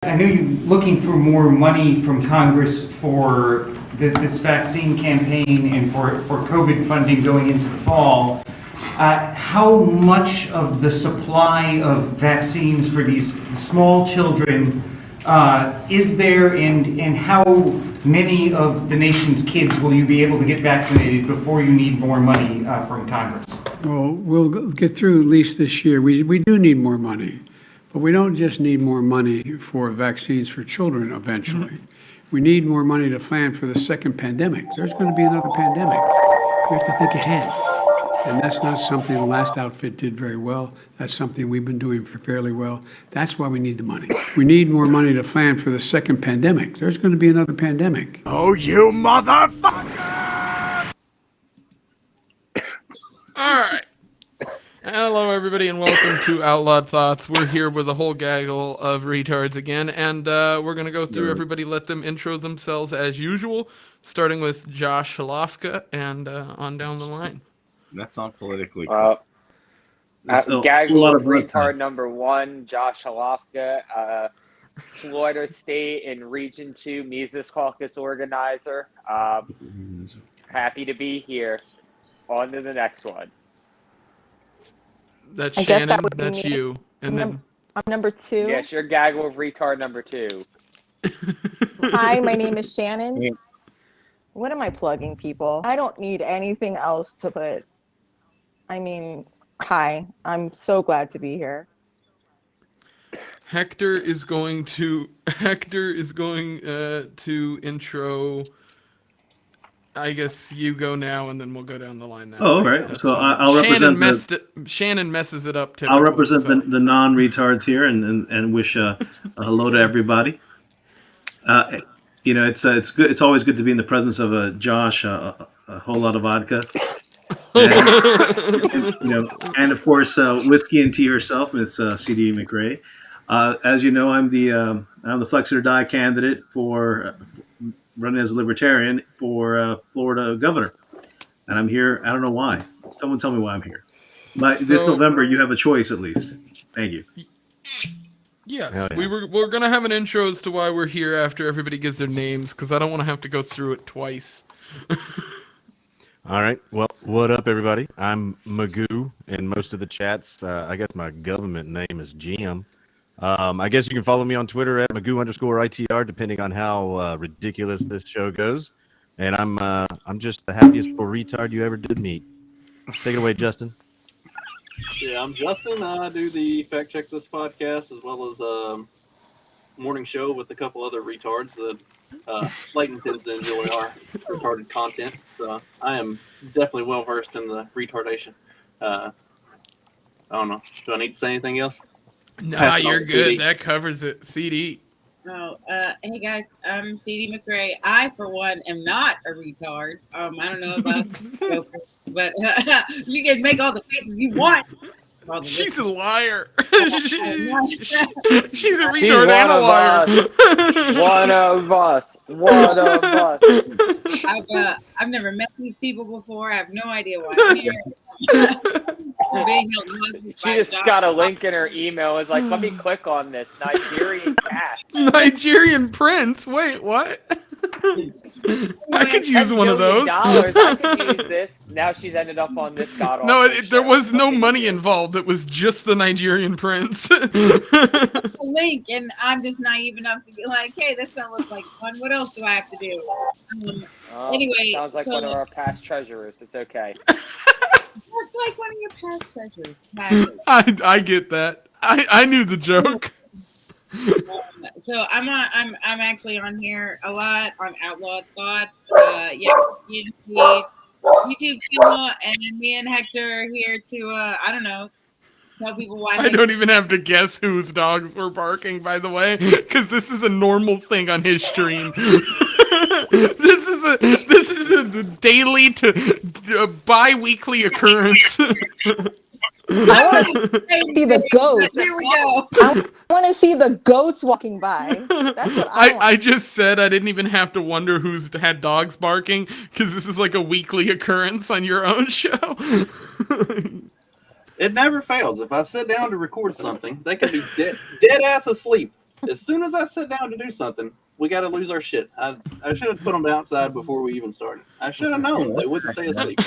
I know you're looking for more money from Congress for this vaccine campaign and for COVID funding going into the fall. How much of the supply of vaccines for these small children is there, and how many of the nation's kids will you be able to get vaccinated before you need more money from Congress? Well, we'll get through at least this year. We do need more money, but we don't just need more money for vaccines for children eventually. Mm-hmm. We need more money to plan for the second pandemic. There's going to be another pandemic. We have to think ahead. And that's not something the last outfit did very well. That's something we've been doing fairly well. That's why we need the money. We need more money to plan for the second pandemic. There's going to be another pandemic. Oh, you motherfucker! All right. Hello, everybody, and welcome to Outlawed Thoughts. We're here with a whole gaggle of retards again, and we're going to go through everybody, let them intro themselves as usual, starting with Josh Halofka and on down the line. That's not politically correct. Gaggle of retard number one, Josh Halofka, Florida State and Region 2 Mises Caucus organizer. Happy to be here. On to the next one. That's I Shannon, guess that would be that's me. you. And then I'm number 2. Yes, you're Gaggle of retard number 2. Hi, my name is Shannon. What am I plugging, people? I don't need anything else to put. Hi, I'm so glad to be here. Hector is going to intro. I guess you go now, and then we'll go down the line now. Oh, all right. So I'll represent Shannon messes it up. I'll represent the non-retards here, and wish hello to everybody. It's good. It's always good to be in the presence of Josh. A whole lot of vodka, and of course whiskey and tea herself, Miss C.D. McRae. As you know, I'm the Flex it or Die candidate for running as a libertarian for Florida governor, and I'm here. I don't know why. Someone tell me why I'm here. This November, you have a choice at least. Thank you. Yes, yeah. we're gonna have an intro as to why we're here after everybody gives their names, because I don't want to have to go through it twice. All right. Well, what up, everybody? I'm Magoo in most of the chats. I guess my government name is Jim. I guess you can follow me on Twitter at Magoo_ITR, depending on how ridiculous this show goes. And I'm just the happiest poor retard you ever did meet. Take it away, Justin. Yeah, I'm Justin. I do the Fact Check This podcast as well as a morning show with a couple other retards that Slayton tends to enjoy our retarded content. So I am definitely well versed in the retardation. I don't know. Do I need to say anything else? Nah, you're good. CD. That covers it. CD. Oh, hey guys, I'm C.D. McRae. I, for one, am not a retard. I don't know about jokers, but you can make all the faces you want. She's a liar. She's a retard and a liar. One of us. One of us. I've never met these people before. I have no idea why I'm here. She just got a link in her email. It's like, let me click on this. Nigerian cash. Nigerian prince? Wait, what? I could use one of those. I could use this. Now she's ended up on this god. No, there was no money involved. It was just the Nigerian prince. A link, and I'm just naive enough to be like, hey, this sounds looks like fun. What else do I have to do? Anyway. Sounds like one of our past treasurers. It's okay. That's like one of your past treasures. I get that. I knew the joke. So I'm actually on here a lot on Outlawed Thoughts. YouTube channel, and me and Hector are here to I don't know, tell people why. I don't even have to guess whose dogs were barking, by the way, because this is a normal thing on his stream. This is a daily to bi-weekly occurrence. I want to see the goats. Here we go. I want to see the goats walking by. That's what I want. I just said I didn't even have to wonder who's had dogs barking, because this is like a weekly occurrence on your own show. It never fails. If I sit down to record something, they can be dead ass asleep as soon as I sit down to do something, we got to lose our shit. I should have put them outside before we even started. I should have known they wouldn't stay asleep.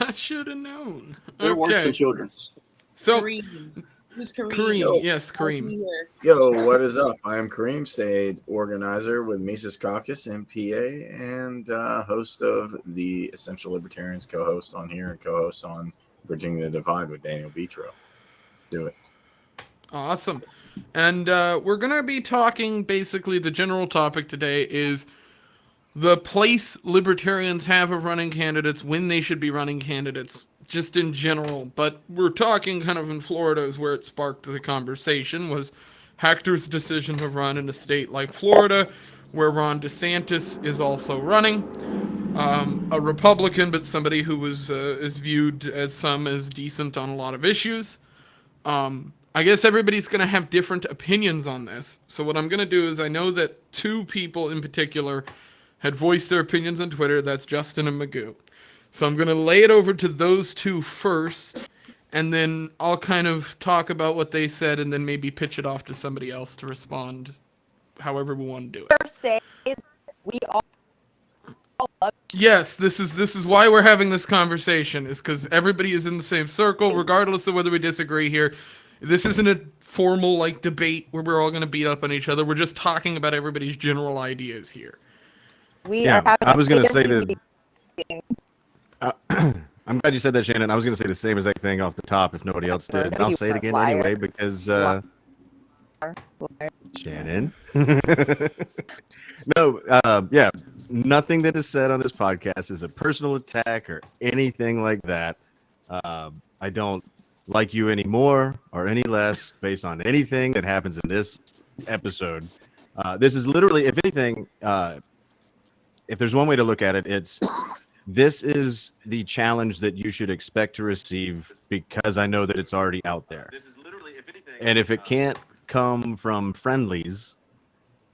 I should have known. They're worse than children. So, Kareem. Who's Kareem? Kareem, yes, Kareem. Yo, what is up? I am Kareem, state organizer with Mises Caucus in PA and host of the Essential Libertarians, co-host on here and co-host on Bridging the Divide with Daniel Betro. Let's do it. Awesome. And we're going to be talking, basically, the general topic today is the place libertarians have of running candidates, when they should be running candidates, just in general. But we're talking kind of in Florida is where it sparked the conversation, was Hector's decision to run in a state like Florida, where Ron DeSantis is also running. A Republican, but somebody who was is viewed as decent on a lot of issues. I guess everybody's going to have different opinions on this. So what I'm going to do is, I know that two people in particular had voiced their opinions on Twitter. That's Justin and Magoo. So I'm going to lay it over to those two first, and then I'll kind of talk about what they said, and then maybe pitch it off to somebody else to respond however we want to do it. Say we all Yes, this is why we're having this conversation, is because everybody is in the same circle, regardless of whether we disagree here. This isn't a formal debate where we're all going to beat up on each other. We're just talking about everybody's general ideas here. I was going to say that. I'm glad you said that, Shannon. I was going to say the same exact thing off the top if nobody else did. I'll say it again anyway because Shannon. No, yeah, nothing that is said on this podcast is a personal attack or anything like that. I don't like you any more or any less based on anything that happens in this episode. This is literally, if anything, if there's one way to look at it, it's this is the challenge that you should expect to receive because I know that it's already out there. This is literally, if anything, and if it can't come from friendlies,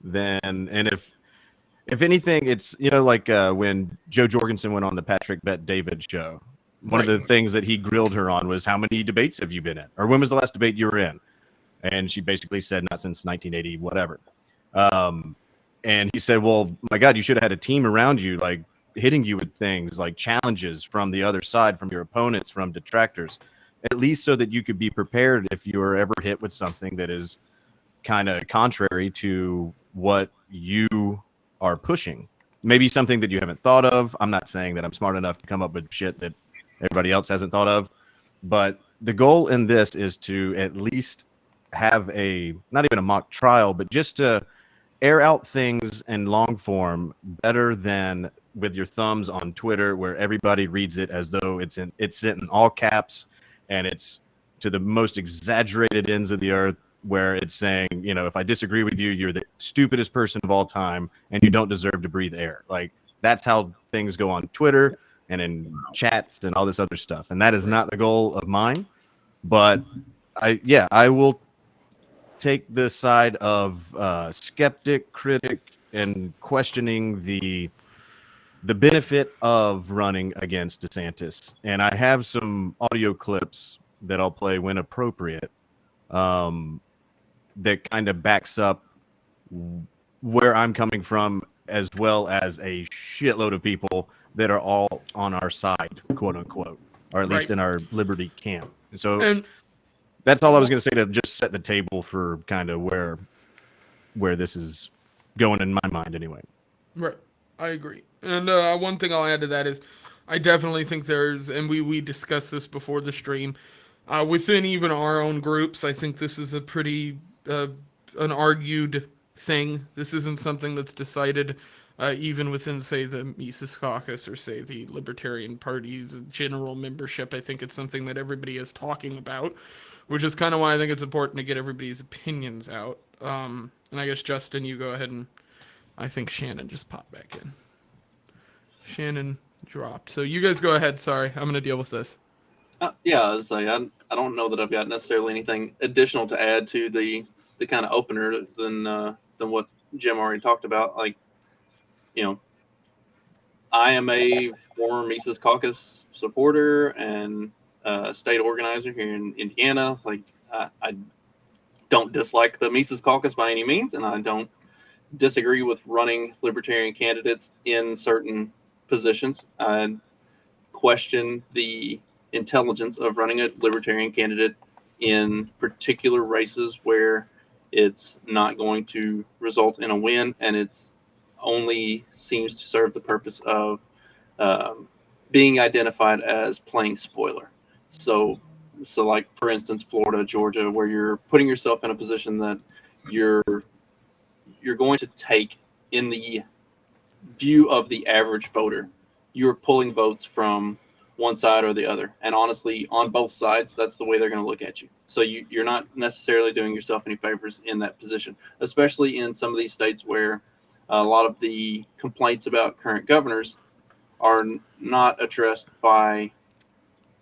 then, and if anything, it's, like when Joe Jorgensen went on the Patrick Bet-David show, one of the things that he grilled her on was, how many debates have you been in? Or when was the last debate you were in? And she basically said, not since 1980, whatever. And he said, well, my God, you should have had a team around you, hitting you with things like challenges from the other side, from your opponents, from detractors, at least so that you could be prepared if you were ever hit with something that is kind of contrary to what you are pushing. Maybe something that you haven't thought of. I'm not saying that I'm smart enough to come up with shit that everybody else hasn't thought of, but the goal in this is to at least have not even a mock trial, but just to air out things in long form better than with your thumbs on Twitter, where everybody reads it as though it's in all caps and it's to the most exaggerated ends of the earth, where it's saying, if I disagree with you, you're the stupidest person of all time and you don't deserve to breathe air. That's how things go on Twitter and in chats and all this other stuff. And that is not the goal of mine. But I will take the side of skeptic, critic, and questioning the benefit of running against DeSantis. And I have some audio clips that I'll play when appropriate that kind of backs up where I'm coming from, as well as a shitload of people that are all on our side, quote unquote, or at least in our liberty camp. So that's all I was going to say, to just set the table for kind of where this is going in my mind anyway. Right. I agree. And one thing I'll add to that is I definitely think there's, and we discussed this before the stream, within even our own groups, I think this is a pretty an argued thing. This isn't something that's decided even within, say, the Mises Caucus or, say, the Libertarian Party's general membership. I think it's something that everybody is talking about, which is kind of why I think it's important to get everybody's opinions out. And I guess, Justin, you go ahead, and I think Shannon just popped back in. Shannon dropped. So you guys go ahead. Sorry, I'm going to deal with this. Yeah, I was like, I don't know that I've got necessarily anything additional to add to the kind of opener than what Jim already talked about. I am a former Mises Caucus supporter and state organizer here in Indiana. I don't dislike the Mises Caucus by any means, and I don't disagree with running libertarian candidates in certain positions. I question the intelligence of running a libertarian candidate in particular races where it's not going to result in a win, and it's only seems to serve the purpose of being identified as playing spoiler. So like for instance, Florida, Georgia, where you're putting yourself in a position that you're going to take in the view of the average voter. You're pulling votes from one side or the other, and honestly, on both sides, that's the way they're going to look at you. So you're not necessarily doing yourself any favors in that position, especially in some of these states where a lot of the complaints about current governors are not addressed by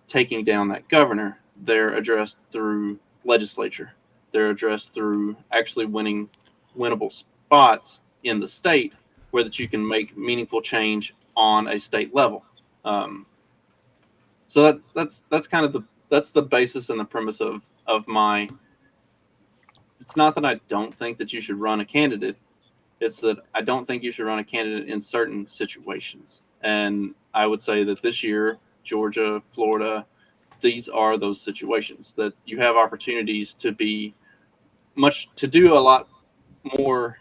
taking down that governor. They're addressed through legislature. They're addressed through actually winning winnable spots in the state where that you can make meaningful change on a state level. So that's kind of the basis and the premise of my. It's not that I don't think that you should run a candidate. It's that I don't think you should run a candidate in certain situations. And I would say that this year, Georgia, Florida, these are those situations that you have opportunities to do a lot more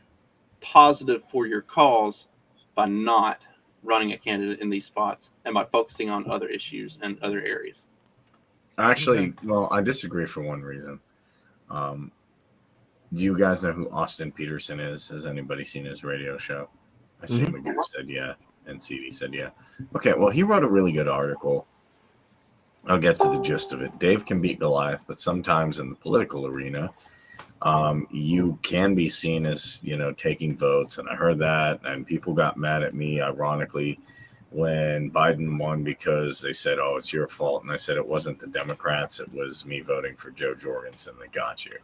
positive for your cause by not running a candidate in these spots and by focusing on other issues and other areas. Actually, well, I disagree for one reason. Do you guys know who Austin Peterson is? Has anybody seen his radio show? I see Magoo said yeah, and CD said yeah. Okay, well, he wrote a really good article. I'll get to the gist of it. Dave can beat Goliath, but sometimes in the political arena, you can be seen as, taking votes. And I heard that, and people got mad at me, ironically, when Biden won because they said, oh, it's your fault. And I said, it wasn't the Democrats. It was me voting for Joe Jorgensen that got you.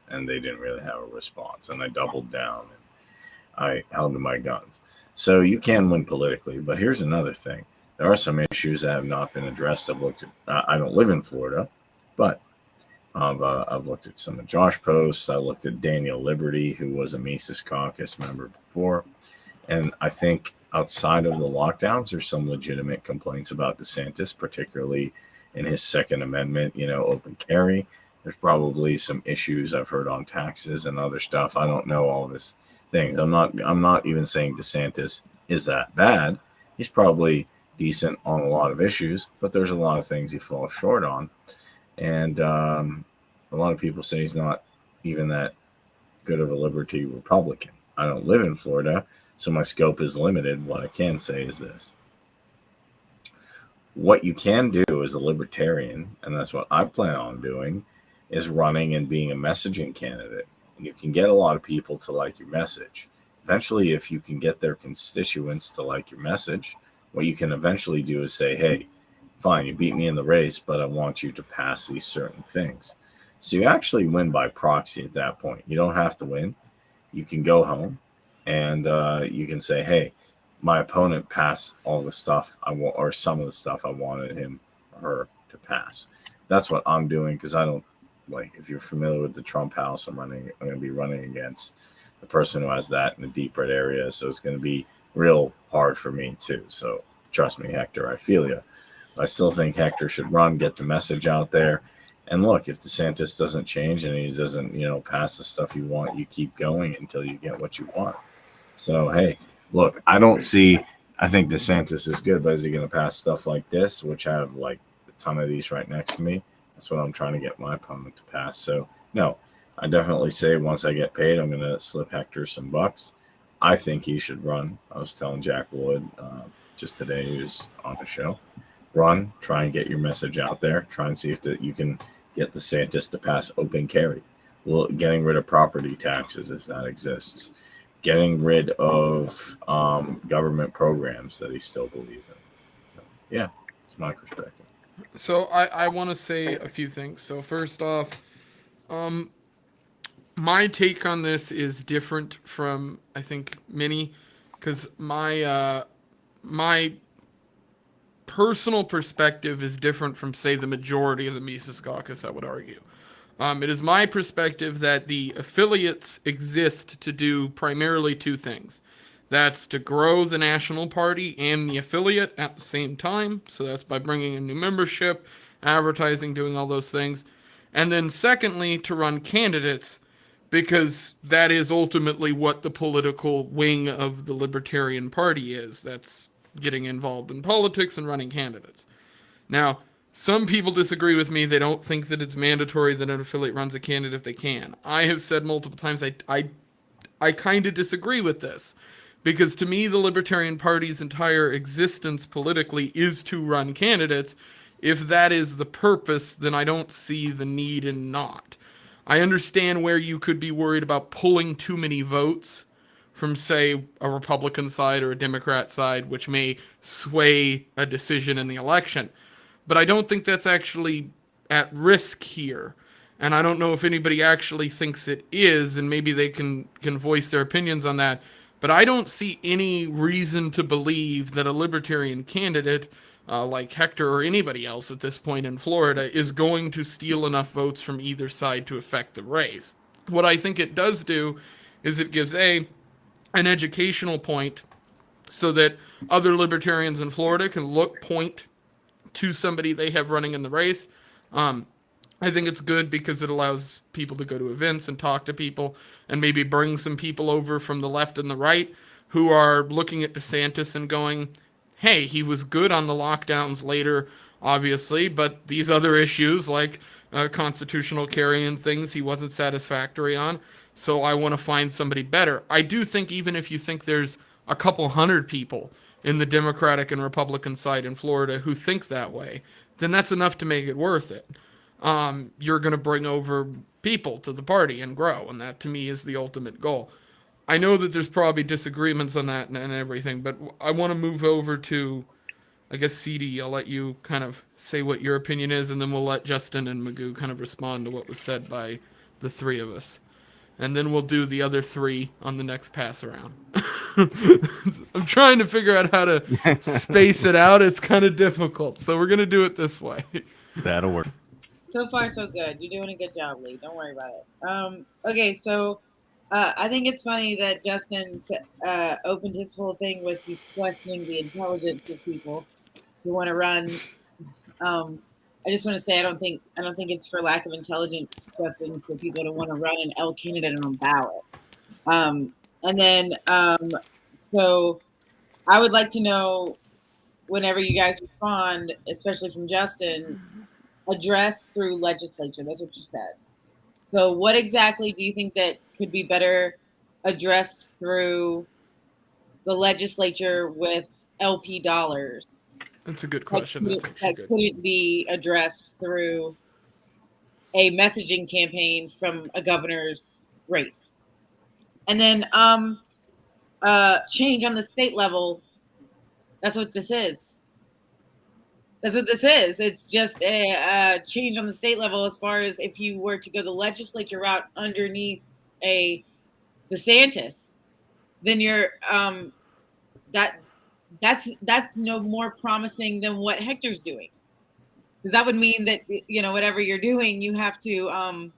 And they didn't really have a response. And I doubled down and I held to my guns. So you can win politically. But here's another thing. There are some issues that have not been addressed. I've looked at, I don't live in Florida, but I've looked at some of Josh posts. I looked at Daniel Liberty, who was a Mises Caucus member before. And I think outside of the lockdowns, there's some legitimate complaints about DeSantis, particularly in his Second Amendment, open carry. There's probably some issues I've heard on taxes and other stuff. I don't know all of his things. I'm not even saying DeSantis is that bad. He's probably decent on a lot of issues, but there's a lot of things he falls short on. And a lot of people say he's not even that good of a liberty Republican. I don't live in Florida, so my scope is limited. What I can say is this. What you can do as a libertarian, and that's what I plan on doing, is running and being a messaging candidate. And you can get a lot of people to like your message. Eventually, if you can get their constituents to like your message, what you can eventually do is say, hey, fine, you beat me in the race, but I want you to pass these certain things. So you actually win by proxy at that point. You don't have to win. You can go home and you can say, hey, my opponent passed all the stuff I want, or some of the stuff I wanted him or her to pass. That's what I'm doing, because I don't, if you're familiar with the Trump house, I'm going to be running against the person who has that in the deep red area. So it's going to be real hard for me too. So trust me, Hector, I feel you. I still think Hector should run, get the message out there. And look, if DeSantis doesn't change and he doesn't, pass the stuff you want, you keep going until you get what you want. So, hey, look, I think DeSantis is good, but is he going to pass stuff like this, which I have a ton of these right next to me? That's what I'm trying to get my opponent to pass. So, no, I definitely say once I get paid, I'm going to slip Hector some bucks. I think he should run. I was telling Jack Lloyd just today, he was on the show. Run, try and get your message out there. Try and see if you can get DeSantis to pass open carry. Well, getting rid of property taxes, if that exists. Getting rid of government programs that he still believes in. So, yeah, it's my perspective. So I want to say a few things. So first off, my take on this is different from, I think, many, because my personal perspective is different from, say, the majority of the Mises Caucus, I would argue. It is my perspective that the affiliates exist to do primarily two things. That's to grow the national party and the affiliate at the same time. So that's by bringing in new membership, advertising, doing all those things. And then secondly, to run candidates, because that is ultimately what the political wing of the Libertarian Party is. That's getting involved in politics and running candidates. Now, some people disagree with me. They don't think that it's mandatory that an affiliate runs a candidate if they can. I have said multiple times I kind of disagree with this. Because to me, the Libertarian Party's entire existence politically is to run candidates. If that is the purpose, then I don't see the need in not. I understand where you could be worried about pulling too many votes from, say, a Republican side or a Democrat side, which may sway a decision in the election. But I don't think that's actually at risk here. And I don't know if anybody actually thinks it is, and maybe they can voice their opinions on that. But I don't see any reason to believe that a Libertarian candidate like Hector or anybody else at this point in Florida is going to steal enough votes from either side to affect the race. What I think it does do is it gives an educational point so that other Libertarians in Florida can point to somebody they have running in the race. I think it's good because it allows people to go to events and talk to people and maybe bring some people over from the left and the right who are looking at DeSantis and going, hey, he was good on the lockdowns later, obviously, but these other issues like constitutional carry and things he wasn't satisfactory on, so I want to find somebody better. I do think even if you think there's a couple hundred people in the Democratic and Republican side in Florida who think that way, then that's enough to make it worth it. You're going to bring over people to the party and grow, and that to me is the ultimate goal. I know that there's probably disagreements on that and everything, but I want to move over to, I guess, CD. I'll let you kind of say what your opinion is, and then we'll let Justin and Magoo kind of respond to what was said by the three of us. And then we'll do the other three on the next pass around. I'm trying to figure out how to space it out. It's kind of difficult, so we're going to do it this way. That'll work. So far, so good. You're doing a good job, Lee. Don't worry about it. Okay, so I think it's funny that Justin opened his whole thing with he's questioning the intelligence of people who want to run. I just want to say I don't think it's for lack of intelligence, Justin, for people to want to run an L candidate on a ballot. And then so I would like to know, whenever you guys respond, especially from Justin, address through legislature. That's what you said. So what exactly do you think that could be better addressed through the legislature with LP dollars? That's a good question. That couldn't be addressed through a messaging campaign from a governor's race. And then change on the state level. That's what this is. That's what this is. It's just a change on the state level as far as if you were to go the legislature route underneath a DeSantis, then you're that's no more promising than what Hector's doing. Because that would mean that, whatever you're doing, you have to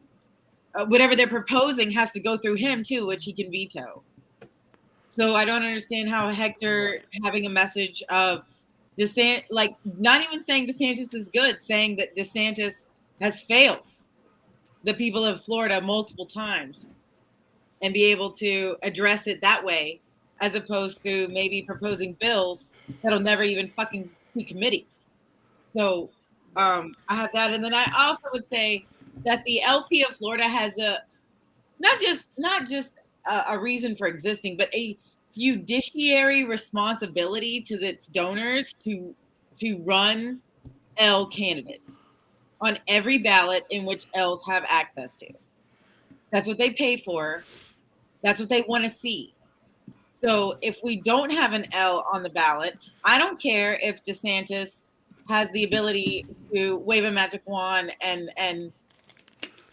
whatever they're proposing has to go through him too, which he can veto. So I don't understand how Hector having a message of DeSantis, like not even saying DeSantis is good, saying that DeSantis has failed the people of Florida multiple times and be able to address it that way, as opposed to maybe proposing bills that'll never even fucking see committee. So I have that. And then I also would say that the LP of Florida has not just a reason for existing, but a fiduciary responsibility to its donors to run L candidates on every ballot in which L's have access to. That's what they pay for. That's what they want to see. So if we don't have an L on the ballot, I don't care if DeSantis has the ability to wave a magic wand and I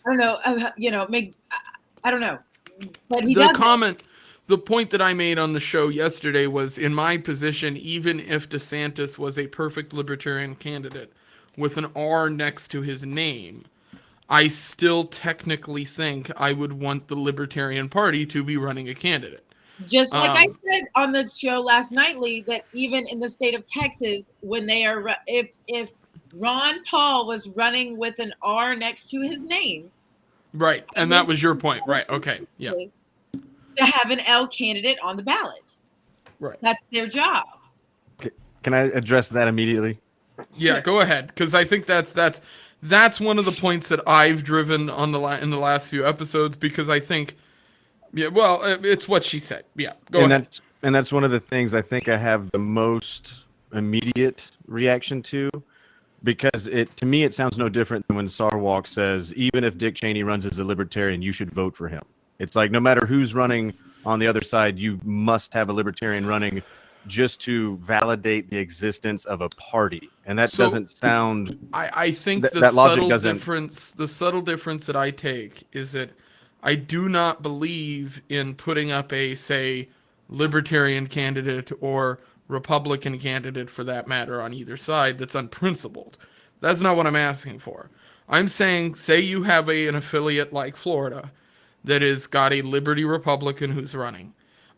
don't know, I don't know. But he doesn't. The point that I made on the show yesterday was, in my position, even if DeSantis was a perfect libertarian candidate with an R next to his name, I still technically think I would want the Libertarian Party to be running a candidate. Just like I said on the show last nightly, that even in the state of Texas, when they are, if Ron Paul was running with an R next to his name, right, and that was your point, right? Okay, yeah. To have an L candidate on the ballot, right? That's their job. Can I address that immediately? Yeah, go ahead, because I think that's one of the points that I've driven on in the last few episodes, because I think, yeah, well, it's what she said. Yeah, go ahead. That's one of the things I think I have the most immediate reaction to, because to me it sounds no different than when Sarwalk says, even if Dick Cheney runs as a libertarian, you should vote for him. It's like no matter who's running on the other side, you must have a libertarian running just to validate the existence of a party, and that doesn't sound. I think that logic doesn't. The subtle difference that I take is that I do not believe in putting up a, say, libertarian candidate or Republican candidate, for that matter, on either side that's unprincipled. That's not what I'm asking for. I'm saying, say you have an affiliate like Florida that has got a Liberty Republican who's running.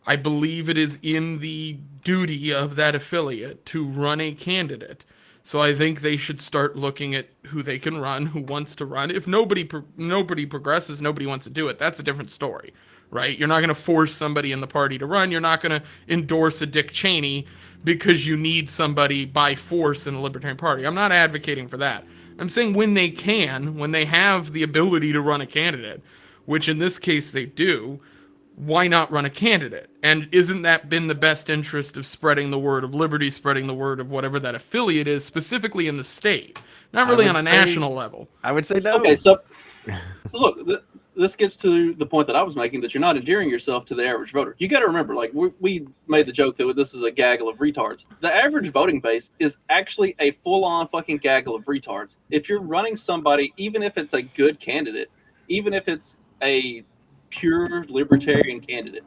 I believe it is in the duty of that affiliate to run a candidate. So I think they should start looking at who they can run, who wants to run. If nobody progresses, nobody wants to do it. That's a different story, right? You're not going to force somebody in the party to run. You're not going to endorse a Dick Cheney because you need somebody by force in the Libertarian Party. I'm not advocating for that. I'm saying when they have the ability to run a candidate, which in this case they do, why not run a candidate? And isn't that been the best interest of spreading the word of liberty, spreading the word of whatever that affiliate is, specifically in the state, not really on a national level? I would say no. Okay, so look, this gets to the point that I was making, that you're not endearing yourself to the average voter. You got to remember, like we made the joke that this is a gaggle of retards. The average voting base is actually a full-on fucking gaggle of retards. If you're running somebody, even if it's a good candidate, even if it's a pure libertarian candidate,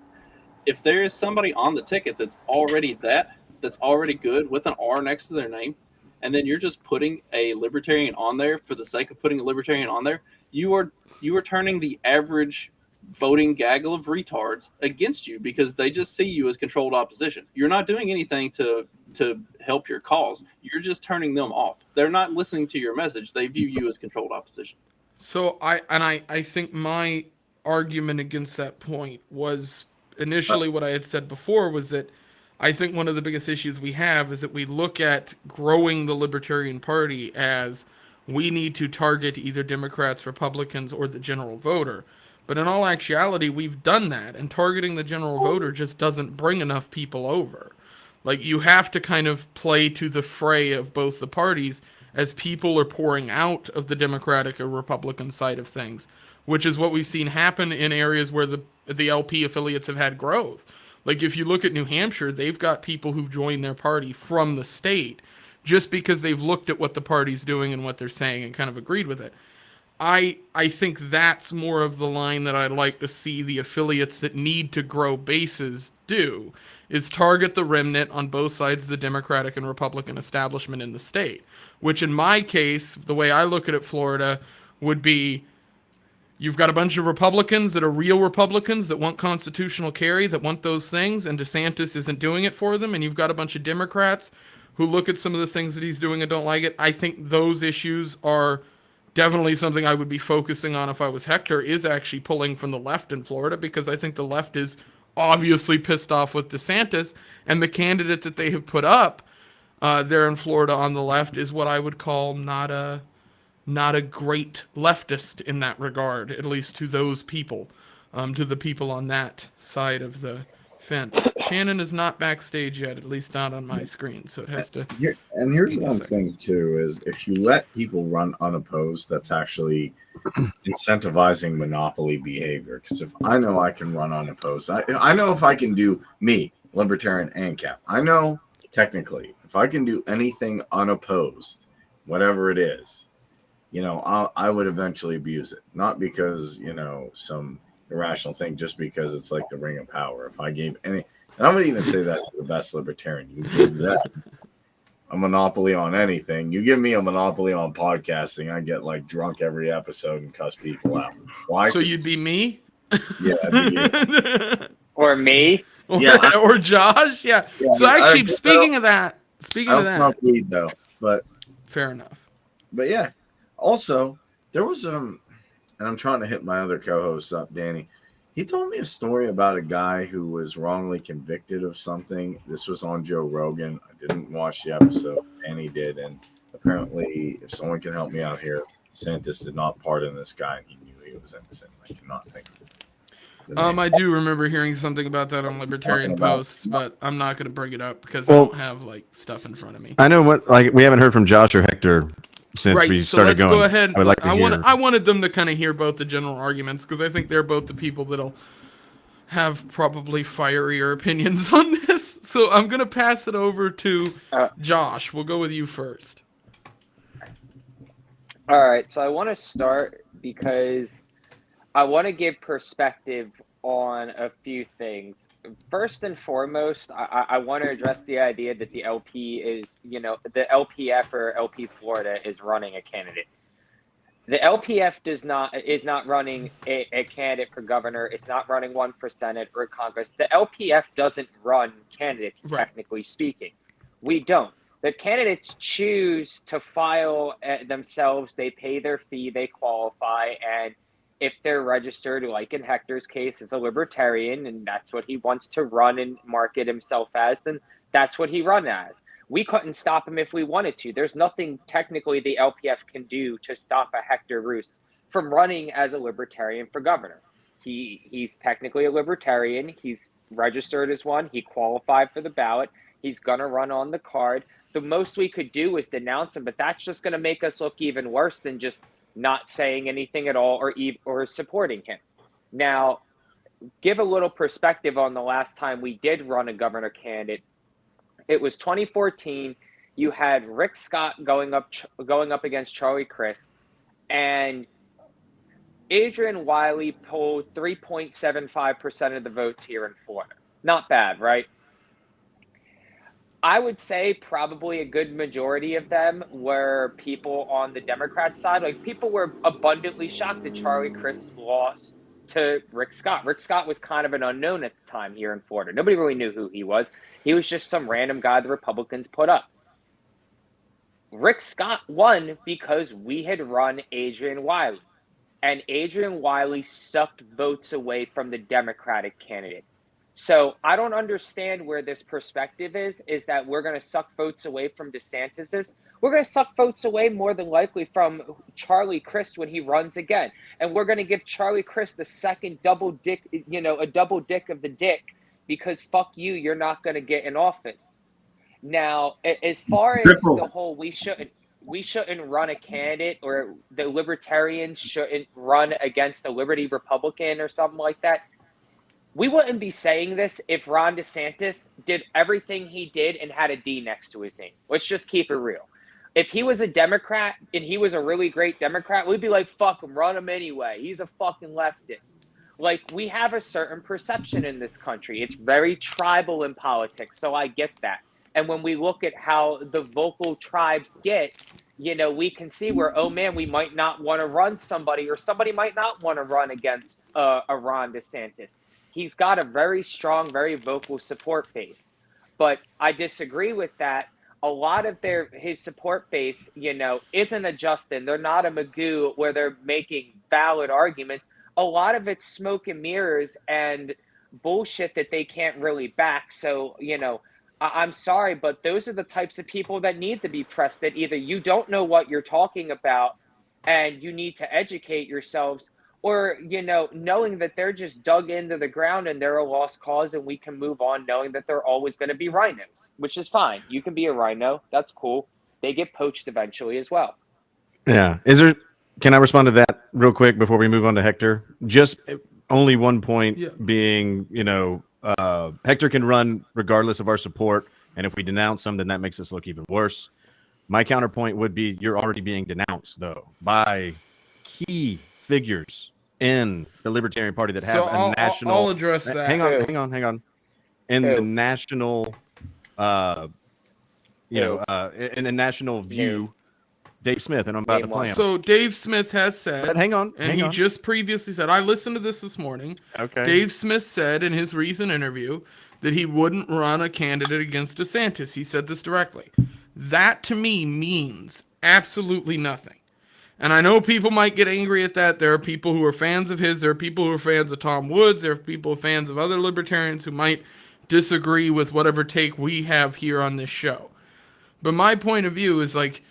if there is somebody on the ticket that's already good with an R next to their name, and then you're just putting a libertarian on there for the sake of putting a libertarian on there, you are turning the average voting gaggle of retards against you, because they just see you as controlled opposition. You're not doing anything to help your cause. You're just turning them off. They're not listening to your message. They view you as controlled opposition. So I think my argument against that point was initially what I had said before, was that I think one of the biggest issues we have is that we look at growing the Libertarian Party as we need to target either Democrats, Republicans, or the general voter. But in all actuality, we've done that, and targeting the general voter just doesn't bring enough people over. Like, you have to kind of play to the fray of both the parties as people are pouring out of the Democratic or Republican side of things, which is what we've seen happen in areas where the LP affiliates have had growth. Like, if you look at New Hampshire, they've got people who've joined their party from the state just because they've looked at what the party's doing and what they're saying and kind of agreed with it. I think that's more of the line that I'd like to see the affiliates that need to grow bases do, is target the remnant on both sides of the Democratic and Republican establishment in the state. Which in my case, the way I look at it, Florida, would be, you've got a bunch of Republicans that are real Republicans that want constitutional carry, that want those things, and DeSantis isn't doing it for them. And you've got a bunch of Democrats who look at some of the things that he's doing and don't like it. I think those issues are definitely something I would be focusing on if I was Hector, is actually pulling from the left in Florida, because I think the left is obviously pissed off with DeSantis, and the candidate that they have put up there in Florida on the left is what I would call not a great leftist in that regard, at least to those people, to the people on that side of the fence. Shannon is not backstage yet, at least not on my screen, so it has to. And here's one thing too: is if you let people run unopposed, that's actually incentivizing monopoly behavior. Because if I know I can run unopposed, I know if I can do me, libertarian and cap. I know technically if I can do anything unopposed, whatever it is, I would eventually abuse it. Not because, some irrational thing, just because it's like the ring of power. If I gave any, and I would even say that to the best libertarian, you gave that a monopoly on anything. You give me a monopoly on podcasting, I get like drunk every episode and cuss people out. Why? So you'd be me? Yeah, it'd be you. Or me? Or Josh? Yeah. So actually, speaking of that, I don't smoke weed though, but fair enough. But yeah, also there was and I'm trying to hit my other co-host up, Danny. He told me a story about a guy who was wrongly convicted of something. This was on Joe Rogan. I didn't watch the episode, and he did. And apparently, if someone can help me out here, DeSantis did not pardon this guy, and he knew he was innocent. I cannot think of it. I do remember hearing something about that on Libertarian Posts, but I'm not going to bring it up because I don't have like stuff in front of me. I know we haven't heard from Josh or Hector since we started going. Go ahead. I would like to hear. I wanted them to kind of hear both the general arguments because I think they're both the people that'll have probably fierier opinions on this. So I'm going to pass it over to Josh. We'll go with you first. All right. So I want to start because I want to give perspective on a few things. First and foremost, I want to address the idea that the LP is, the LPF or LP Florida is running a candidate. The LPF is not running a candidate for governor. It's not running one for Senate or Congress. The LPF doesn't run candidates, technically speaking. We don't. The candidates choose to file themselves. They pay their fee. They qualify. And if they're registered, like in Hector's case, as a libertarian, and that's what he wants to run and market himself as, then that's what he run as. We couldn't stop him if we wanted to. There's nothing technically the LPF can do to stop a Hector Roos from running as a libertarian for governor. He's technically a libertarian. He's registered as one. He qualified for the ballot. He's going to run on the card. The most we could do is denounce him, but that's just going to make us look even worse than just not saying anything at all or supporting him. Now, give a little perspective on the last time we did run a governor candidate. It was 2014. You had Rick Scott going up against Charlie Crist, and Adrian Wiley pulled 3.75% of the votes here in Florida. Not bad, right? I would say probably a good majority of them were people on the Democrat side. Like, people were abundantly shocked that Charlie Crist lost to Rick Scott. Rick Scott was kind of an unknown at the time here in Florida. Nobody really knew who he was. He was just some random guy the Republicans put up. Rick Scott won because we had run Adrian Wiley. And Adrian Wiley sucked votes away from the Democratic candidate. So I don't understand where this perspective is that we're going to suck votes away from DeSantis's. We're going to suck votes away more than likely from Charlie Crist when he runs again. And we're going to give Charlie Crist the second double dick, a double dick of the dick, because fuck you, you're not going to get in office. Now, as far as the whole we shouldn't run a candidate, or the libertarians shouldn't run against a Liberty Republican or something like that, we wouldn't be saying this if Ron DeSantis did everything he did and had a D next to his name. Let's just keep it real. If he was a Democrat and he was a really great Democrat, we'd be like, fuck him, run him anyway. He's a fucking leftist. Like, we have a certain perception in this country. It's very tribal in politics, so I get that. And when we look at how the vocal tribes get, we can see where, oh man, we might not want to run somebody, or somebody might not want to run against a Ron DeSantis. He's got a very strong, very vocal support base. But I disagree with that. A lot of his support base, isn't a Justin. They're not a Magoo where they're making valid arguments. A lot of it's smoke and mirrors and bullshit that they can't really back. So, I'm sorry, but those are the types of people that need to be pressed, that either you don't know what you're talking about and you need to educate yourselves, or, knowing that they're just dug into the ground and they're a lost cause and we can move on knowing that they're always going to be rhinos, which is fine. You can be a rhino. That's cool. They get poached eventually as well. Yeah. Can I respond to that real quick before we move on to Hector? Just only one point being, Hector can run regardless of our support. And if we denounce him, then that makes us look even worse. My counterpoint would be, you're already being denounced, though, by key figures in the Libertarian Party that have a national. I'll address that. Hang on. In the national in the National View, Dave Smith, and I'm about to play him. So Dave Smith has said, but hang on, and he just previously said, I listened to this morning. Okay. Dave Smith said in his recent interview that he wouldn't run a candidate against DeSantis. He said this directly. That to me means absolutely nothing. And I know people might get angry at that. There are people who are fans of his. There are people who are fans of Tom Woods. There are people who are fans of other libertarians who might disagree with whatever take we have here on this show. But my point of view is like,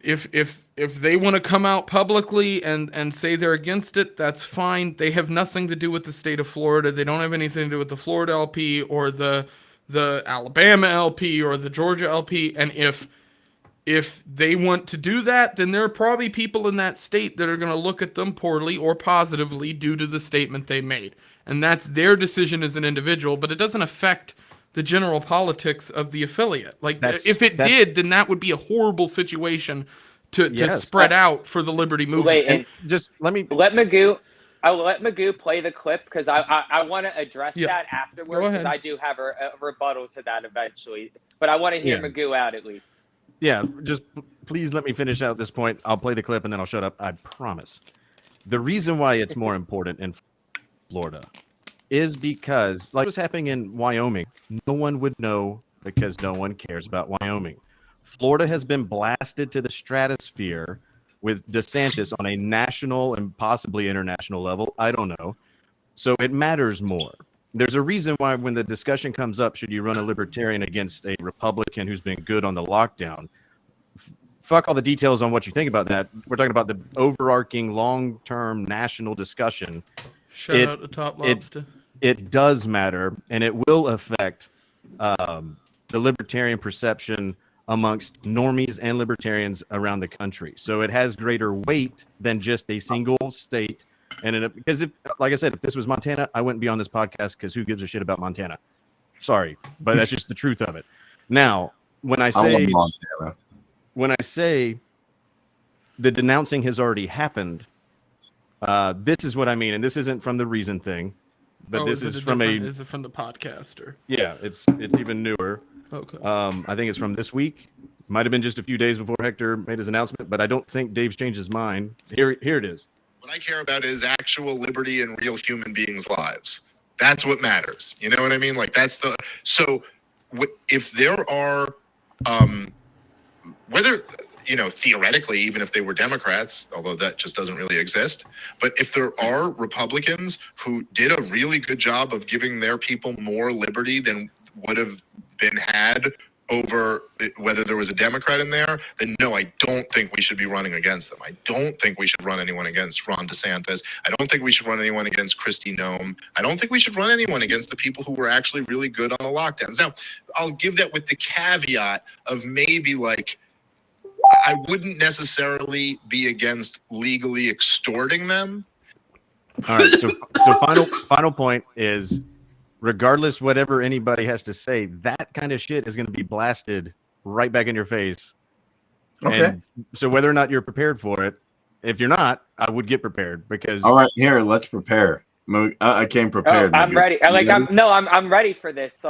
if they want to come out publicly and say they're against it, that's fine. They have nothing to do with the state of Florida. They don't have anything to do with the Florida LP or the Alabama LP or the Georgia LP. And if they want to do that, then there are probably people in that state that are going to look at them poorly or positively due to the statement they made. And that's their decision as an individual, but it doesn't affect the general politics of the affiliate. Like, if it did, then that would be a horrible situation to spread out for the Liberty movement. Wait, and just let Magoo. I'll let Magoo play the clip because I want to address that afterwards because I do have a rebuttal to that eventually. But I want to hear Magoo out at least. Yeah, just please let me finish out this point. I'll play the clip and then I'll shut up. I promise. The reason why it's more important in Florida is because, like what's happening in Wyoming, no one would know because no one cares about Wyoming. Florida has been blasted to the stratosphere with DeSantis on a national and possibly international level. I don't know. So it matters more. There's a reason why when the discussion comes up, should you run a libertarian against a Republican who's been good on the lockdown? Fuck all the details on what you think about that. We're talking about the overarching long-term national discussion. Shout out to Top Lobster. It does matter, and it will affect the libertarian perception amongst normies and libertarians around the country. So it has greater weight than just a single state. And because like I said, if this was Montana, I wouldn't be on this podcast because who gives a shit about Montana? Sorry, but that's just the truth of it. Now, when I say the denouncing has already happened, this is what I mean, and this isn't from the Reason thing, but this is from Is it from the podcaster? Yeah, it's even newer. Okay. I think it's from this week. Might have been just a few days before Hector made his announcement, but I don't think Dave's changed his mind. Here it is. What I care about is actual liberty and real human beings' lives. That's what matters. You know what I mean? Like if there are, whether, theoretically, even if they were Democrats, although that just doesn't really exist, but if there are Republicans who did a really good job of giving their people more liberty than would have been had over whether there was a Democrat in there, then no, I don't think we should be running against them. I don't think we should run anyone against Ron DeSantis. I don't think we should run anyone against Kristi Noem. I don't think we should run anyone against the people who were actually really good on the lockdowns. Now, I'll give that with the caveat of maybe I wouldn't necessarily be against legally extorting them. All right, so final point is, regardless whatever anybody has to say, that kind of shit is going to be blasted right back in your face. Okay. And so whether or not you're prepared for it, if you're not, I would get prepared because. All right, here, let's prepare. I came prepared. I'm ready. I'm ready for this.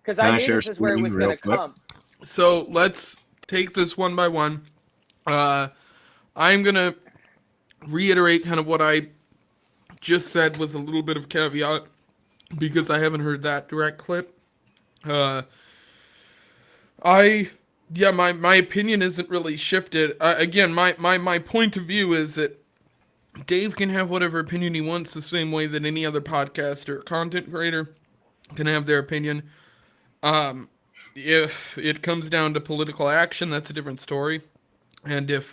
Because I knew this is where it was going to come. So let's take this one by one. I'm going to reiterate kind of what I just said with a little bit of caveat, because I haven't heard that direct clip. My opinion isn't really shifted. Again, my point of view is that Dave can have whatever opinion he wants the same way that any other podcaster or content creator can have their opinion. If it comes down to political action, that's a different story. And if,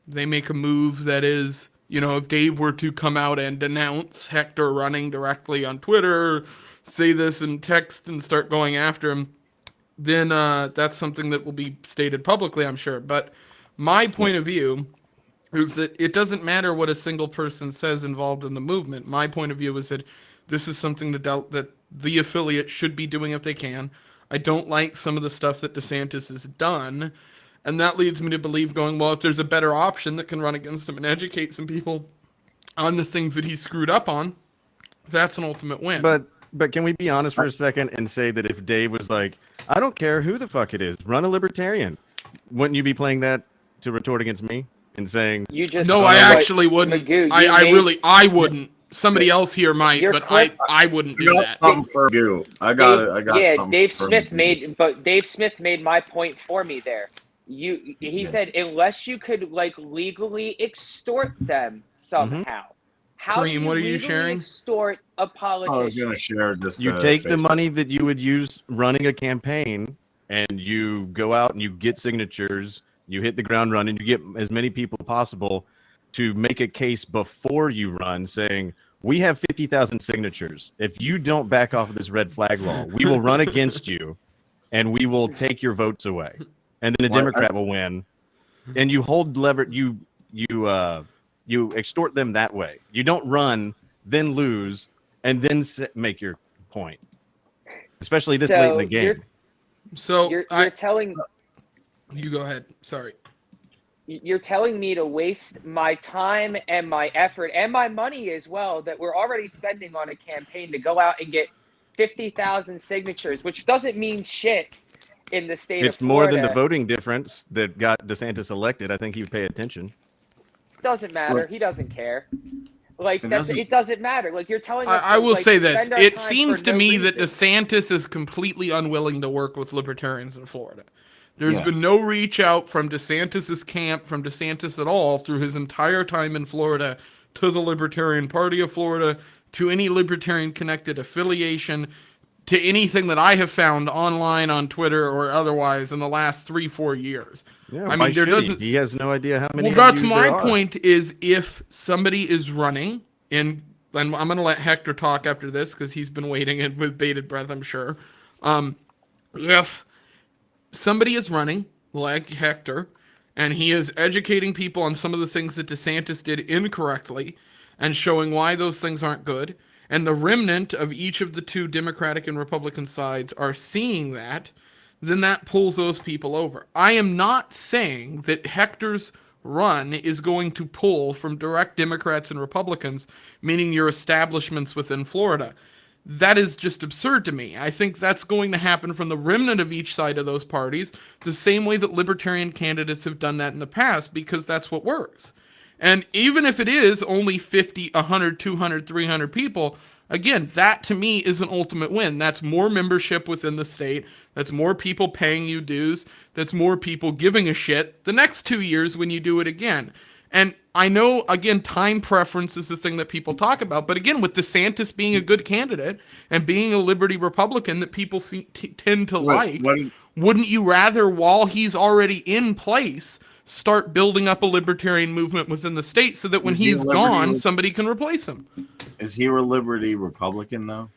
they make a move that is, if Dave were to come out and denounce Hector running directly on Twitter, say this in text and start going after him, then that's something that will be stated publicly, I'm sure. But my point of view is that it doesn't matter what a single person says involved in the movement. My point of view is that this is something that the affiliate should be doing if they can. I don't like some of the stuff that DeSantis has done. And that leads me to believe if there's a better option that can run against him and educate some people on the things that he screwed up on, that's an ultimate win. But can we be honest for a second and say that if Dave was like, I don't care who the fuck it is. Run a libertarian. Wouldn't you be playing that to retort against me and saying You just no, I actually wouldn't. Magoo, I wouldn't. Somebody else here might, but I wouldn't do that. Something for you. I got Dave Smith made my point for me there. He said unless you could like legally extort them somehow. How Kareem, do you what are you legally sharing? Extort a politician? I was going to share this. You take the money that you would use running a campaign and you go out and you get signatures, you hit the ground running, you get as many people as possible to make a case before you run saying, we have 50,000 signatures. If you don't back off of this red flag law, we will run against you and we will take your votes away. And then a Democrat will win. And you hold you extort them that way. You don't run, then lose, and then make your point. Especially this late in the game. You're telling. You go ahead. Sorry. You're telling me to waste my time and my effort and my money as well that we're already spending on a campaign to go out and get 50,000 signatures, which doesn't mean shit in the state of Florida. It's more than the voting difference that got DeSantis elected. I think he would pay attention. Doesn't matter. He doesn't care. Like it doesn't matter. Like you're telling us. I will say this: it seems to me that DeSantis is completely unwilling to work with libertarians in Florida. There's been no reach out from DeSantis's camp, from DeSantis at all, through his entire time in Florida, to the Libertarian Party of Florida, to any libertarian-connected affiliation, to anything that I have found online on Twitter or otherwise in the last 3-4 years. Yeah, I mean, there doesn't. He has no idea how many. Well, that's my point. Is if somebody is running, and I'm going to let Hector talk after this because he's been waiting with bated breath, I'm sure. If somebody is running like Hector, and he is educating people on some of the things that DeSantis did incorrectly, and showing why those things aren't good, and the remnant of each of the two Democratic and Republican sides are seeing that, then that pulls those people over. I am not saying that Hector's run is going to pull from direct Democrats and Republicans, meaning your establishments within Florida. That is just absurd to me. I think that's going to happen from the remnant of each side of those parties, the same way that libertarian candidates have done that in the past, because that's what works. And even if it is only 50, 100, 200, 300 people, again, that to me is an ultimate win. That's more membership within the state. That's more people paying you dues. That's more people giving a shit the next 2 years when you do it again. And I know, again, time preference is the thing that people talk about. But again, with DeSantis being a good candidate and being a Liberty Republican that people tend to wouldn't you rather, while he's already in place, start building up a libertarian movement within the state so that when he's gone, somebody can replace him? Is he a Liberty Republican, though?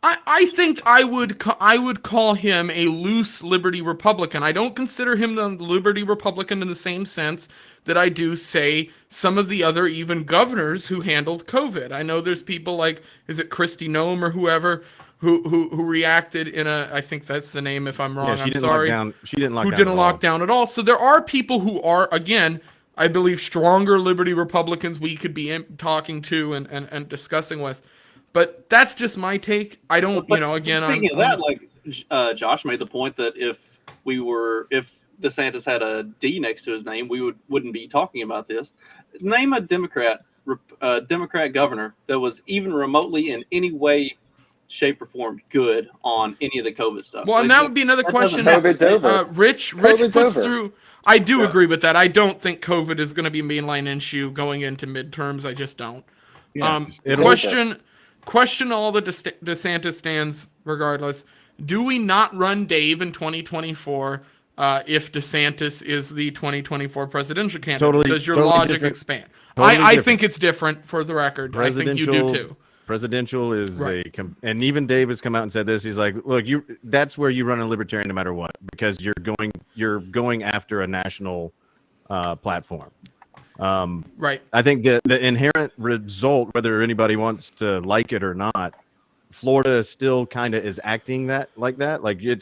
I think I would call him a loose Liberty Republican. I don't consider him the Liberty Republican in the same sense that I do, say, some of the other even governors who handled COVID. I know there's people like, is it Kristi Noem or whoever, who reacted in a, I think that's the name if I'm wrong, I'm sorry. She didn't lock down. Who didn't lock down at all. So there are people who are, again, I believe stronger Liberty Republicans we could be talking to and discussing with. But that's just my take. I don't, again. Speaking of that, like Josh made the point that if DeSantis had a D next to his name, we wouldn't be talking about this. Name a Democrat governor that was even remotely in any way, shape, or form good on any of the COVID stuff. Well, and that would be another question. COVID's over. Rich puts through. I do agree with that. I don't think COVID is going to be a mainline issue going into midterms. I just don't. Yeah, Question all the DeSantis stands regardless. Do we not run Dave in 2024 if DeSantis is the 2024 presidential candidate? Does your logic different. expand? Totally I think it's different, for the record. I think you do too. Presidential is and even Dave has come out and said this. He's like, look, that's where you run a libertarian no matter what, because you're going after a national platform. Right. I think the inherent result, whether anybody wants to like it or not, Florida still kind of is acting like that. Like you're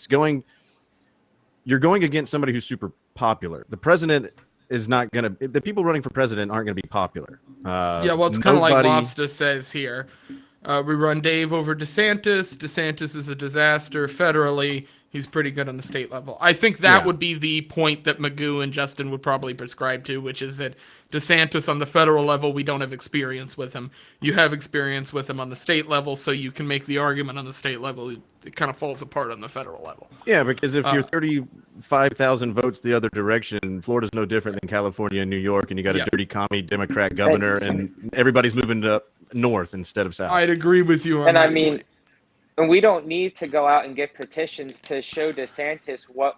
going against somebody who's super popular. The president is not going to, the people running for president aren't going to be popular. Well, it's kind of like Lobster says here. We run Dave over DeSantis. DeSantis is a disaster federally. He's pretty good on the state level. I think that would be the point that Magoo and Justin would probably prescribe to, which is that DeSantis on the federal level, we don't have experience with him. You have experience with him on the state level, so you can make the argument on the state level. It kind of falls apart on the federal level. Yeah, because if you're 35,000 votes the other direction, Florida's no different than California and New York, and you got a dirty commie Democrat governor, and everybody's moving to north instead of south. I'd agree with you on that. And I mean, and we don't need to go out and get petitions to show DeSantis what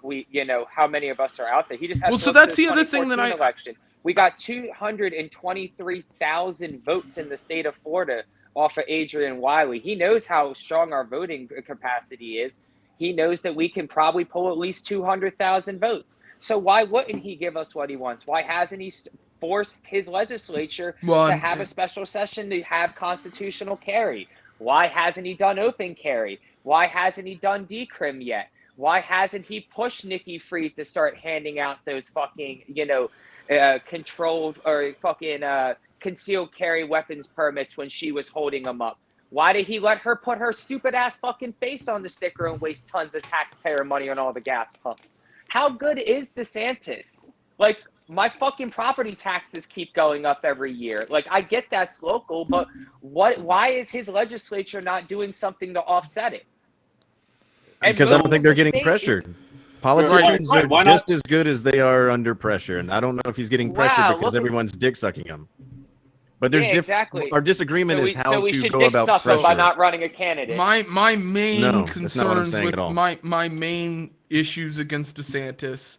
how many of us are out there. He just has to so that's the other thing that election. We got 223,000 votes in the state of Florida off of Adrian Wiley. He knows how strong our voting capacity is. He knows that we can probably pull at least 200,000 votes. So why wouldn't he give us what he wants? Why hasn't he forced his legislature to have a special session to have constitutional carry? Why hasn't he done open carry? Why hasn't he done decrim yet? Why hasn't he pushed Nikki Fried to start handing out those fucking, controlled or fucking concealed carry weapons permits when she was holding them up? Why did he let her put her stupid ass fucking face on the sticker and waste tons of taxpayer money on all the gas pumps? How good is DeSantis? Like, my fucking property taxes keep going up every year. Like, I get that's local, but why is his legislature not doing something to offset it? Because I don't think they're getting pressured. Politicians are just as good as they are under pressure, and I don't know if he's getting pressure because everyone's dick sucking him. But there's exactly. Our disagreement is how we to should go dick about suck pressure by not running a candidate. My main concerns with at all. my main issues against DeSantis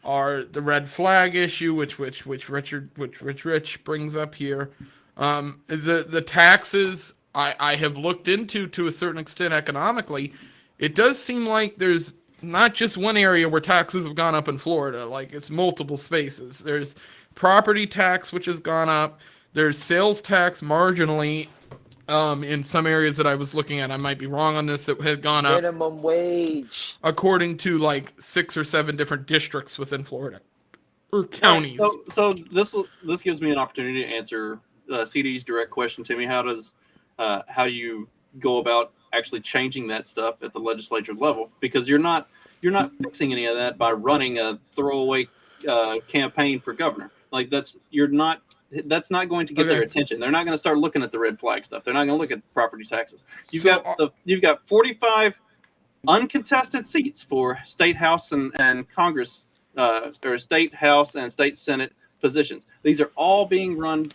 are the red flag issue, which Rich brings up here. The taxes I have looked into to a certain extent economically. It does seem like there's not just one area where taxes have gone up in Florida. Like, it's multiple spaces. There's property tax, which has gone up. There's sales tax marginally in some areas that I was looking at. I might be wrong on this. That had gone up. Minimum wage. According to like 6 or 7 different districts within Florida or counties. So this gives me an opportunity to answer CD's direct question to me. How do you go about actually changing that stuff at the legislature level? Because you're not fixing any of that by running a throwaway campaign for governor. Like, that's not going to get their attention. They're not going to start looking at the red flag stuff. They're not going to look at property taxes. You've got 45 uncontested seats for state house and Congress, or state house and state Senate positions. These are all being run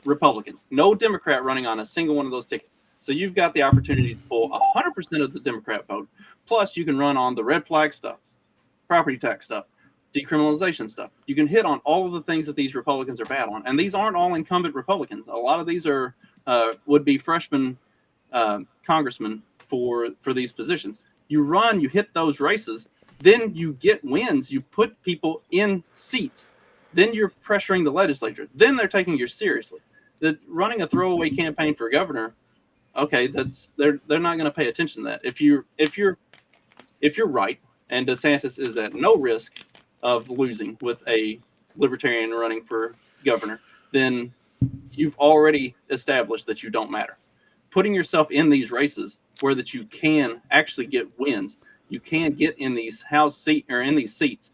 Republicans. No Democrat running on a single one of those tickets. So you've got the opportunity to pull 100% of the Democrat vote. Plus, you can run on the red flag stuff, property tax stuff, decriminalization stuff. You can hit on all of the things that these Republicans are bad on. And these aren't all incumbent Republicans. A lot of these are would be freshman congressmen for these positions. You run, you hit those races, then you get wins. You put people in seats. Then you're pressuring the legislature. Then they're taking you seriously. Running a throwaway campaign for governor, okay, they're not going to pay attention to that. If you're right, and DeSantis is at no risk of losing with a libertarian running for governor, then you've already established that you don't matter. Putting yourself in these races where that you can actually get wins, you can get in these in these seats,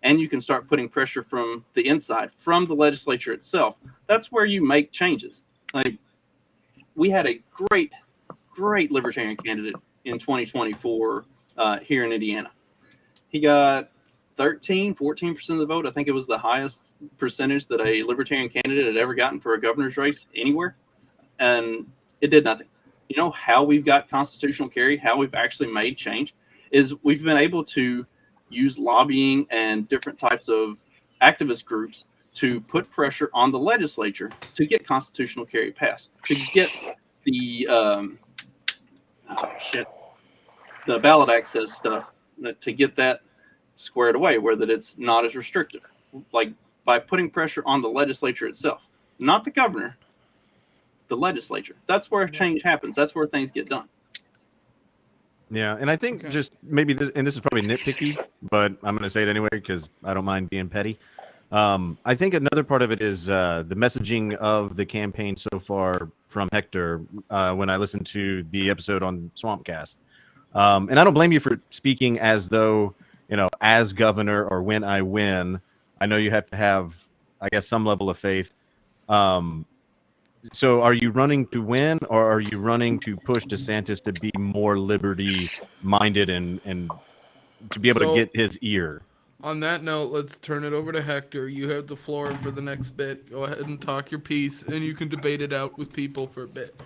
and you can start putting pressure from the inside, from the legislature itself. That's where you make changes. Like, we had a great libertarian candidate in 2024 here in Indiana. He got 14% of the vote. I think it was the highest percentage that a libertarian candidate had ever gotten for a governor's race anywhere. And it did nothing. You know how we've got constitutional carry, how we've actually made change, is we've been able to use lobbying and different types of activist groups to put pressure on the legislature to get constitutional carry passed, to get the the ballot access stuff, to get that squared away where that it's not as restrictive, like by putting pressure on the legislature itself, not the governor, the legislature. That's where change happens. That's where things get done. Yeah, and I think just maybe, and this is probably nitpicky, but I'm going to say it anyway because I don't mind being petty. I think another part of it is the messaging of the campaign so far from Hector when I listened to the episode on Swampcast. And I don't blame you for speaking as though, as governor or when I win. I know you have to have, I guess, some level of faith. So are you running to win, or are you running to push DeSantis to be more liberty-minded and to be able to get his ear? On that note, let's turn it over to Hector. You have the floor for the next bit. Go ahead and talk your piece, and you can debate it out with people for a bit.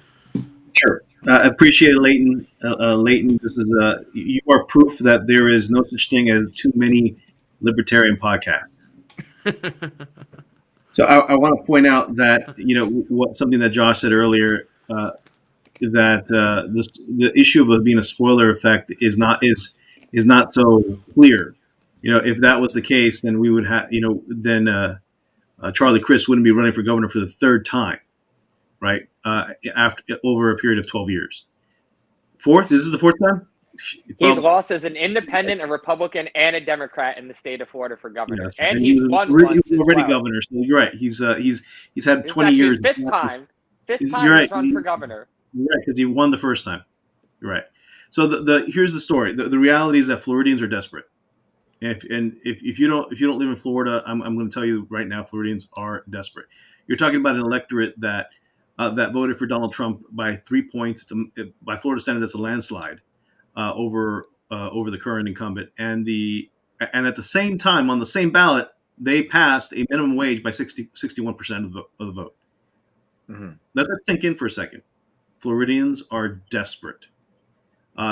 Sure. I appreciate it, Leighton. Leighton, this is you are proof that there is no such thing as too many libertarian podcasts. So I want to point out that something that Josh said earlier, that the issue of being a spoiler effect is not so clear. If that was the case, then we would have Charlie Crist wouldn't be running for governor for the third time, right? Over a period of 12 years. This is the fourth time? He's lost as an independent, a Republican, and a Democrat in the state of Florida for governor, Yes, and he's won once he's already as well. governor, so you're right. He's had 20 This years. is fifth time he's run for governor. You're right, because he won the first time. You're right. So here's the story. The reality is that Floridians are desperate. If you don't live in Florida, I'm going to tell you right now, Floridians are desperate. You're talking about an electorate that voted for Donald Trump by 3 points. By Florida standard, that's a landslide over the current incumbent. And at the same time, on the same ballot, they passed a minimum wage by 61% of the vote. Mm-hmm. Let that sink in for a second. Floridians are desperate.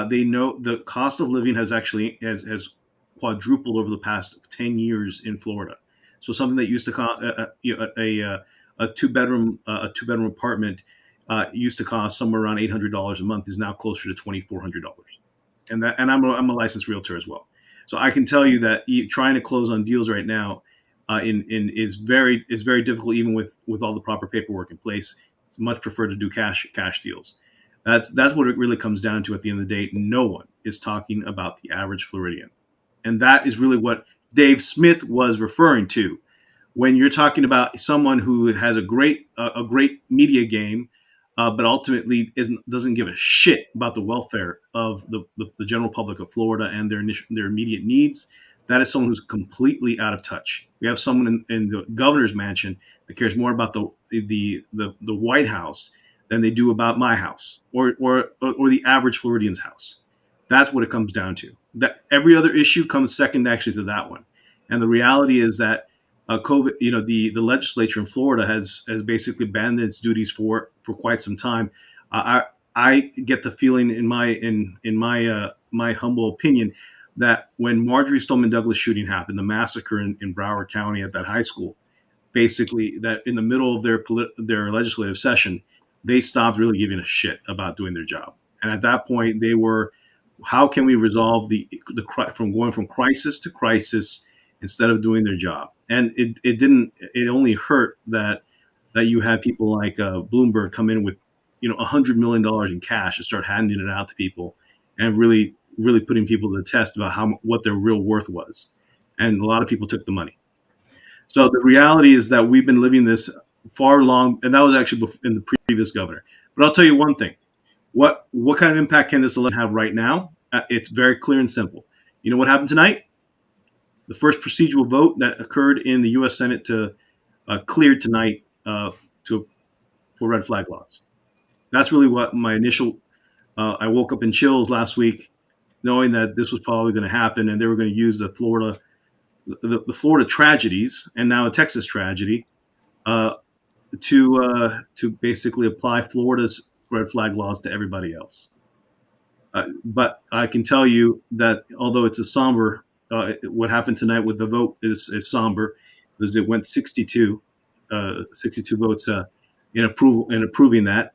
They know the cost of living has quadrupled over the past 10 years in Florida. So something that used to cost a two-bedroom apartment used to cost somewhere around $800 a month is now closer to $2,400. And I'm a licensed realtor as well. So I can tell you that trying to close on deals right now is very difficult, even with all the proper paperwork in place. It's much preferred to do cash deals. That's what it really comes down to at the end of the day. No one is talking about the average Floridian. And that is really what Dave Smith was referring to when you're talking about someone who has a great media game, but ultimately doesn't give a shit about the welfare of the general public of Florida and their immediate needs. That is someone who's completely out of touch. We have someone in the governor's mansion that cares more about the White House than they do about my house or the average Floridian's house. That's what it comes down to. That every other issue comes second actually to that one. And the reality is that COVID, the legislature in Florida has basically abandoned its duties for quite some time. I get the feeling in my humble opinion that when Marjorie Stoneman Douglas shooting happened, the massacre in Broward County at that high school, basically that in the middle of their legislative session, they stopped really giving a shit about doing their job. And at that point, they were, how can we resolve from going from crisis to crisis instead of doing their job? And it only hurt that you had people like Bloomberg come in with, $100 million in cash and start handing it out to people and really, really putting people to the test about what their real worth was. And a lot of people took the money. So the reality is that we've been living this far long, and that was actually in the previous governor. But I'll tell you one thing. What kind of impact can this election have right now? It's very clear and simple. You know what happened tonight? The first procedural vote that occurred in the U.S. Senate to cleared tonight for red flag laws. That's really what my initial. I woke up in chills last week, knowing that this was probably going to happen, and they were going to use the Florida tragedies and now a Texas tragedy to basically apply Florida's red flag laws to everybody else. But I can tell you that although it's a somber, what happened tonight with the vote is somber, because it went 62 votes in approving that.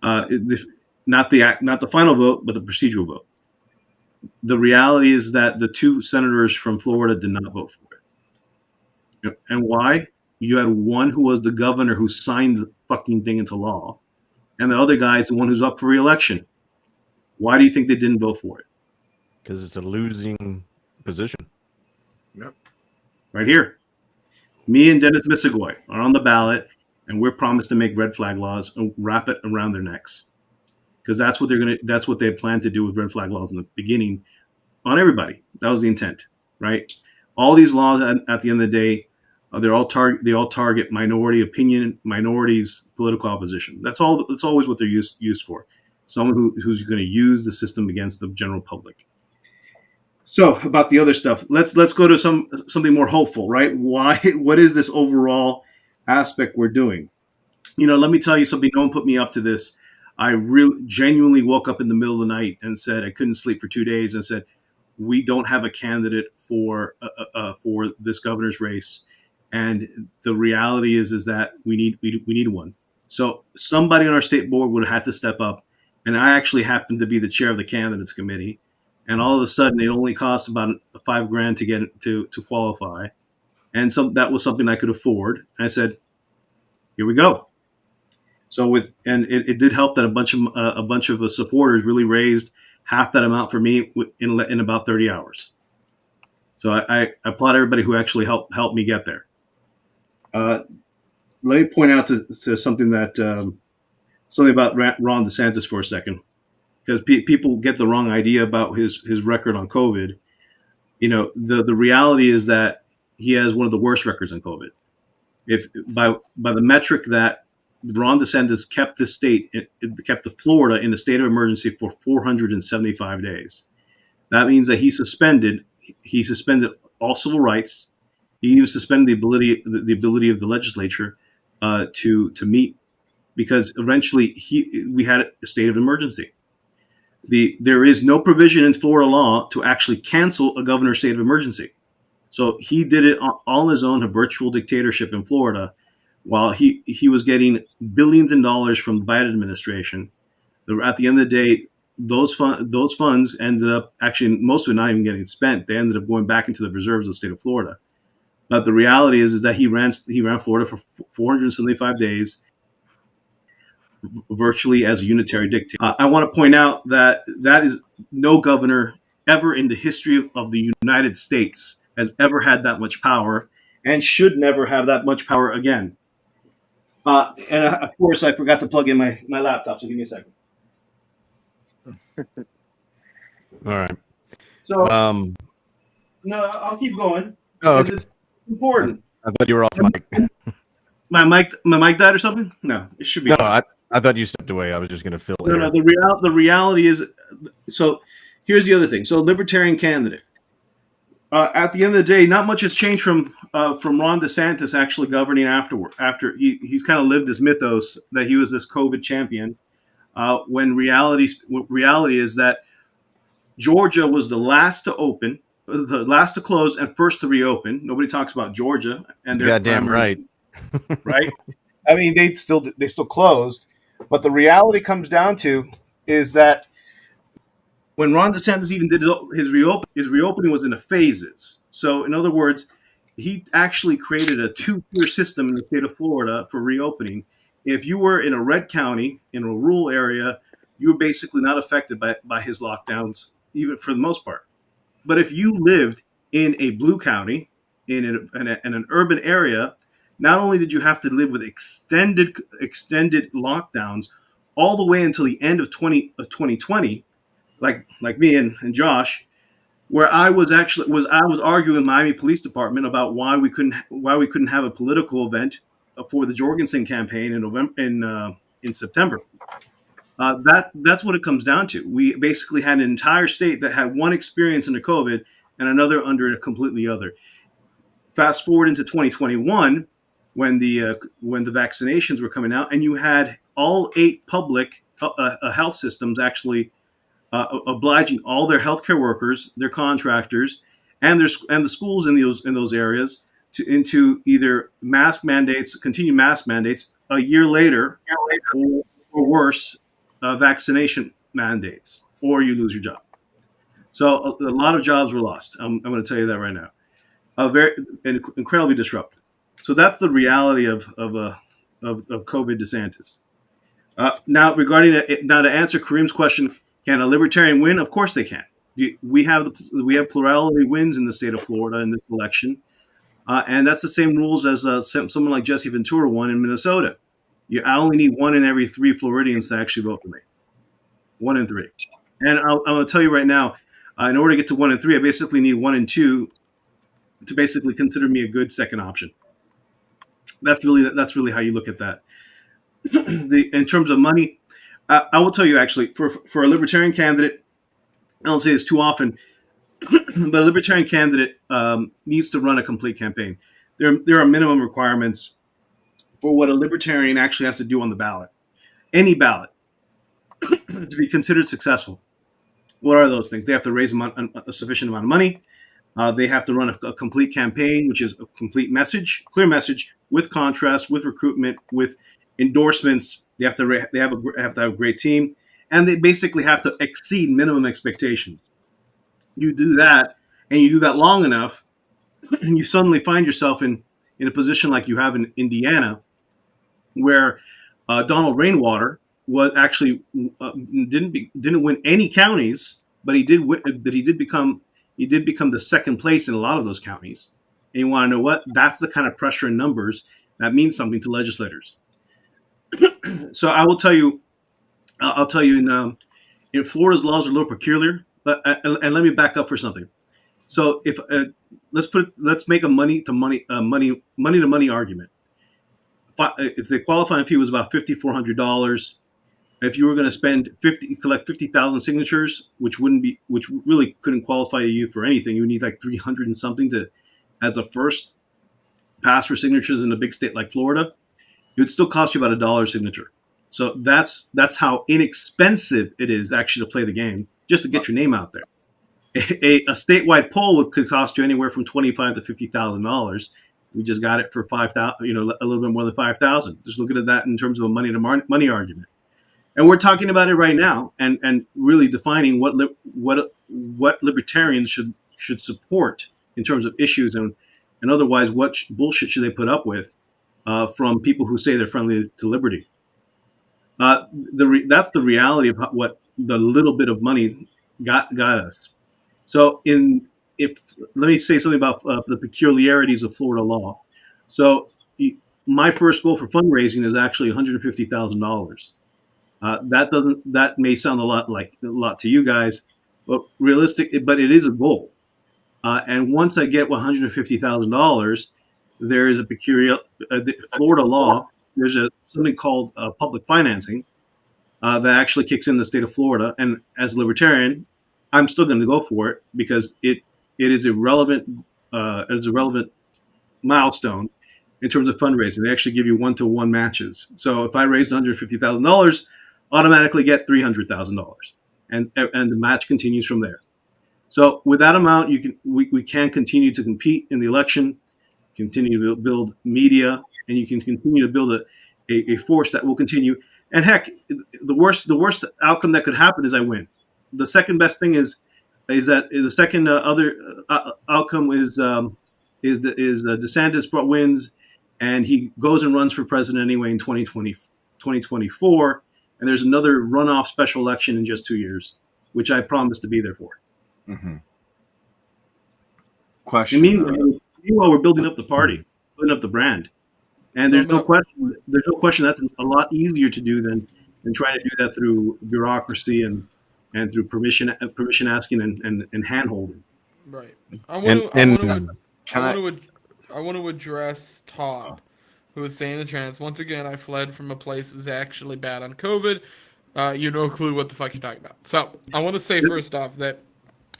Not the final vote, but the procedural vote. The reality is that the two senators from Florida did not vote for it. And why? You had one who was the governor who signed the fucking thing into law, and the other guy is the one who's up for re-election. Why do you think they didn't vote for it? Because it's a losing position. Yep. Right here. Me and Dennis Misegoy are on the ballot, and we're promised to make red flag laws and wrap it around their necks. because that's what they planned to do with red flag laws in the beginning on everybody. That was the intent, right? All these laws at the end of the day, they all target minority opinion, minorities, political opposition. That's always what they're used for. Someone who's going to use the system against the general public. So about the other stuff, let's go to something more hopeful, right? What is this overall aspect we're doing? Let me tell you something. No one put me up to this. I really genuinely woke up in the middle of the night and said I couldn't sleep for 2 days and said, we don't have a candidate for this governor's race, and the reality is that we need one. So somebody on our state board would have had to step up, and I actually happened to be the chair of the candidates committee, and all of a sudden it only cost about $5,000 to get to qualify, and that was something I could afford. And I said, here we go. So it did help that a bunch of supporters really raised half that amount for me in about 30 hours. So I applaud everybody who actually helped me get there. Let me point out to something about Ron DeSantis for a second, because people get the wrong idea about his record on COVID. The reality is that he has one of the worst records on COVID. If by the metric that Ron DeSantis kept the Florida in a state of emergency for 475 days. That means that he suspended all civil rights. He even suspended the ability of the legislature to meet, because eventually we had a state of emergency. There is no provision in Florida law to actually cancel a governor's state of emergency. So he did it all on his own, a virtual dictatorship in Florida, while he was getting billions in dollars from the Biden administration. At the end of the day, those funds ended up, actually, most of it not even getting spent. They ended up going back into the reserves of the state of Florida. But the reality is that he ran Florida for 475 days, virtually as a unitary dictator. I want to point out that is no governor ever in the history of the United States has ever had that much power, and should never have that much power again. And of course, I forgot to plug in my laptop, so give me a second. All right. So, no, I'll keep going. Oh, okay. It's important. I thought you were off mic. My mic died or something? No, it should be. No, I thought you stepped away. I was just going to fill it. No, the reality is, so here's the other thing. So libertarian candidate. At the end of the day, not much has changed from Ron DeSantis actually governing after he's kind of lived his mythos that he was this COVID champion. When reality is that Georgia was the last to open, the last to close, and first to reopen. Nobody talks about Georgia and their goddamn right. Right? I mean, they still closed, but the reality comes down to is that when Ron DeSantis even did his reopening was in the phases. So in other words, he actually created a 2-tier system in the state of Florida for reopening. If you were in a red county, in a rural area, you were basically not affected by his lockdowns, even for the most part. But if you lived in a blue county, in an urban area, not only did you have to live with extended lockdowns all the way until the end of 2020, like me and Josh, where I was arguing with Miami Police Department about why we couldn't have a political event for the Jorgensen campaign in September. That's what it comes down to. We basically had an entire state that had one experience under COVID and another under a completely other. Fast forward into 2021, when the vaccinations were coming out, and you had all 8 public health systems actually obliging all their healthcare workers, their contractors, and the schools in those areas into either continued mask mandates a year later, or worse, vaccination mandates, or you lose your job. So a lot of jobs were lost. I'm going to tell you that right now. Very incredibly disruptive. So that's the reality of COVID DeSantis. Now to answer Kareem's question, can a libertarian win? Of course they can. We have plurality wins in the state of Florida in this election, and that's the same rules as someone like Jesse Ventura won in Minnesota. I only need 1 in every 3 Floridians to actually vote for me. 1 and 3. And I'm going to tell you right now, in order to get to 1 and 3, I basically need 1 and 2 to basically consider me a good second option. That's really how you look at that. In terms of money, I will tell you actually, for a libertarian candidate, I don't say this too often, but a libertarian candidate needs to run a complete campaign. There are minimum requirements for what a libertarian actually has to do on the ballot, any ballot, to be considered successful. What are those things? They have to raise a sufficient amount of money. They have to run a complete campaign, which is a complete message, clear message, with contrast, with recruitment, with endorsements. They have to have a great team, and they basically have to exceed minimum expectations. You do that, and you do that long enough, and you suddenly find yourself in a position like you have in Indiana, where Donald Rainwater was actually didn't win any counties, but he did become the second place in a lot of those counties. And you want to know what? That's the kind of pressure in numbers that means something to legislators. So I will tell you, in Florida's laws are a little peculiar, and let me back up for something. So if let's make a money to money argument. If the qualifying fee was about $5,400, if you were going to collect 50,000 signatures, which really couldn't qualify you for anything, you would need like 300 and something as a first pass for signatures in a big state like Florida. It would still cost you about $1 a signature. So that's how inexpensive it is actually to play the game, just to get your name out there. A statewide poll could cost you anywhere from $25,000 to $50,000. We just got it for $5,000, a little bit more than $5,000. Just looking at that in terms of a money to money argument, and we're talking about it right now, and really defining what libertarians should support in terms of issues, and otherwise what bullshit should they put up with from people who say they're friendly to liberty. That's the reality of what the little bit of money got us. So let me say something about the peculiarities of Florida law. So my first goal for fundraising is actually $150,000. That may sound a lot to you guys, but but it is a goal. And once I get $150,000, there is a peculiar Florida law. There's something called public financing that actually kicks in the state of Florida. And as a libertarian, I'm still going to go for it because it is a relevant milestone in terms of fundraising. They actually give you 1-to-1 matches. So if I raise $150,000, automatically get $300,000, and the match continues from there. So with that amount, we can continue to compete in the election, continue to build media, and you can continue to build a force that will continue. And heck, the worst outcome that could happen is I win. The second best thing is that the second other outcome is DeSantis wins, and he goes and runs for president anyway in 2024, and there's another runoff special election in just 2 years, which I promise to be there for. Mm-hmm. Question. Meanwhile, we're building up the party, building up the brand, and there's no question that's a lot easier to do than trying to do that through bureaucracy and through permission asking and hand holding. Right. I want to address Todd, who was saying the trans. Once again, I fled from a place that was actually bad on COVID. You no clue what the fuck you're talking about. So I want to say first off that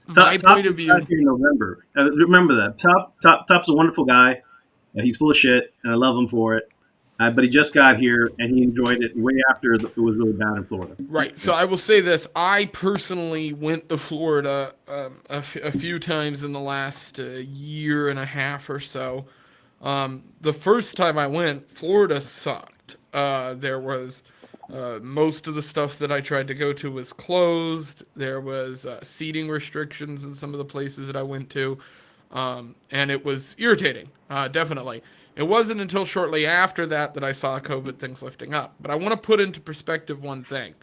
my point of view. In November. Remember that Top's a wonderful guy. He's full of shit, and I love him for it. But he just got here, and he enjoyed it way after it was really bad in Florida. Right. So I will say this. I personally went to Florida a few times in the last year and a half or so. The first time I went, Florida sucked. There was most of the stuff that I tried to go to was closed. There was seating restrictions in some of the places that I went to. And it was irritating, definitely. It wasn't until shortly after that I saw COVID things lifting up. But I want to put into perspective one thing.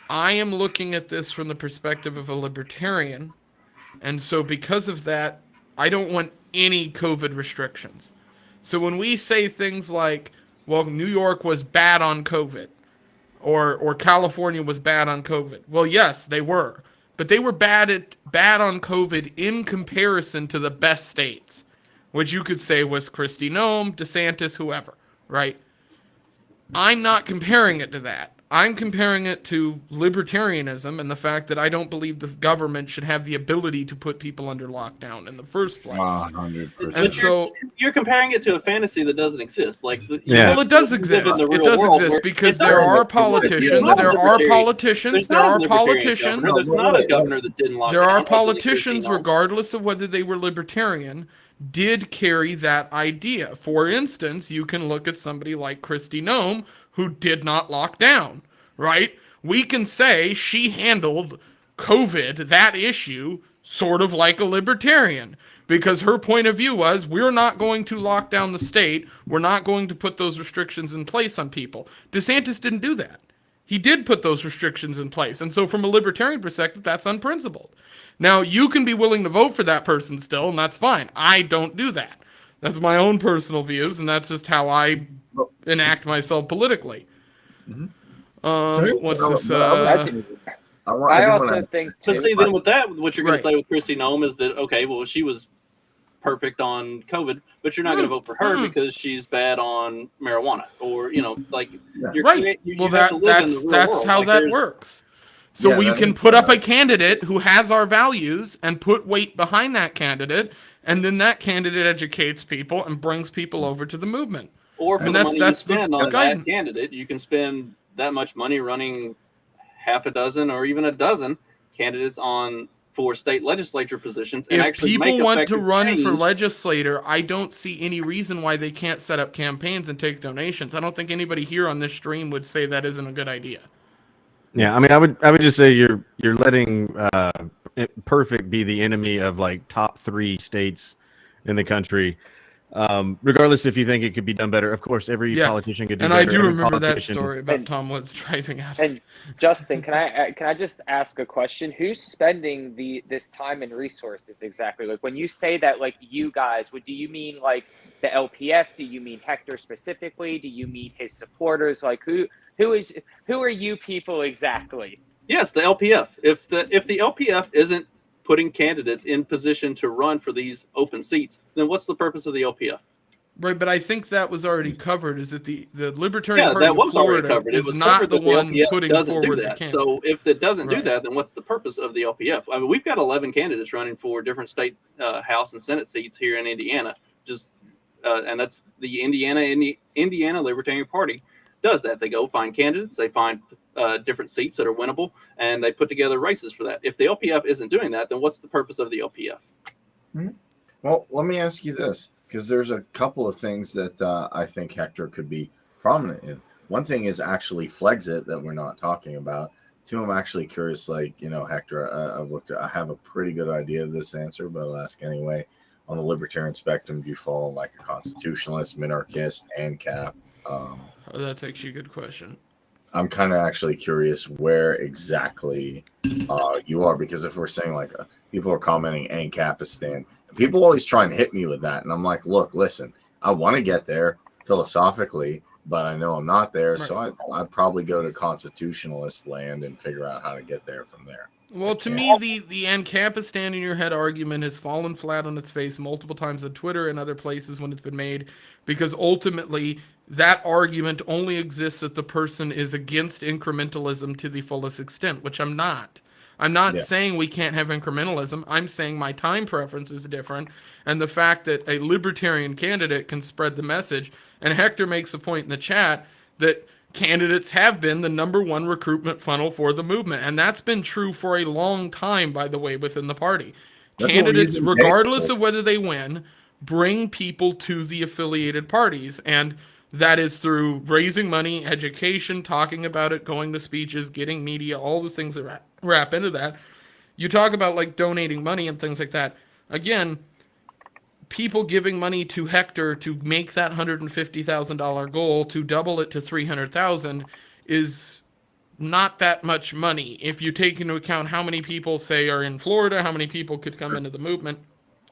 I am looking at this from the perspective of a libertarian. And so because of that, I don't want any COVID restrictions. So when we say things like, well, New York was bad on COVID, or California was bad on COVID. Well, yes, they were. But they were bad on COVID in comparison to the best states, which you could say was Kristi Noem, DeSantis, whoever, right? I'm not comparing it to that. I'm comparing it to libertarianism and the fact that I don't believe the government should have the ability to put people under lockdown in the first place. 100%. And so you're comparing it to a fantasy that doesn't exist. Like, well, it does exist. It does exist because there are politicians. There are politicians. There are politicians. There's not a governor that didn't lock down. There are politicians, regardless of whether they were libertarian, did carry that idea. For instance, you can look at somebody like Kristi Noem, who did not lock down, right? We can say she handled COVID, that issue, sort of like a libertarian, because her point of view was, we're not going to lock down the state. We're not going to put those restrictions in place on people. DeSantis didn't do that. He did put those restrictions in place. And so from a libertarian perspective, that's unprincipled. Now, you can be willing to vote for that person still, and that's fine. I don't do that. That's my own personal views, and that's just how I enact myself politically. What's this? I also think too. But see, then with that, what you're going to say with Kristi Noem is that, okay, well, she was perfect on COVID, but you're not going to vote for her because she's bad on marijuana, or like you're right. You that's how that works. So we can put up a candidate who has our values and put weight behind that candidate, and then that candidate educates people and brings people over to the movement. Or for the money you spend on that candidate, you can spend that much money running half a dozen or even a dozen candidates for state legislature positions. And if people want to run for legislator, I don't see any reason why they can't set up campaigns and take donations. I don't think anybody here on this stream would say that isn't a good idea. Yeah, I mean, I would just say you're letting perfect be the enemy of like top 3 states in the country. Regardless if you think it could be done better, of course, every politician could do better. And I do remember that story about Tom Woods driving out. And Justin, can I just ask a question? Who's spending this time and resources exactly? Like when you say that, like you guys, do you mean like the LPF? Do you mean Hector specifically? Do you mean his supporters? Like who are you people exactly? Yes, the LPF. If the LPF isn't putting candidates in position to run for these open seats, then what's the purpose of the LPF? Right, but I think that was already covered. Is that the Libertarian Party that was of Florida already covered. It is was not covered the that one LPF putting doesn't forward do the that. candidate. So if it doesn't do that, then what's the purpose of the LPF? I mean, we've got 11 candidates running for different state House and Senate seats here in Indiana. And that's the Indiana Libertarian Party does that. They go find candidates, they find different seats that are winnable, and they put together races for that. If the LPF isn't doing that, then what's the purpose of the LPF? Mm-hmm. Well, let me ask you this, because there's a couple of things that I think Hector could be prominent in. One thing is actually Flexit that we're not talking about. Two, I'm actually curious, like, Hector, I have a pretty good idea of this answer, but I'll ask anyway. On the libertarian spectrum, do you fall like a constitutionalist, minarchist, ANCAP? That's actually a good question. I'm kind of actually curious where exactly you are, because if we're saying like people are commenting ANCAPistan, people always try and hit me with that, and I'm like, look, listen, I want to get there philosophically, but I know I'm not there, right. So I'd probably go to constitutionalist land and figure out how to get there from there. Well, to me, the ANCAPistan in your head argument has fallen flat on its face multiple times on Twitter and other places when it's been made, because ultimately that argument only exists if the person is against incrementalism to the fullest extent, which I'm not. I'm not saying we can't have incrementalism. I'm saying my time preference is different, and the fact that a libertarian candidate can spread the message, and Hector makes a point in the chat that candidates have been the #1 recruitment funnel for the movement, and that's been true for a long time, by the way, within the party. Candidates, regardless of whether they win, bring people to the affiliated parties, and that is through raising money, education, talking about it, going to speeches, getting media, all the things that wrap into that. You talk about like donating money and things like that. Again, people giving money to Hector to make that $150,000 goal, to double it to $300,000, is not that much money. If you take into account how many people, say, are in Florida, how many people could come into the movement,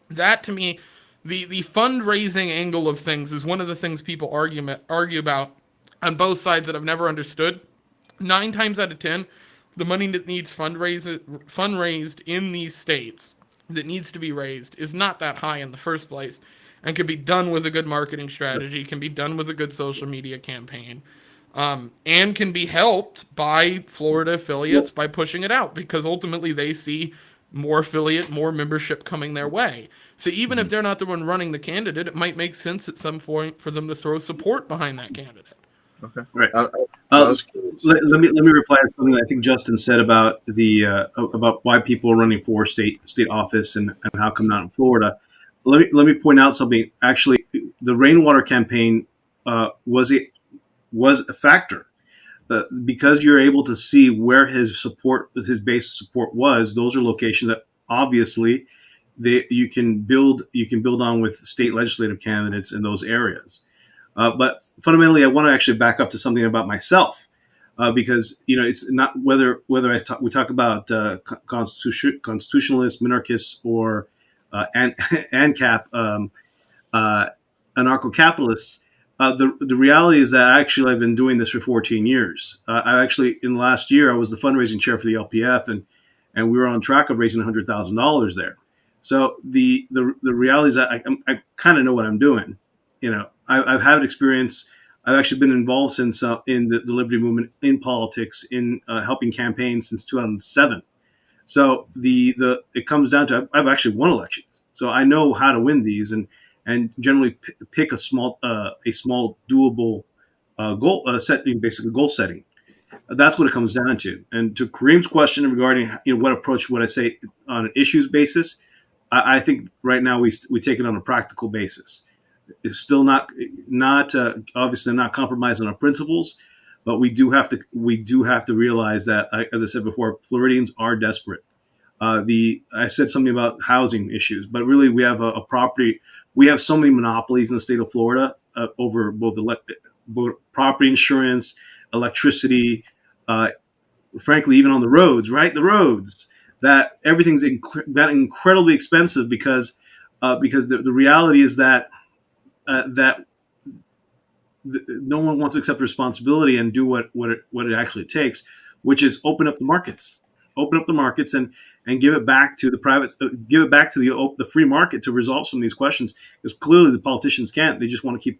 that to me, the fundraising angle of things is one of the things people argue about on both sides that I've never understood. 9 times out of 10, the money that needs fundraised in these states that needs to be raised is not that high in the first place, and can be done with a good marketing strategy, can be done with a good social media campaign, and can be helped by Florida affiliates by pushing it out, because ultimately they see more affiliate, more membership coming their way. So even if they're not the one running the candidate, it might make sense at some point for them to throw support behind that candidate. Okay. Right. Let me reply to something I think Justin said about about why people are running for state office and how come not in Florida. Let me point out something. Actually, the rainwater campaign was a factor because you're able to see where his base support was. Those are locations that obviously you can build on with state legislative candidates in those areas. But fundamentally, I want to actually back up to something about myself, because it's not whether we talk about constitutionalists, minarchists, or ANCAP, anarcho-capitalists. The reality is that actually I've been doing this for 14 years. I actually, in the last year, I was the fundraising chair for the LPF, and we were on track of raising $100,000 there. So the reality is that I kind of know what I'm doing. I've had experience. I've actually been involved since in the Liberty Movement, in politics, in helping campaigns since 2007. So it comes down to I've actually won elections, so I know how to win these, and generally pick a small doable goal setting, basically goal setting. That's what it comes down to. And to Kareem's question regarding what approach would I say on an issues basis, I think right now we take it on a practical basis. It's still not obviously not compromising on our principles, but we do have to realize that, as I said before, Floridians are desperate. I said something about housing issues, but really we have a property. We have so many monopolies in the state of Florida over both property insurance, electricity, frankly, even on the roads. Right, the roads, that everything's that incredibly expensive because the reality is that no one wants to accept responsibility and do what it actually takes, which is open up the markets and give it back to the free market to resolve some of these questions, because clearly the politicians can't. They just want to keep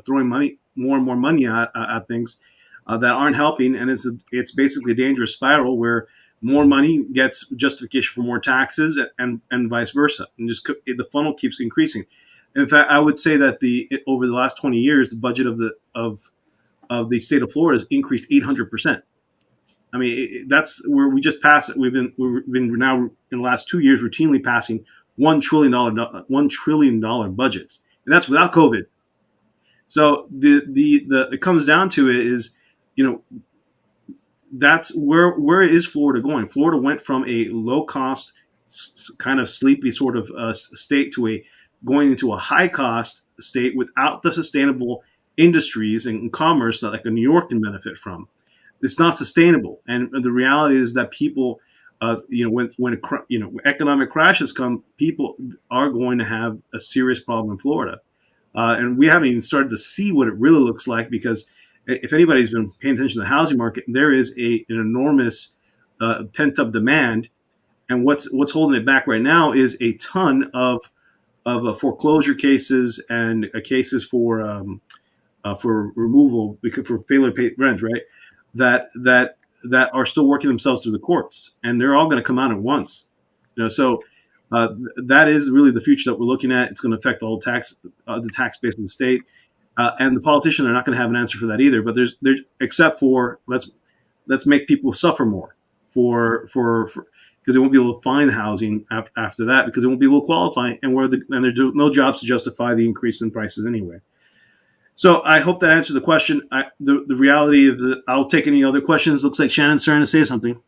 throwing more and more money at things that aren't helping, and it's basically a dangerous spiral where more money gets justification for more taxes and vice versa, and just the funnel keeps increasing. In fact, I would say that over the last 20 years, the budget of the state of Florida has increased 800%. I mean, that's where we just passed it. We've been now in the last 2 years routinely passing $1 trillion budgets, and that's without COVID. So it comes down to it is, that's where is Florida going? Florida went from a low cost, kind of sleepy sort of state to going into a high cost state without the sustainable industries and commerce that like New York can benefit from. It's not sustainable, and the reality is that people, when economic crashes come, people are going to have a serious problem in Florida, and we haven't even started to see what it really looks like, because if anybody's been paying attention to the housing market, there is an enormous pent up demand, and what's holding it back right now is a ton of foreclosure cases and cases for removal for failure to pay rent, right? That are still working themselves through the courts, and they're all going to come out at once. So that is really the future that we're looking at. It's going to affect all the tax base of the state, and the politicians are not going to have an answer for that either. But there's except for let's make people suffer more for because they won't be able to find housing after that, because they won't be able to qualify, and there's no jobs to justify the increase in prices anyway. So I hope that answered the question. The reality of I'll take any other questions. Looks like Shannon's trying to say something.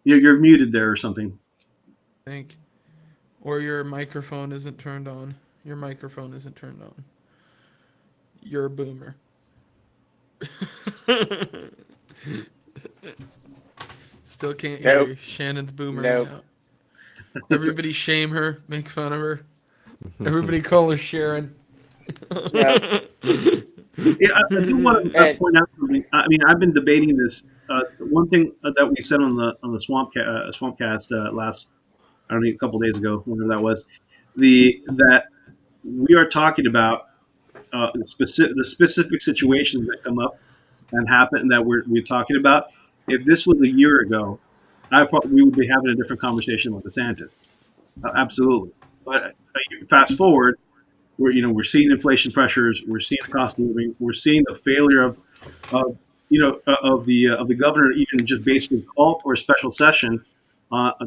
You're muted there or something. I think. Or your microphone isn't turned on. Your microphone isn't turned on. You're a boomer. Still can't hear you. Shannon's boomering out. Everybody shame her, make fun of her. Everybody call her Sharon. Yeah, I do want to point out something. I mean, I've been debating this. One thing that we said on the Swampcast last, I don't know, a couple of days ago, whenever that was, that we are talking about the specific situations that come up and happen that we're talking about. If this was a year ago, we would be having a different conversation with DeSantis. Absolutely. But fast forward, we're seeing inflation pressures, we're seeing the cost of living, we're seeing the failure of the governor even just basically call for a special session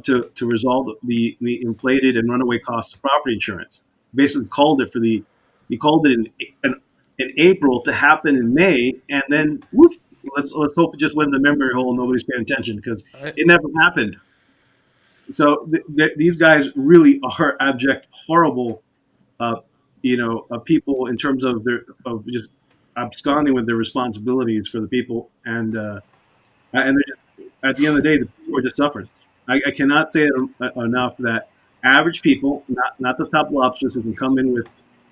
to resolve the inflated and runaway costs of property insurance. Basically called it in April to happen in May, and then whoop, let's hope it just went in the memory hole and nobody's paying attention because it never happened. So these guys really are abject, horrible, people in terms of just absconding with their responsibilities for the people, and they're just, at the end of the day, the people are just suffering. I cannot say it enough that average people, not the top lobsters who can come in with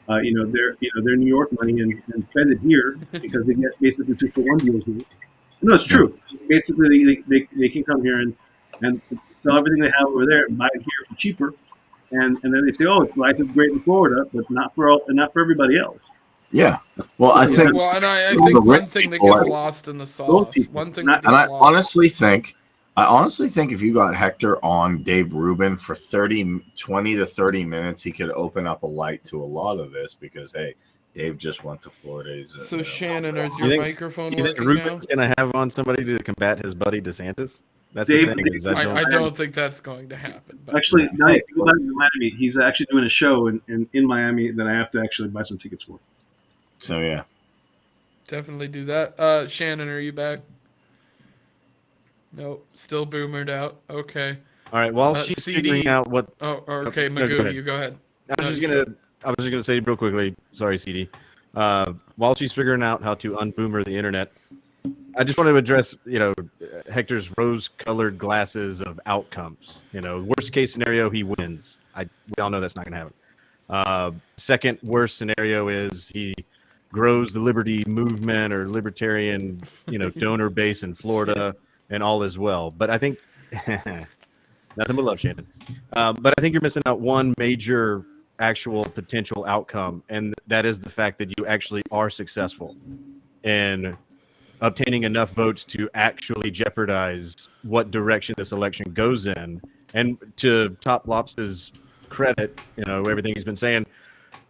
their New York money and spend it here because they get basically 2-for-1 deals. No, it's true. Basically, they can come here and sell everything they have over there and buy it here for cheaper, and then they say, "Oh, life is great in Florida, but not for everybody else." Yeah. Well, I think. Well, and I think one thing that gets lost in the sauce. I honestly think if you got Hector on Dave Rubin for 20 to 30 minutes, he could open up a light to a lot of this because, hey, Dave just went to Florida. So, Shannon, is your microphone working now? You think Rubin's going to have on somebody to combat his buddy DeSantis? That's Dave, the thing. I don't think that's going to happen. Actually, no, if you go back to Miami, he's actually doing a show in Miami that I have to actually buy some tickets for. So, yeah. Definitely do that. Shannon, are you back? Nope, still boomered out. Okay. All right. While she's figuring out what. Oh, okay, Magoo, you go ahead. I was just gonna say real quickly. Sorry, CD. While she's figuring out how to unboomer the internet, I just want to address Hector's rose-colored glasses of outcomes. Worst case scenario, he wins. We all know that's not gonna happen. Second worst scenario is he grows the liberty movement or libertarian, donor base in Florida. And all is well. But I think nothing but love, Shannon. But I think you're missing out one major actual potential outcome, and that is the fact that you actually are successful in obtaining enough votes to actually jeopardize what direction this election goes in. And to Top Lobster's credit, everything he's been saying,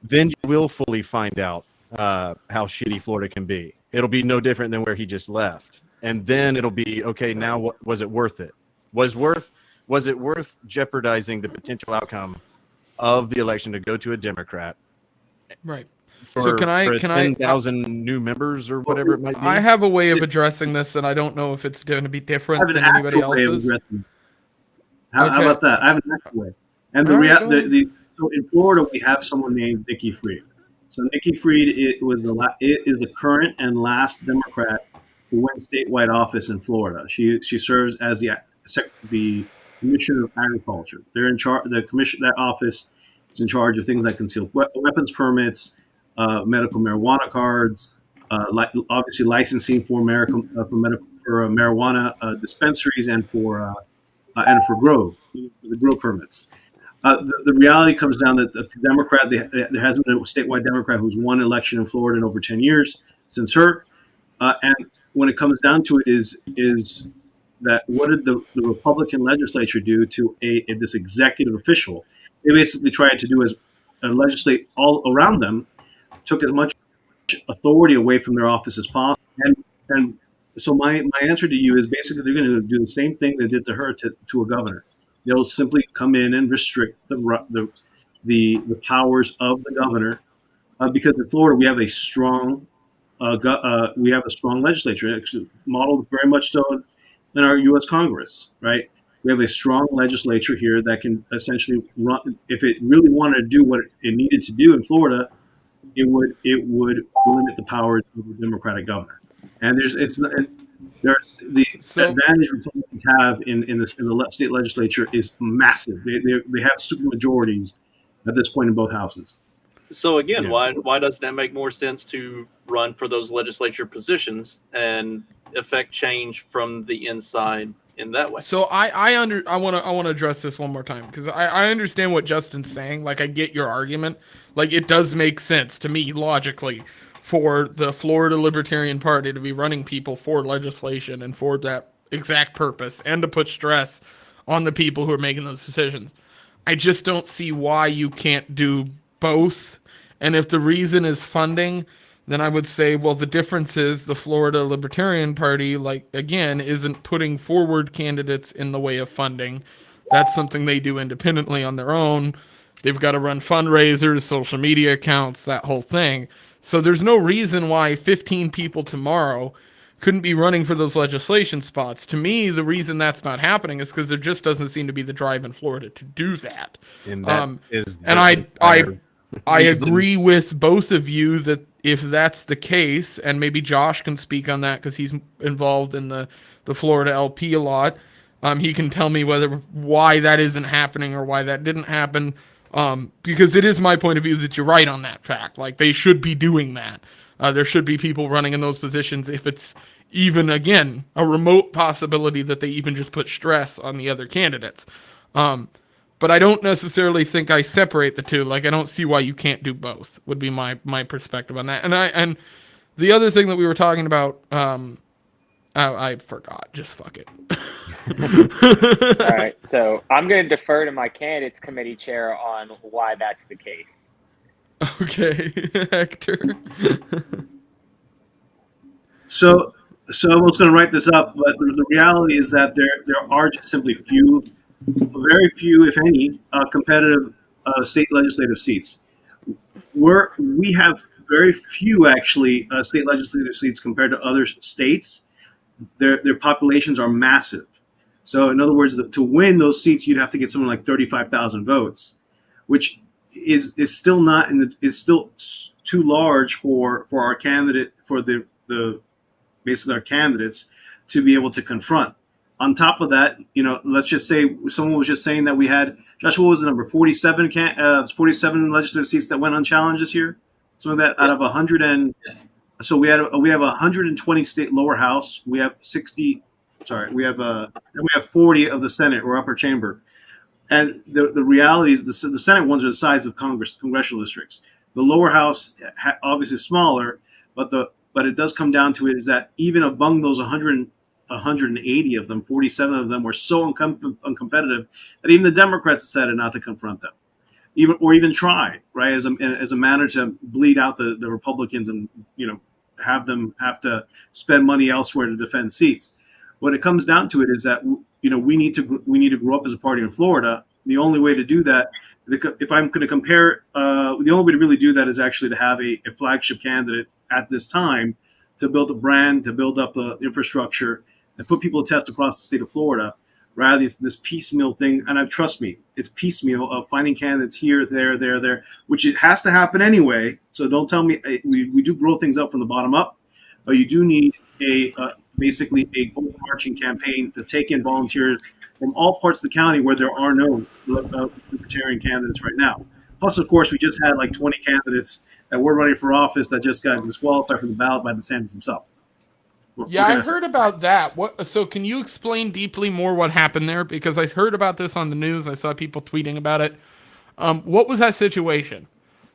then you will fully find out how shitty Florida can be. It'll be no different than where he just left. And then it'll be, okay, now was it worth it? Was it worth jeopardizing the potential outcome of the election to go to a Democrat? Right. For 10,000 new members or whatever it might be? I have a way of addressing this, and I don't know if it's going to be different than anybody else's. How about that? I have an actual way. And so in Florida, we have someone named Nikki Fried. So Nikki Fried is the current and last Democrat to win statewide office in Florida. She serves as the Commissioner of Agriculture. They're in charge. That office is in charge of things like concealed weapons permits, medical marijuana cards, obviously licensing for marijuana dispensaries and for grow permits. The reality comes down that the Democrat, there hasn't been a statewide Democrat who's won an election in Florida in over 10 years since her. And when it comes down to it is that what did the Republican legislature do to this executive official? They basically tried to do is legislate all around them, took as much authority away from their office as possible. And so my answer to you is basically they're going to do the same thing they did to her to a governor. They'll simply come in and restrict the powers of the governor because in Florida we have a strong legislature, actually modeled very much so in our U.S. Congress, right? We have a strong legislature here that can essentially run. If it really wanted to do what it needed to do in Florida, it would limit the powers of the Democratic governor. And there's the advantage Republicans have in the state legislature is massive. They have super majorities at this point in both houses. So again, why doesn't it make more sense to run for those legislature positions and affect change from the inside in that way? So I want to address this one more time, because I understand what Justin's saying. Like, I get your argument. Like, it does make sense to me logically for the Florida Libertarian Party to be running people for legislation and for that exact purpose, and to put stress on the people who are making those decisions. I just don't see why you can't do both. And if the reason is funding, then I would say, well, the difference is the Florida Libertarian Party, like, again, isn't putting forward candidates in the way of funding. That's something they do independently on their own. They've got to run fundraisers, social media accounts, that whole thing. So there's no reason why 15 people tomorrow couldn't be running for those legislation spots. To me, the reason that's not happening is because there just doesn't seem to be the drive in Florida to do that. And that is and I agree with both of you that if that's the case, and maybe Josh can speak on that because he's involved in the Florida LP a lot, he can tell me why that isn't happening or why that didn't happen, because it is my point of view that you're right on that fact. Like, they should be doing that. There should be people running in those positions if it's even, again, a remote possibility that they even just put stress on the other candidates. But I don't necessarily think I separate the two. Like, I don't see why you can't do both, would be my perspective on that. And the other thing that we were talking about, I forgot. Just fuck it. All right. So I'm going to defer to my candidates committee chair on why that's the case. Okay, Hector. So I was going to write this up, but the reality is that there are just simply very few, if any, competitive state legislative seats. We have very few, actually, state legislative seats compared to other states. Their populations are massive. So, in other words, to win those seats, you'd have to get something like 35,000 votes, which is still not is still too large for our candidate, for the basically our candidates to be able to confront. On top of that, let's just say someone was just saying that we had, Josh, what was the number? 47 legislative seats that went unchallenged this year. Some of that out of 100 and so we have 120 state lower house. We have 60. Sorry, we have 40 of the Senate or upper chamber. And the reality is the Senate ones are the size of congressional districts. The lower house obviously smaller, but it does come down to it is that even among those 180 of them, 47 of them were so uncompetitive that even the Democrats decided not to confront them, even try, right, as a manner to bleed out the Republicans and have them have to spend money elsewhere to defend seats. What it comes down to it is that we need to grow up as a party in Florida. The only way to do that, if I'm going to compare, the only way to really do that is actually to have a flagship candidate at this time to build a brand, to build up the infrastructure, and put people to test across the state of Florida, rather than this piecemeal thing. And trust me, it's piecemeal of finding candidates here, there, which it has to happen anyway. So don't tell me we do grow things up from the bottom up, but you do need basically a overarching campaign to take in volunteers from all parts of the county where there are no libertarian candidates right now. Plus, of course, we just had like 20 candidates that were running for office that just got disqualified from the ballot by DeSantis himself. Yeah, I heard about that. So can you explain deeply more what happened there? Because I heard about this on the news. I saw people tweeting about it. What was that situation?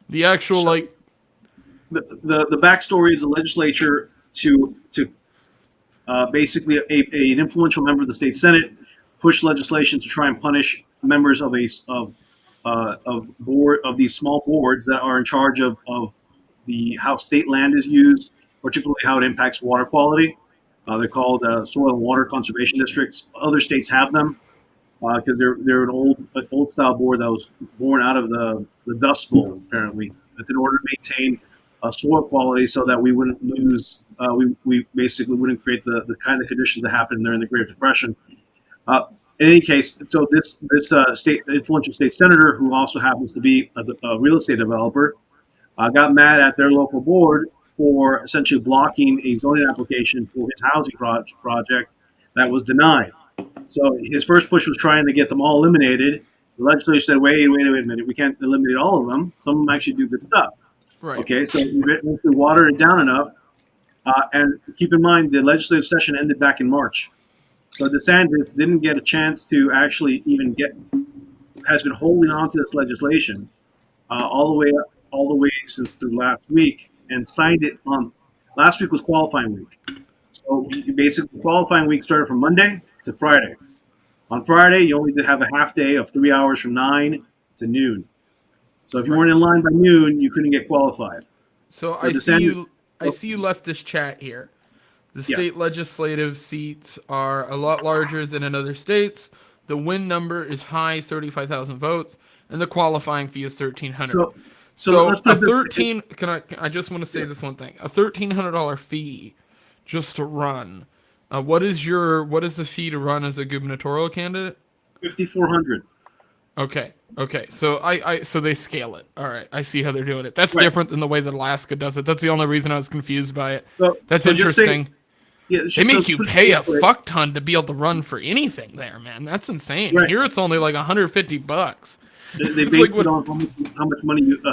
The actual, The backstory is the legislature to basically an influential member of the state Senate pushed legislation to try and punish members of these small boards that are in charge of how state land is used, particularly how it impacts water quality. They're called soil and water conservation districts. Other states have them because they're an old style board that was born out of the Dust Bowl, apparently, in order to maintain soil quality so that we wouldn't lose, we basically wouldn't create the kind of conditions that happened during the Great Depression. In any case, so this influential state senator, who also happens to be a real estate developer, got mad at their local board for essentially blocking a zoning application for his housing project that was denied. So his first push was trying to get them all eliminated, The legislature said, wait a minute, we can't eliminate all of them. Some of them actually do good stuff. Right. Okay, so we watered it down enough. And keep in mind, the legislative session ended back in March. So DeSantis didn't get a chance to actually even has been holding on to this legislation all the way since the last week, and signed it on, last week was qualifying week. So basically qualifying week started from Monday to Friday. On Friday, you only have a half day of 3 hours from 9 to noon. So if you weren't in line by noon, you couldn't get qualified. So I see you left this chat here. The state legislative seats are a lot larger than in other states. The win number is high, 35,000 votes, and the qualifying fee is $1,300. So a 13. I just want to say this one thing: a $1,300 fee just to run. What is the fee to run as a gubernatorial candidate? $5,400. Okay. So they scale it. All right, I see how they're doing it. That's different than the way that Alaska does it. That's the only reason I was confused by it. That's interesting. They make you pay a fuck ton to be able to run for anything there, man. That's insane. Right. Here it's only like $150. They base it on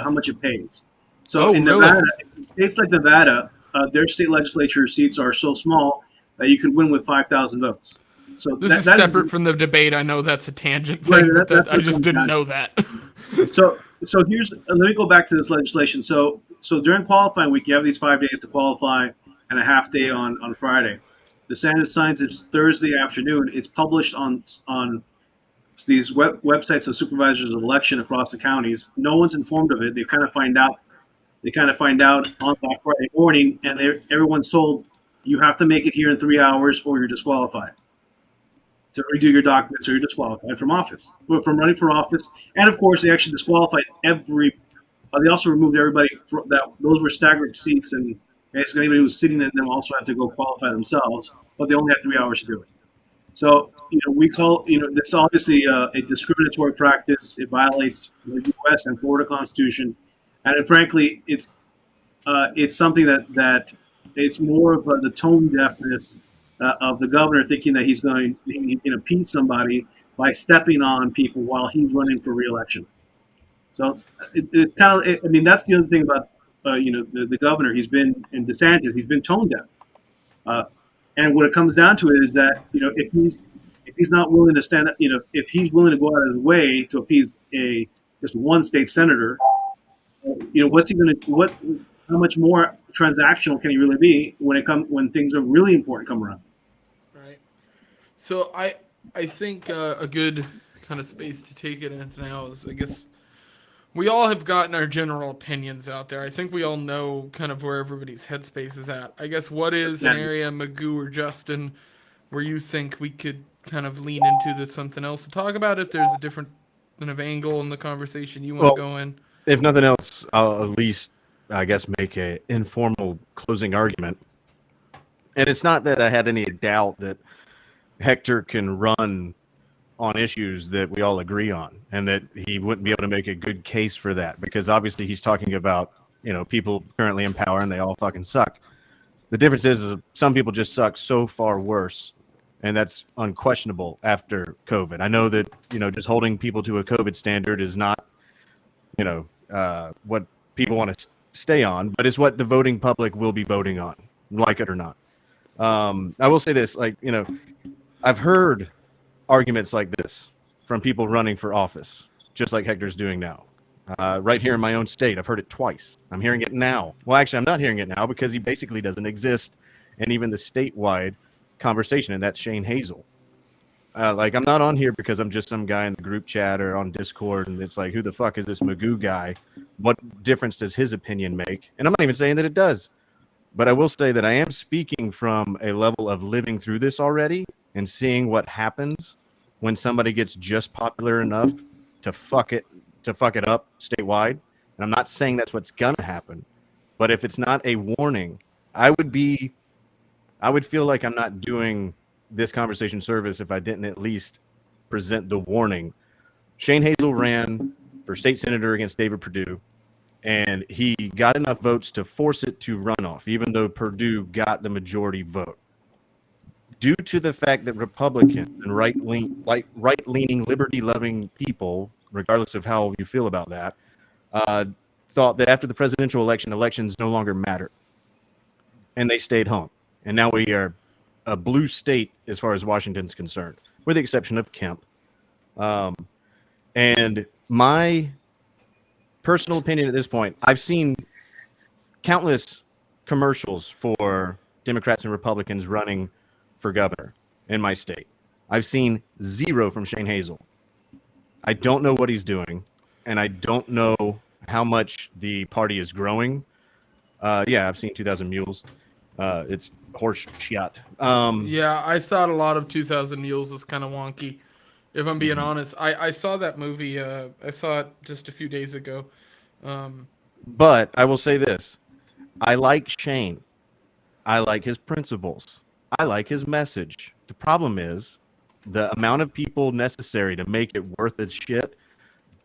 how much it pays. So in Nevada, states like Nevada, their state legislature seats are so small that you could win with 5,000 votes. So this is separate from the debate. I know that's a tangent thing, but I just didn't know that. So let me go back to this legislation. So during qualifying week, you have these 5 days to qualify and a half day on Friday. DeSantis signs it Thursday afternoon. It's published on these websites of supervisors of election across the counties. No one's informed of it. They kind of find out on that Friday morning, and everyone's told you have to make it here in 3 hours or you're disqualified. To redo your documents or you're disqualified from from running for office. And of course, they actually disqualified they also removed everybody those were staggered seats, and basically anybody who was sitting in them also had to go qualify themselves, but they only had 3 hours to do it. So, we call, this obviously a discriminatory practice. It violates the U.S. and Florida Constitution. And frankly, it's something that it's more of the tone deafness of the governor thinking that he can appease somebody by stepping on people while he's running for re-election. So it's kind of, that's the other thing about, the governor. He's been, in DeSantis, he's been tone deaf. And what it comes down to is that, if he's not willing to stand up, if he's willing to go out of his way to appease just one state senator, what's he going to, how much more transactional can he really be when things are really important come around? Right. So I think a good kind of space to take it in now is, I guess, we all have gotten our general opinions out there. I think we all know kind of where everybody's headspace is at. I guess what is an area, Magoo or Justin, where you think we could kind of lean into this something else to talk about if there's a different kind of angle in the conversation you want to go in? If nothing else, I'll at least, I guess, make an informal closing argument. And it's not that I had any doubt that Hector can run on issues that we all agree on, and that he wouldn't be able to make a good case for that, because obviously he's talking about, people currently in power and they all fucking suck. The difference is some people just suck so far worse, and that's unquestionable after COVID. I know that, just holding people to a COVID standard is not, what people want to stay on, but it's what the voting public will be voting on, like it or not. I will say this, I've heard arguments like this from people running for office, just like Hector's doing now. Right here in my own state, I've heard it twice. I'm hearing it now. Well, actually, I'm not hearing it now because he basically doesn't exist in even the statewide conversation, and that's Shane Hazel. I'm not on here because I'm just some guy in the group chat or on Discord, and it's like, who the fuck is this Magoo guy? What difference does his opinion make? And I'm not even saying that it does. But I will say that I am speaking from a level of living through this already and seeing what happens when somebody gets just popular enough to fuck it up statewide. And I'm not saying that's what's gonna happen, but if it's not a warning, I would feel like I'm not doing this conversation service if I didn't at least present the warning. Shane Hazel ran for state senator against David Perdue, and he got enough votes to force it to runoff, even though Perdue got the majority vote. Due to the fact that Republicans and right-leaning, liberty-loving people regardless of how you feel about that, thought that after the presidential election, elections no longer matter. And they stayed home. And now we are a blue state as far as Washington's concerned, with the exception of Kemp. And my personal opinion at this point, I've seen countless commercials for Democrats and Republicans running for governor in my state. I've seen zero from Shane Hazel. I don't know what he's doing, and I don't know how much the party is growing. Yeah, I've seen 2,000 Mules. It's horse shit. Yeah, I thought a lot of 2,000 Mules was kind of wonky, if I'm being honest. I saw that movie. I saw it just a few days ago. But I will say this. I like Shane. I like his principles. I like his message. The problem is the amount of people necessary to make it worth its shit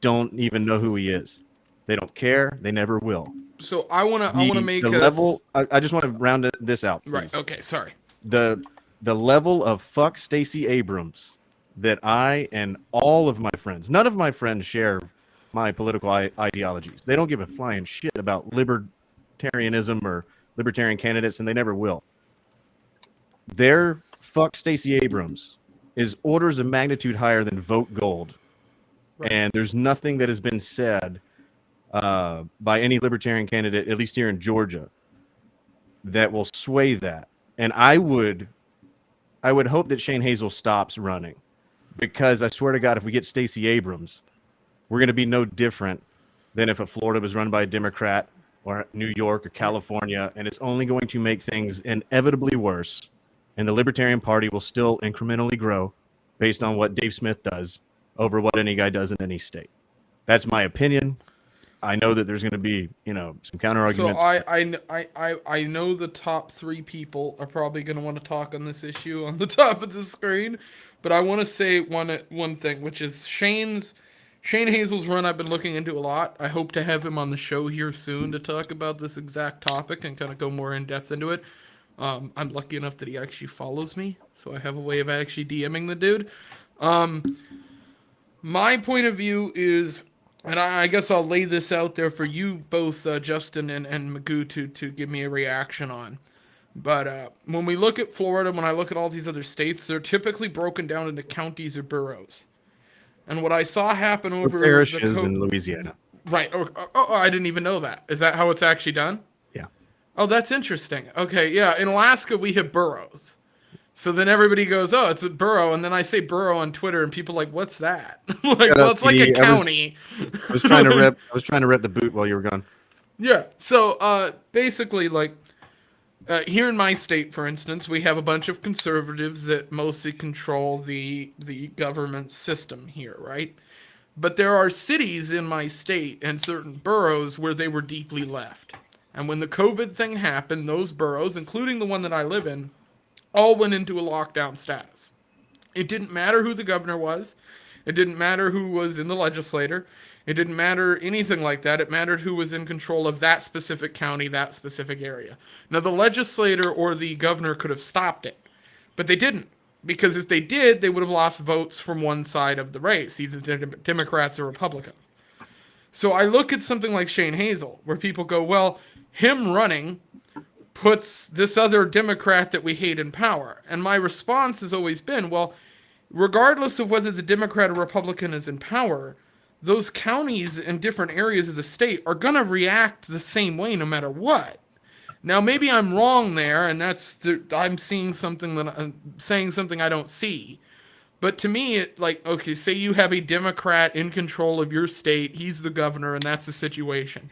don't even know who he is. They don't care. They never will. So I want to make the level. I just want to round this out. Please. Right. Okay. Sorry. The level of fuck Stacey Abrams that I and all of my friends, none of my friends share my political ideologies. They don't give a flying shit about libertarianism or libertarian candidates, and they never will. Their fuck Stacey Abrams is orders of magnitude higher than vote gold. Right. And there's nothing that has been said by any libertarian candidate, at least here in Georgia, that will sway that. And I would hope that Shane Hazel stops running, because I swear to God, if we get Stacey Abrams, we're going to be no different than if Florida was run by a Democrat, or New York or California, and it's only going to make things inevitably worse. And the Libertarian Party will still incrementally grow based on what Dave Smith does over what any guy does in any state. That's my opinion. I know that there's going to be, some counter arguments. So I know the top 3 people are probably going to want to talk on this issue on the top of the screen, but I want to say one thing, which is Shane Hazel's run. I've been looking into a lot. I hope to have him on the show here soon to talk about this exact topic and kind of go more in depth into it. I'm lucky enough that he actually follows me, so I have a way of actually DMing the dude. My point of view is, and I guess I'll lay this out there for you both, Justin and Magoo, to give me a reaction on. But when we look at Florida, when I look at all these other states, they're typically broken down into counties or boroughs. And what I saw happen over parishes in Louisiana. Right. Oh, I didn't even know that. Is that how it's actually done? Yeah. Oh, that's interesting. Okay, yeah. In Alaska, we have boroughs. So then everybody goes, oh, it's a borough. And then I say borough on Twitter, and people are like, what's that? It's like a county. I was trying to rep the boot while you were gone. Yeah. So basically, here in my state, for instance, we have a bunch of conservatives that mostly control the government system here, right? But there are cities in my state and certain boroughs where they were deeply left. And when the COVID thing happened, those boroughs, including the one that I live in, all went into a lockdown status. It didn't matter who the governor was. It didn't matter who was in the legislature. It didn't matter anything like that. It mattered who was in control of that specific county, that specific area. Now, the legislator or the governor could have stopped it, but they didn't. Because if they did, they would have lost votes from one side of the race, either Democrats or Republicans. So I look at something like Shane Hazel, where people go, well, him running puts this other Democrat that we hate in power. And my response has always been, well, regardless of whether the Democrat or Republican is in power, those counties in different areas of the state are going to react the same way no matter what. Now, maybe I'm wrong there, and I'm saying something I don't see. But to me, okay, say you have a Democrat in control of your state, he's the governor, and that's the situation.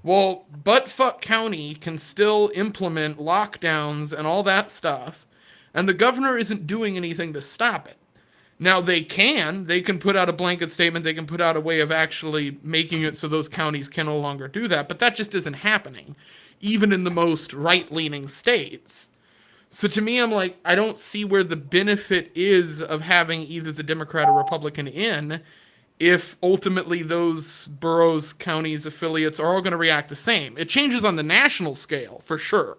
Well, Buttfuck County can still implement lockdowns and all that stuff, and the governor isn't doing anything to stop it. Now, they can put out a blanket statement, they can put out a way of actually making it so those counties can no longer do that, but that just isn't happening, even in the most right-leaning states. So to me, I'm like, I don't see where the benefit is of having either the Democrat or Republican in, if ultimately those boroughs, counties, affiliates are all going to react the same. It changes on the national scale, for sure.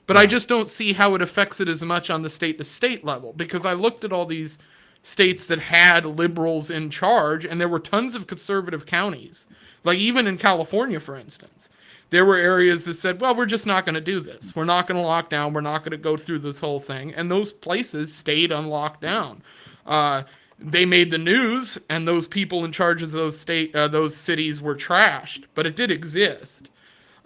But I just don't see how it affects it as much on the state-to-state level, because I looked at all these states that had liberals in charge, and there were tons of conservative counties. Like even in California, for instance, there were areas that said, well, we're just not going to do this. We're not going to lock down. We're not going to go through this whole thing. And those places stayed unlocked down. They made the news, and those people in charge of those cities were trashed, but it did exist.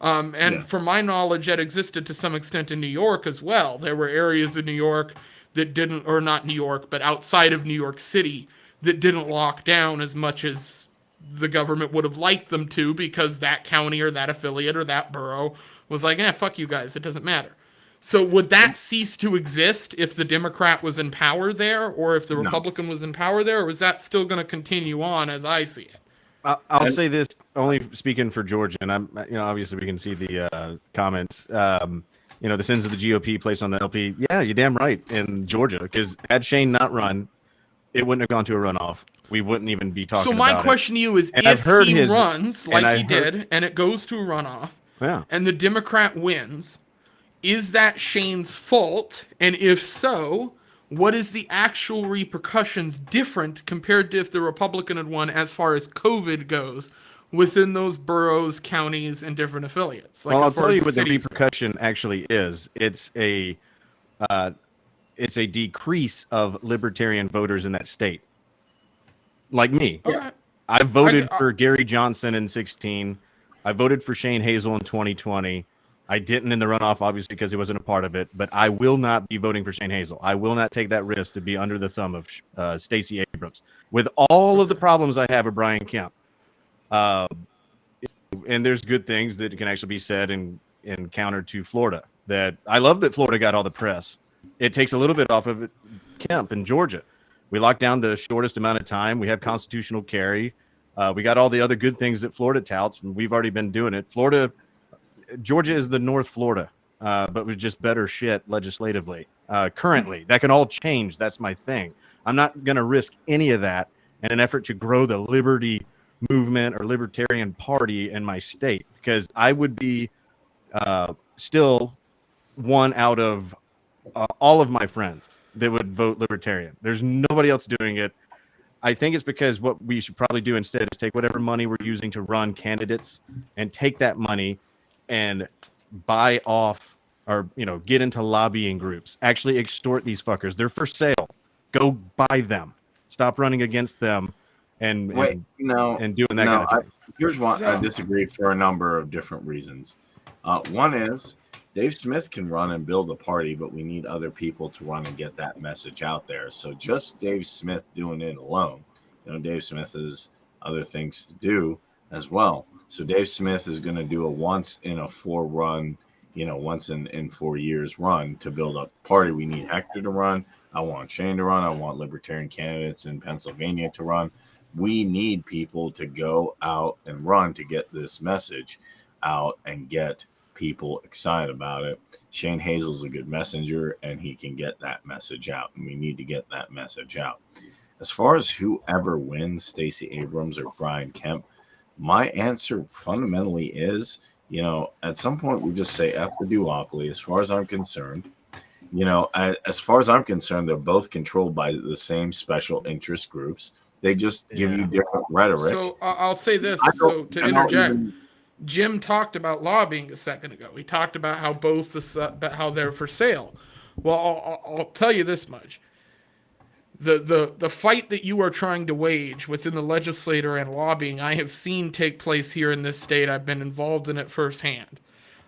From my knowledge, that existed to some extent in New York as well. There were areas in New York that didn't, or not New York, but outside of New York City, that didn't lock down as much as the government would have liked them to, because that county or that affiliate or that borough was like, fuck you guys, it doesn't matter. So would that cease to exist if the Democrat was in power there, or if the Republican was in power there, or was that still going to continue on as I see it? I'll say this, only speaking for Georgia, and I'm, obviously we can see the comments. The sins of the GOP placed on the LP. Yeah, you're damn right in Georgia, because had Shane not run, it wouldn't have gone to a runoff. We wouldn't even be talking about it. So my question to you is, if he runs like he did, and it goes to a runoff, and the Democrat wins, is that Shane's fault? And if so, what is the actual repercussions different compared to if the Republican had won as far as COVID goes within those boroughs, counties, and different affiliates? Like, well, I'll tell you what the repercussion actually is. It's a decrease of libertarian voters in that state. Like me. Okay. I voted for Gary Johnson in 2016. I voted for Shane Hazel in 2020. I didn't in the runoff, obviously, because he wasn't a part of it. But I will not be voting for Shane Hazel. I will not take that risk to be under the thumb of Stacey Abrams. With all of the problems I have with Brian Kemp. And there's good things that can actually be said in counter to Florida. That I love that Florida got all the press. It takes a little bit off of it, Kemp in Georgia. We locked down the shortest amount of time. We have constitutional carry. We got all the other good things that Florida touts, and we've already been doing it. Georgia is the North Florida, but with just better shit legislatively. Currently, that can all change. That's my thing. I'm not going to risk any of that in an effort to grow the liberty movement or libertarian party in my state, because I would be still one out of all of my friends that would vote libertarian. There's nobody else doing it. I think it's because what we should probably do instead is take whatever money we're using to run candidates and take that money and buy off or, get into lobbying groups, actually extort these fuckers. They're for sale. Go buy them. Stop running against them and doing that kind of thing. Here's one. I disagree for a number of different reasons. One is Dave Smith can run and build a party, but we need other people to run and get that message out there. So just Dave Smith doing it alone, Dave Smith has other things to do as well. So Dave Smith is going to do a once in a 4 years run to build up a party. We need Hector to run. I want Shane to run. I want libertarian candidates in Pennsylvania to run. We need people to go out and run to get this message out and get people excited about it. Shane Hazel's a good messenger, and he can get that message out, and we need to get that message out. As far as whoever wins, Stacey Abrams or Brian Kemp, my answer fundamentally is, at some point we just say F the duopoly. As far as I'm concerned, they're both controlled by the same special interest groups. They just give you different rhetoric. So I'll say this, to interject. Jim talked about lobbying a second ago. He talked about how how they're for sale. Well, I'll tell you this much. The fight that you are trying to wage within the legislature and lobbying, I have seen take place here in this state. I've been involved in it firsthand.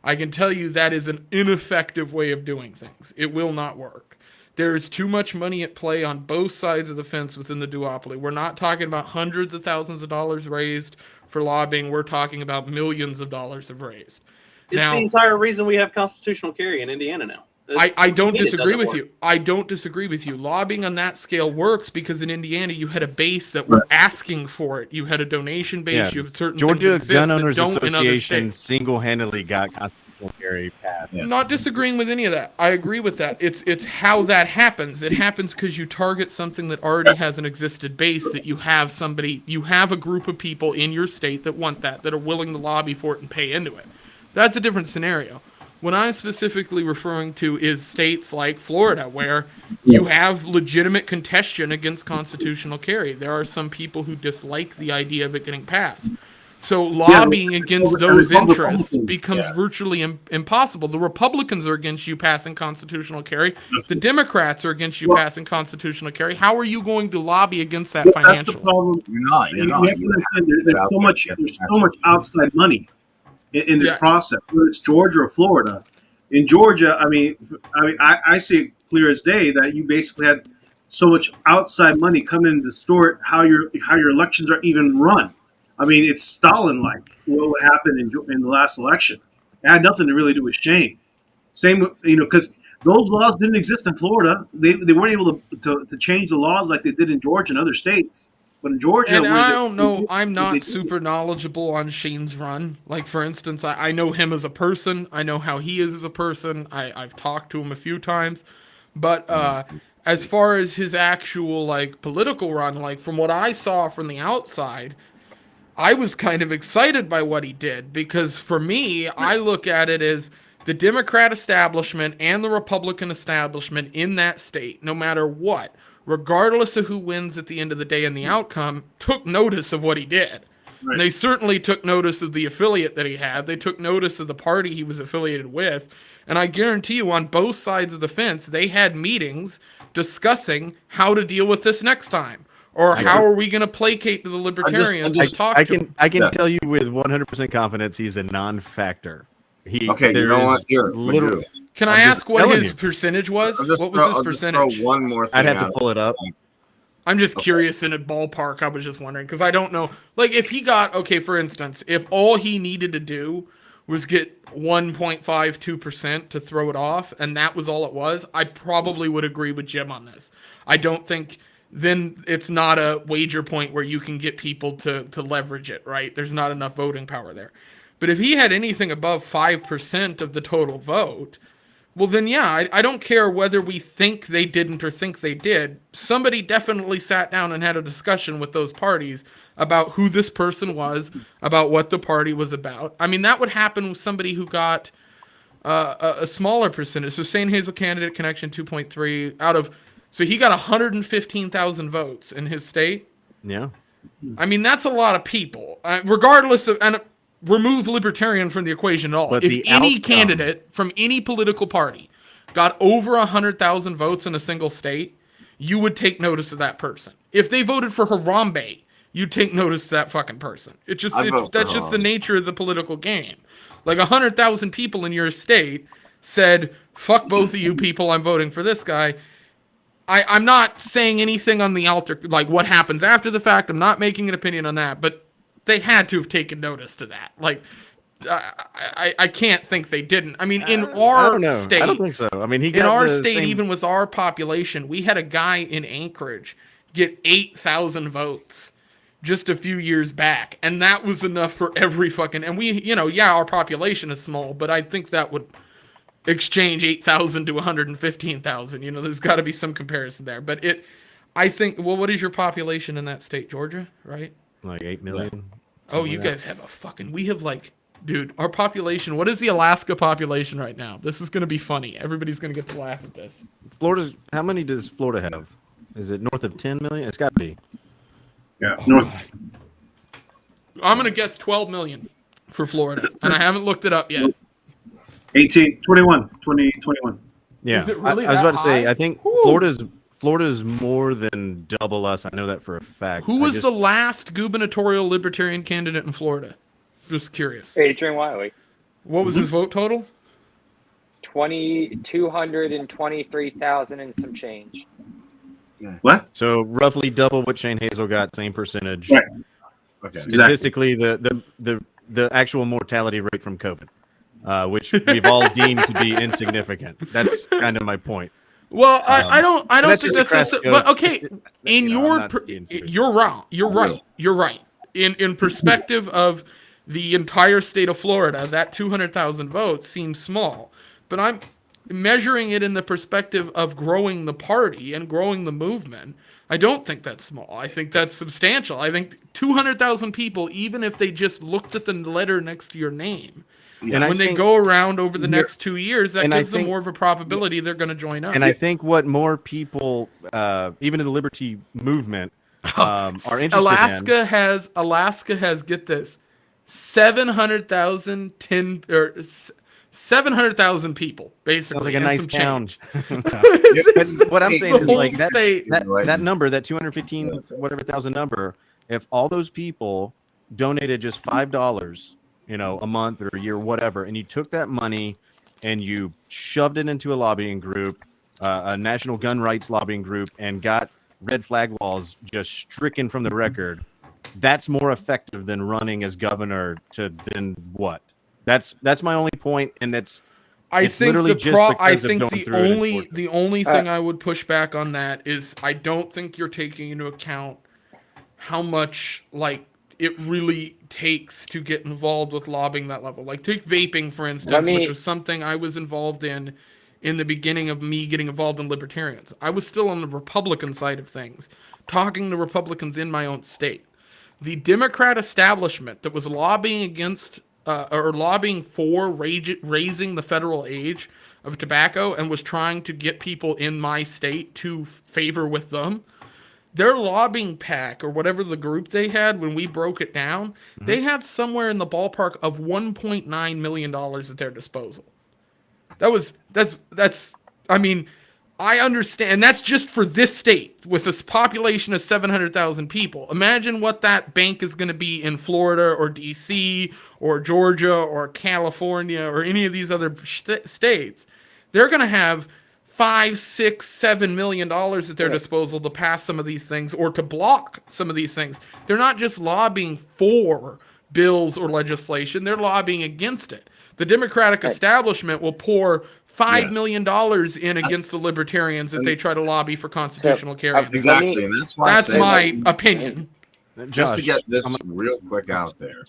I can tell you that is an ineffective way of doing things. It will not work. There is too much money at play on both sides of the fence within the duopoly. We're not talking about hundreds of thousands of dollars raised for lobbying. We're talking about millions of dollars have raised. It's the entire reason we have constitutional carry in Indiana now. I don't disagree with you. I don't disagree with you. Lobbying on that scale works because in Indiana you had a base that were asking for it. You had a donation base. You have certain Georgia things that Gun Owners that don't Association single-handedly got constitutional carry passed. I'm not disagreeing with any of that. I agree with that. It's how that happens. It happens because you target something that already has an existed base. That you have a group of people in your state that want that are willing to lobby for it and pay into it. That's a different scenario. What I'm specifically referring to is states like Florida, where you have legitimate contention against constitutional carry. There are some people who dislike the idea of it getting passed. So lobbying against those interests becomes virtually impossible. The Republicans are against you passing constitutional carry. The Democrats are against you passing constitutional carry. How are you going to lobby against that financially? That's the problem. You're not. There's so much outside money in this process, whether it's Georgia or Florida. In Georgia, I see it clear as day that you basically had so much outside money come in to distort how your elections are even run. I mean, it's Stalin-like what happened in the last election. It had nothing to really do with Shane. Same, because those laws didn't exist in Florida. They weren't able to change the laws like they did in Georgia and other states. But in Georgia, and I don't know, I'm not super knowledgeable on Shane's run. Like, for instance, I know him as a person. I know how he is as a person. I've talked to him a few times. But as far as his actual, like, political run, like, from what I saw from the outside, I was kind of excited by what he did. Because for me, I look at it as the Democrat establishment and the Republican establishment in that state, no matter what, regardless of who wins at the end of the day and the outcome, took notice of what he did. Right. And they certainly took notice of the affiliate that he had. They took notice of the party he was affiliated with. And I guarantee you, on both sides of the fence, they had meetings discussing how to deal with this next time. Or how are we going to placate to the libertarians to talk to them? I can tell you with 100% confidence he's a non-factor. Okay, you know what? Here, can I ask what his percentage was? What was his percentage? Throw one more thing I'd have to pull it up. I'm just curious in a ballpark. I was just wondering because I don't know. Like if he got, for instance, if all he needed to do was get 1.52% to throw it off and that was all it was, I probably would agree with Jim on this. I don't think then it's not a wager point where you can get people to leverage it, right? There's not enough voting power there. But if he had anything above 5% of the total vote, well then yeah, I don't care whether we think they didn't or think they did. Somebody definitely sat down and had a discussion with those parties about who this person was, about what the party was about. I mean, that would happen with somebody who got a smaller percentage. So St. Hazel candidate connection 2.3 out of, so he got 115,000 votes in his state. Yeah. I mean, that's a lot of people, regardless of, and remove libertarian from the equation at all. But if any candidate from any political party got over 100,000 votes in a single state, you would take notice of that person. If they voted for Harambe, you'd take notice of that fucking person. That's just the nature of the political game. Like 100,000 people in your state said, fuck both of you people, I'm voting for this guy. I'm not saying anything on the altar, like what happens after the fact. I'm not making an opinion on that, but they had to have taken notice to that. Like, I can't think they didn't. I mean, in our state, I don't think so. I mean, in our state, even with our population, we had a guy in Anchorage get 8,000 votes just a few years back, and that was enough for every fucking. And we, our population is small, but I think that would exchange 8,000 to 115,000. There's got to be some comparison there. But I think. Well, what is your population in that state, Georgia? Right? Like 8 million. Oh, you guys have we have dude, our population, what is the Alaska population right now? This is going to be funny. Everybody's going to get to laugh at this. How many does Florida have? Is it north of 10 million? It's got to be. Yeah, north. I'm going to guess 12 million for Florida, and I haven't looked it up yet. 21. Yeah. Is it really I was about to say, high? I think Florida's more than double us. I know that for a fact. Who was the last gubernatorial libertarian candidate in Florida? Just curious. Adrian Wiley. What was his vote total? 223,000 and some change. What? So roughly double what Shane Hazel got, same percentage. Right. Okay. Statistically, the actual mortality rate from COVID, which we've all deemed to be insignificant. That's kind of my point. Well, I don't think that's but okay. You're wrong. You're right. In perspective of the entire state of Florida, that 200,000 votes seems small, but I'm measuring it in the perspective of growing the party and growing the movement. I don't think that's small. I think that's substantial. I think 200,000 people, even if they just looked at the letter next to your name, And when they go around over the next 2 years, that and gives I think- them more of a probability they're going to join up. And I think what more people, even in the liberty movement, are interested Alaska has get this, 700,000 people basically. Sounds like a and nice some town. change. But what I'm saying is like state. that number, that 215 whatever thousand number, if all those people donated just $5, a month or a year, whatever, and you took that money and you shoved it into a lobbying group, a national gun rights lobbying group, and got red flag laws just stricken from the record, that's more effective than running as governor to then what? That's my only point, and that's I it's think literally the just I because of think going the through it and only forcing it. the only thing I would push back on that is I don't think you're taking into account how much like it really takes to get involved with lobbying that level. Like take vaping for instance, which was something I was involved in the beginning of me getting involved in libertarians. I was still on the Republican side of things, talking to Republicans in my own state. The Democrat establishment that was lobbying against or lobbying for raising the federal age of tobacco and was trying to get people in my state to favor with them, their lobbying pack or whatever the group they had when we broke it down, they had somewhere in the ballpark of $1.9 million at their disposal. That's I mean, I understand, and that's just for this state with a population of 700,000 people. Imagine what that bank is going to be in Florida or DC or Georgia or California or any of these other states. They're going to have $5, $6, $7 million at their disposal to pass some of these things or to block some of these things. They're not just lobbying for bills or legislation, they're lobbying against it. The Democratic establishment will pour $5 million in against the libertarians if they try to lobby for constitutional carry. Exactly, and that's why that's my opinion. Just to get this real quick out there,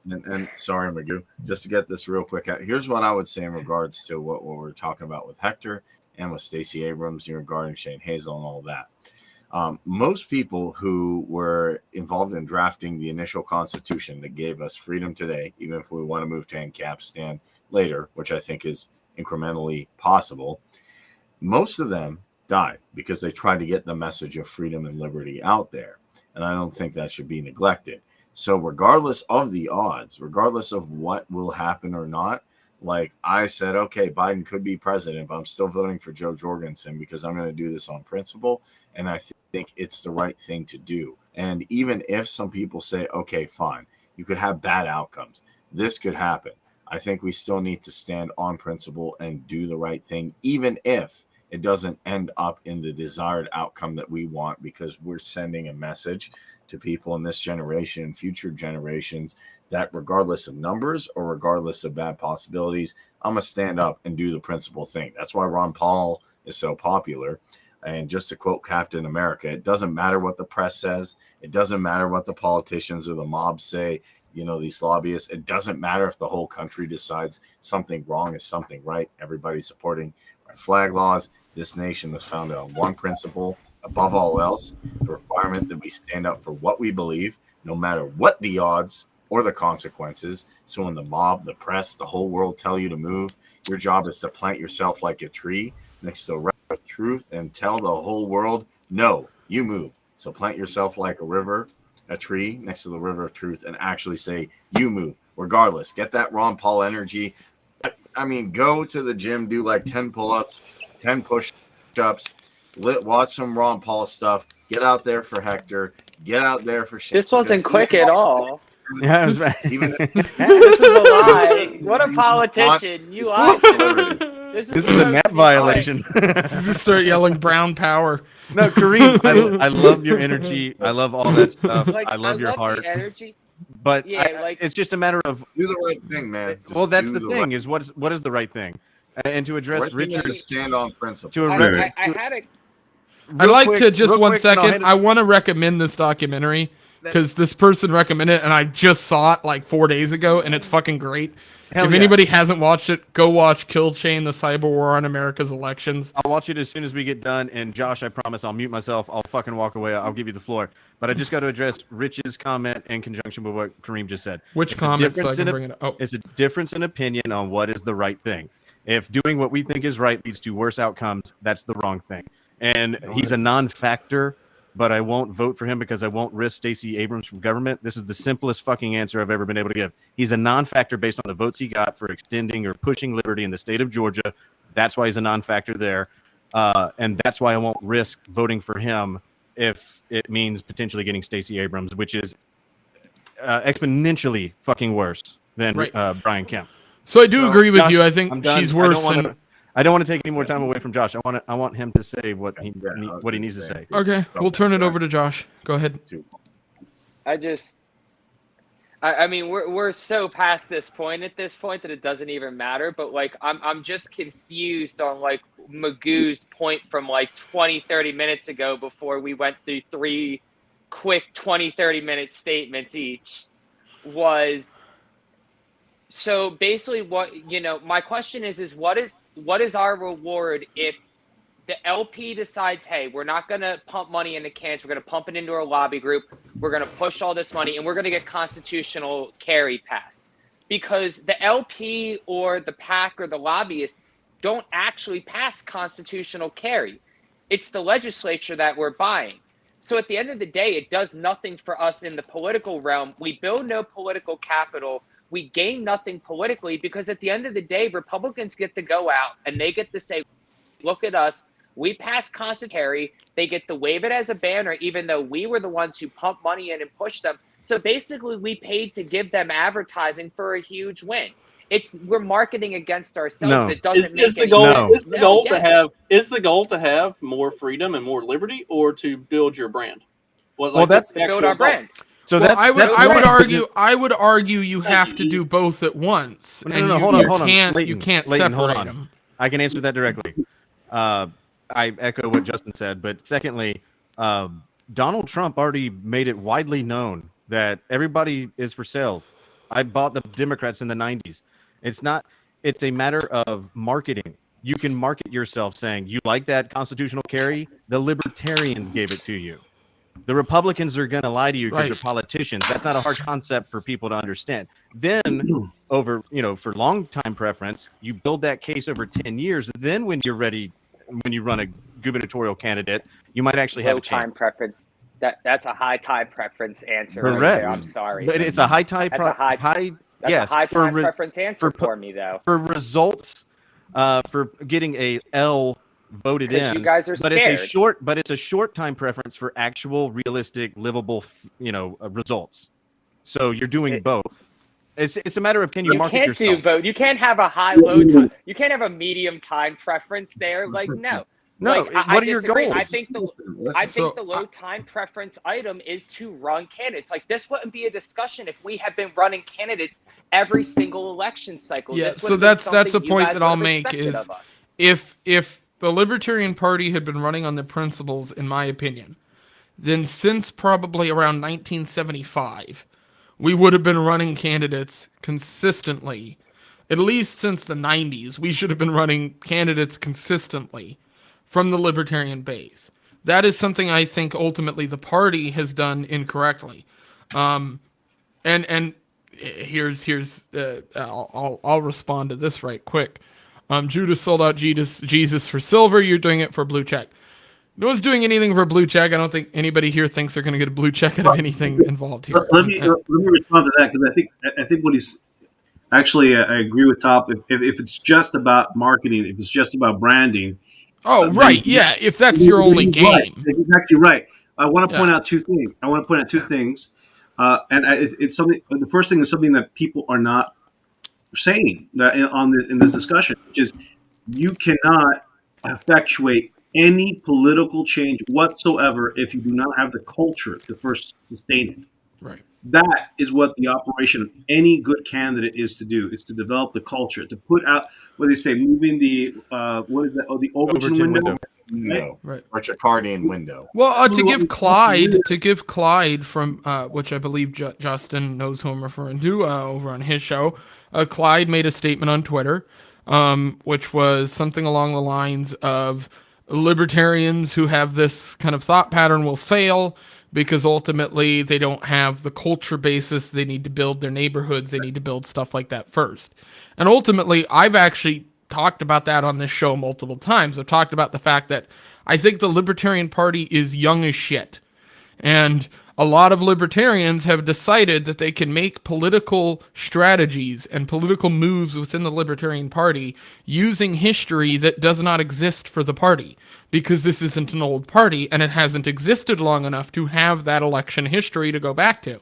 and sorry, Magoo, just to get this real quick out. Here's what I would say in regards to what we're talking about with Hector and with Stacey Abrams regarding Shane Hazel and all that. Most people who were involved in drafting the initial Constitution that gave us freedom today, even if we want to move to ANCAP stand later, which I think is incrementally possible, most of them died because they tried to get the message of freedom and liberty out there. And I don't think that should be neglected. So regardless of the odds, regardless of what will happen or not, like I said, okay, Biden could be president, but I'm still voting for Joe Jorgensen because I'm going to do this on principle. And I think it's the right thing to do. And even if some people say, okay, fine, you could have bad outcomes, this could happen. I think we still need to stand on principle and do the right thing, even if it doesn't end up in the desired outcome that we want, because we're sending a message to people in this generation and future generations that regardless of numbers or regardless of bad possibilities, I'm going to stand up and do the principle thing. That's why Ron Paul is so popular. And just to quote Captain America, it doesn't matter what the press says. It doesn't matter what the politicians or the mob say, these lobbyists. It doesn't matter if the whole country decides something wrong is something right. Everybody's supporting our flag laws. This nation was founded on one principle. Above all else, the requirement that we stand up for what we believe, no matter what the odds or the consequences. So when the mob, the press, the whole world tell you to move, your job is to plant yourself like a tree next to the river of truth and tell the whole world, no, you move. So plant yourself like a tree next to the river of truth and actually say, you move. Regardless, get that Ron Paul energy. I mean, go to the gym, do like 10 pull-ups, 10 push-ups, watch some Ron Paul stuff, get out there for Hector, get out there for shit. This wasn't quick at all. Yeah, it was right. This is a lie. What a politician. You lied to me. This is a net violation. Just start yelling brown power. No, Kareem, I love your energy. I love all that stuff. I love your heart. The energy. But it's just a matter of do the right thing, man. Well, that's the thing is what is the right thing? And to address Richard, stand on principle. I had a I'd like to just 1 second. I want to recommend this documentary because this person recommended it, and I just saw it like 4 days ago, and it's fucking great. Hell if yeah. anybody hasn't watched it, go watch Kill Chain: The Cyber War on America's Elections. I'll watch it as soon as we get done. And Josh, I promise I'll mute myself. I'll fucking walk away. I'll give you the floor. But I just got to address Rich's comment in conjunction with what Kareem just said. Which comment? So I can bring it up. Oh. It's a difference in opinion on what is the right thing. If doing what we think is right leads to worse outcomes, that's the wrong thing. And he's a non-factor, but I won't vote for him because I won't risk Stacey Abrams from government. This is the simplest fucking answer I've ever been able to give. He's a non-factor based on the votes he got for extending or pushing liberty in the state of Georgia. That's why he's a non-factor there. And that's why I won't risk voting for him if it means potentially getting Stacey Abrams, which is exponentially fucking worse than Brian Kemp. So I do agree with Josh, you. I think she's worse. I don't want to take any more time away from Josh. I want him to say what he needs to say. Okay, we'll turn it over to Josh. Go ahead. I mean, we're so past this point at this point that it doesn't even matter. But like, I'm just confused on like Magoo's point from like 20-30 minutes ago before we went through 3 quick 20-30 minute statements each. Was so basically what, my question is what is our reward if the LP decides, hey, we're not going to pump money into cans. We're going to pump it into our lobby group. We're going to push all this money and we're going to get constitutional carry passed, because the LP or the PAC or the lobbyists don't actually pass constitutional carry. It's the legislature that we're buying. So at the end of the day, it does nothing for us in the political realm. We build no political capital. We gain nothing politically, because at the end of the day, Republicans get to go out and they get to say, look at us. We passed constant carry. They get to wave it as a banner, even though we were the ones who pumped money in and pushed them. So basically, we paid to give them advertising for a huge win. We're marketing against ourselves. No. It doesn't make Is the any goal sense. is the goal to have more freedom and more liberty, or to build your brand? That's to build our brand. So I would argue you have to do both at once. No, hold on. You can't separate them. I can answer that directly. I echo what Justin said, but secondly, Donald Trump already made it widely known that everybody is for sale. I bought the Democrats in the 90s. It's a matter of marketing. You can market yourself saying, you like that constitutional carry? The libertarians gave it to you. The Republicans are going to lie to you because they're politicians. That's not a hard concept for people to understand. Then for long time preference, you build that case over 10 years. Then when you're ready, when you run a gubernatorial candidate, you might actually have a chance. Time preference. That's a high time preference answer. Correct. Right there. I'm sorry. But it's a high time preference answer for me, though. For results, for getting a L voted in. You guys are scared. It's a short time preference for actual, realistic, livable, results. So you're doing both. It's a matter of can you market yourself. You can't do both. You can't have a high-low time. You can't have a medium time preference there. Like, no. No, what are your goals? I think the low time preference item is to run candidates. Like, this wouldn't be a discussion if we had been running candidates every single election cycle. Yeah, so that's a point that I'll make is if the Libertarian Party had been running on the principles, in my opinion, then since probably around 1975, we would have been running candidates consistently. At least since the 90s, we should have been running candidates consistently from the Libertarian base. That is something I think ultimately the party has done incorrectly. And here's I'll respond to this right quick. Judas sold out Jesus for silver. You're doing it for blue check. No one's doing anything for blue check. I don't think anybody here thinks they're going to get a blue check out of anything involved here. Let me respond to that, because I think what he's actually I agree with Top. If it's just about marketing, if it's just about branding. Oh, right. Yeah. If that's your only game. Right. Exactly right. I want to point out two things. It's something. The first thing is something that people are not saying in this discussion, which is you cannot effectuate any political change whatsoever if you do not have the culture to first sustain it. Right. That is what the operation of any good candidate is to do, is to develop the culture, to put out what they say, moving the the Overton window. No. Right. Or Chacardian window. Well, to give Clyde from, which I believe Justin knows who I'm referring to over on his show, Clyde made a statement on Twitter, which was something along the lines of libertarians who have this kind of thought pattern will fail because ultimately they don't have the culture basis. They need to build their neighborhoods. They need to build stuff like that first. And ultimately, I've actually talked about that on this show multiple times. I've talked about the fact that I think the Libertarian Party is young as shit. And a lot of libertarians have decided that they can make political strategies and political moves within the Libertarian Party using history that does not exist for the party, because this isn't an old party and it hasn't existed long enough to have that election history to go back to.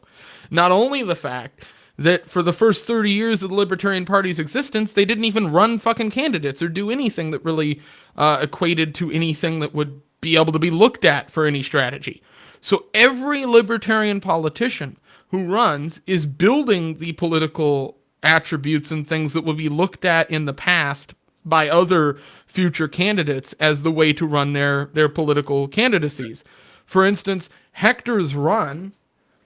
Not only the fact that for the first 30 years of the Libertarian Party's existence, they didn't even run fucking candidates or do anything that really equated to anything that would be able to be looked at for any strategy. So every libertarian politician who runs is building the political attributes and things that will be looked at in the past by other future candidates as the way to run their political candidacies. For instance, Hector's run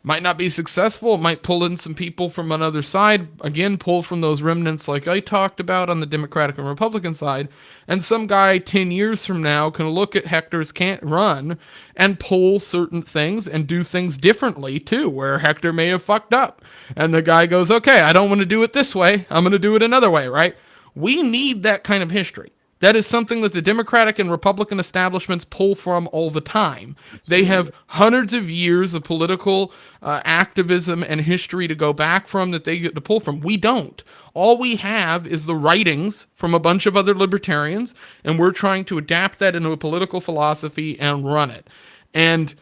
might not be successful. It might pull in some people from another side. Again, pull from those remnants like I talked about on the Democratic and Republican side. And some guy 10 years from now can look at Hector's can't run and pull certain things and do things differently too, where Hector may have fucked up. And the guy goes, okay, I don't want to do it this way. I'm going to do it another way, right? We need that kind of history. That is something that the Democratic and Republican establishments pull from all the time. They have hundreds of years of political activism and history to go back from that they get to pull from. We don't. All we have is the writings from a bunch of other libertarians, and we're trying to adapt that into a political philosophy and run it. And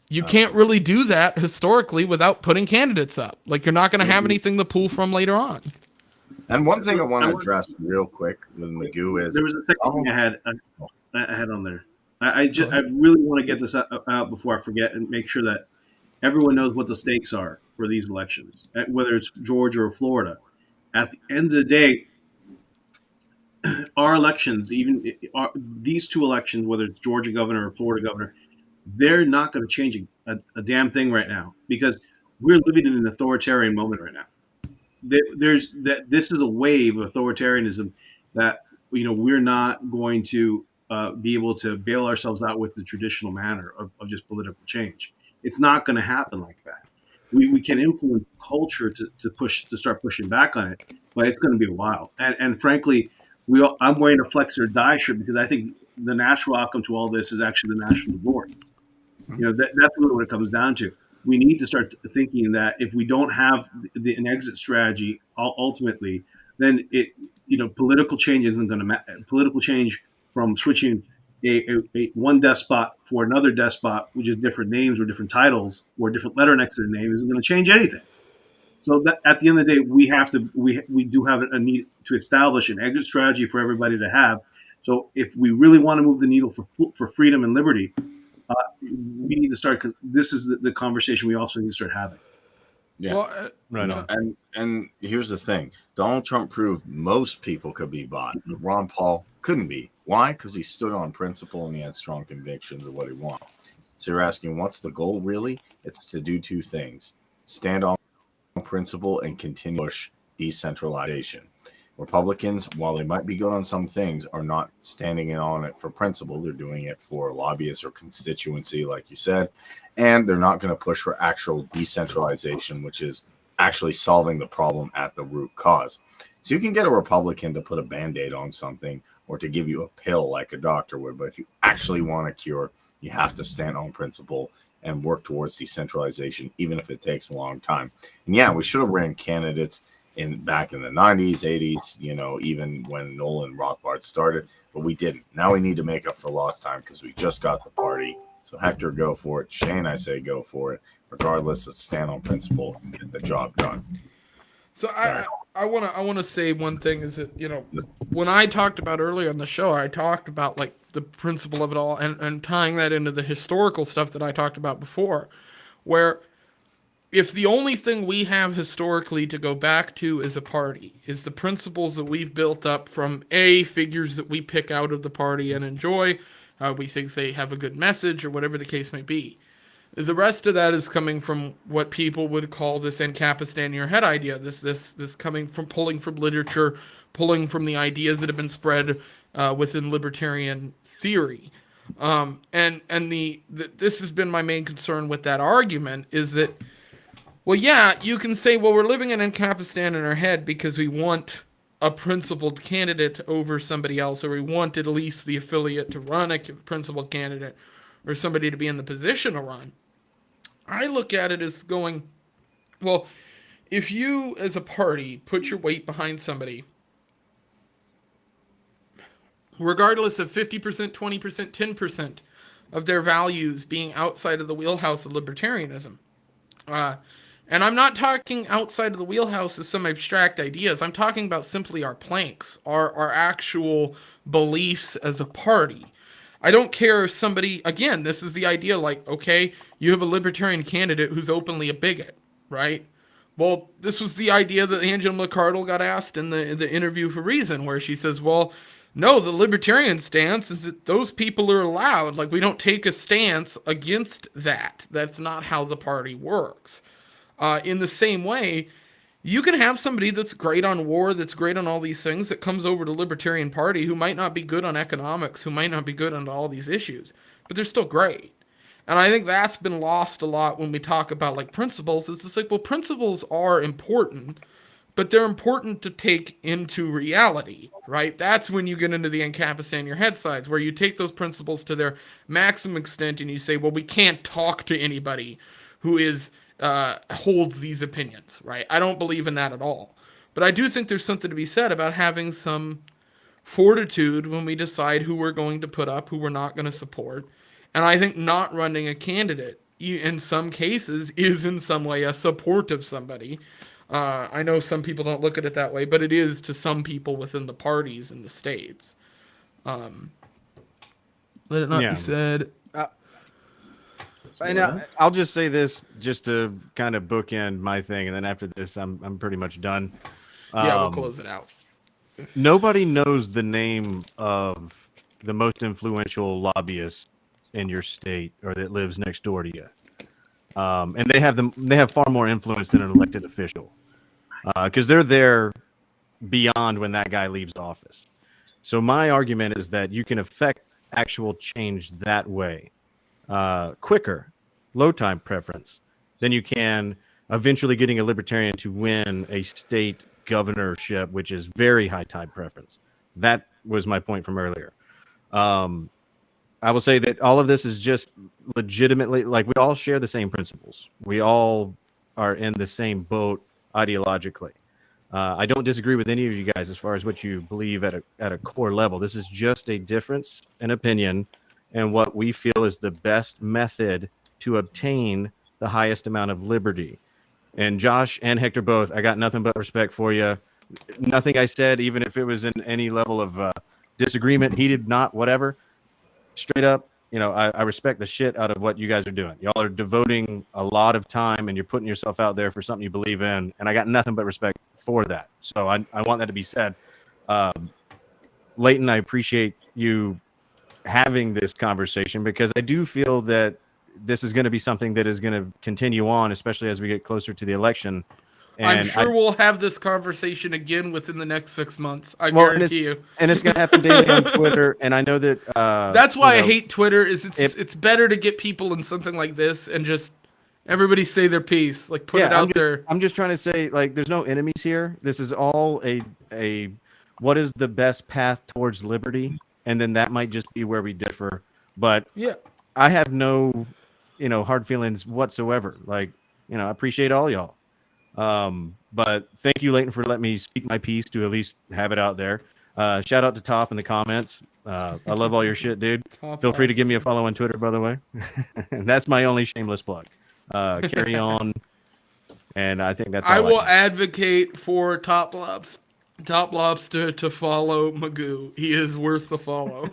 you can't really do that historically without putting candidates up. Like, you're not going to have anything to pull from later on. And one thing I want to address real quick with Magoo is there was a second thing I had on there. I really want to get this out before I forget and make sure that everyone knows what the stakes are for these elections, whether it's Georgia or Florida. At the end of the day, our elections, these two elections, whether it's Georgia governor or Florida governor, they're not going to change a damn thing right now, because we're living in an authoritarian moment right now. This is a wave of authoritarianism that we're not going to be able to bail ourselves out with the traditional manner of just political change. It's not going to happen like that. We can influence culture to start pushing back on it, but it's going to be a while. And frankly, I'm wearing a Flex or Die shirt because I think the natural outcome to all this is actually the national divorce. That's really what it comes down to. We need to start thinking that if we don't have an exit strategy, ultimately, then political change isn't going to matter. Political change from switching one despot for another despot with just different names or different titles or different letter next to the name isn't going to change anything. So that at the end of the day, we do have a need to establish an exit strategy for everybody to have. So if we really want to move the needle for freedom and liberty, we need to start. This is the conversation we also need to start having. Yeah, well, right on. And here's the thing: Donald Trump proved most people could be bought, but Ron Paul couldn't be. Why? Because he stood on principle and he had strong convictions of what he wanted. So you're asking, what's the goal really? It's to do two things: stand on principle and continue to push decentralization. Republicans, while they might be good on some things, are not standing in on it for principle. They're doing it for lobbyists or constituency, like you said, and they're not going to push for actual decentralization, which is actually solving the problem at the root cause. So you can get a Republican to put a Band-Aid on something or to give you a pill like a doctor would, but if you actually want a cure, you have to stand on principle and work towards decentralization, even if it takes a long time. And yeah, we should have ran candidates back in the 90s, 80s, even when Nolan Rothbard started, but we didn't. Now we need to make up for lost time because we just got the party. So Hector, go for it. Shane, I say go for it. Regardless, let's stand on principle and get the job done. So I want to say one thing is that, when I talked about earlier on the show, I talked about like the principle of it all and tying that into the historical stuff that I talked about before, where if the only thing we have historically to go back to as a party is the principles that we've built up from figures that we pick out of the party and enjoy, We think they have a good message, or whatever the case may be. The rest of that is coming from what people would call this Ancapistan in your head idea. This coming from pulling from literature, pulling from the ideas that have been spread within libertarian theory. This has been my main concern with that argument, is that, well, yeah, you can say, well, we're living in Ancapistan in our head because we want a principled candidate over somebody else, or we want at least the affiliate to run a principled candidate, or somebody to be in the position to run. I look at it as going, well, if you as a party put your weight behind somebody, regardless of 50%, 20%, 10% of their values being outside of the wheelhouse of libertarianism, and I'm not talking outside of the wheelhouse as some abstract ideas. I'm talking about simply our planks, our actual beliefs as a party. I don't care if somebody, again, this is the idea, like, okay, you have a libertarian candidate who's openly a bigot, right? Well, this was the idea that Angela McArdle got asked in the interview for Reason, where she says, well, no, the libertarian stance is that those people are allowed. Like, we don't take a stance against that. That's not how the party works. In the same way, you can have somebody that's great on war, that's great on all these things, that comes over to the Libertarian Party, who might not be good on economics, who might not be good on all these issues, but they're still great. And I think that's been lost a lot when we talk about, like, principles. It's just like, well, principles are important, but they're important to take into reality, right? That's when you get into the Ancapistan your head sides, where you take those principles to their maximum extent and you say, well, we can't talk to anybody who is holds these opinions, right? I don't believe in that at all. But I do think there's something to be said about having some fortitude when we decide who we're going to put up, who we're not going to support. And I think not running a candidate, in some cases, is in some way a support of somebody. I know some people don't look at it that way, but it is to some people within the parties in the states. Let it not be said. And I'll just say this, just to kind of bookend my thing, and then after this, I'm pretty much done. Yeah, we'll close it out. Nobody knows the name of the most influential lobbyist in your state, or that lives next door to you, and they have far more influence than an elected official, because they're there beyond when that guy leaves office. So my argument is that you can affect actual change that way. Quicker, low time preference, than you can eventually getting a libertarian to win a state governorship, which is very high time preference. That was my point from earlier. I will say that all of this is just legitimately, like, we all share the same principles. We all are in the same boat ideologically. I don't disagree with any of you guys as far as what you believe at a core level. This is just a difference in opinion and what we feel is the best method to obtain the highest amount of liberty. And Josh and Hector both, I got nothing but respect for you. Nothing I said, even if it was in any level of disagreement, heated, not, whatever, straight up, I respect the shit out of what you guys are doing. Y'all are devoting a lot of time, and you're putting yourself out there for something you believe in, and I got nothing but respect for that. So I want that to be said. Leighton, I appreciate you having this conversation, because I do feel that this is going to be something that is going to continue on, especially as we get closer to the election. And I'm sure we'll have this conversation again within the next 6 months. I guarantee you. And it's going to happen daily on Twitter. And I know that that's why I hate Twitter. It's better to get people in something like this and just everybody say their piece, like put it out there. I'm just trying to say, like, there's no enemies here. This is all a what is the best path towards liberty, and then that might just be where we differ. But yeah, I have no hard feelings whatsoever. Like, I appreciate all y'all. But thank you, Leighton, for letting me speak my piece to at least have it out there. Shout out to Top in the comments. I love all your shit, dude. Feel free to give me a follow on Twitter, by the way. And that's my only shameless plug. Carry on. And I think that's all I will advocate for Top Lobster to follow Magoo. He is worth the follow.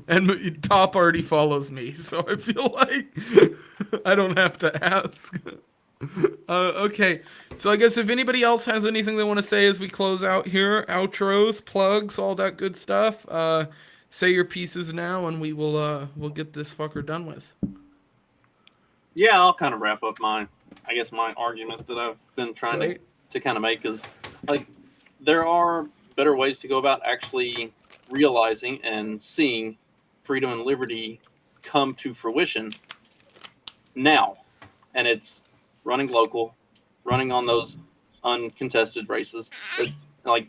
And Top already follows me, so I feel like I don't have to ask. Okay, so I guess if anybody else has anything they want to say as we close out here, outros, plugs, all that good stuff, say your pieces now, and we'll get this fucker done with. Yeah, I'll kind of wrap up my argument that I've been trying Great. to kind of make is, like, there are better ways to go about actually realizing and seeing freedom and liberty come to fruition now. And it's running local, running on those uncontested races. It's like,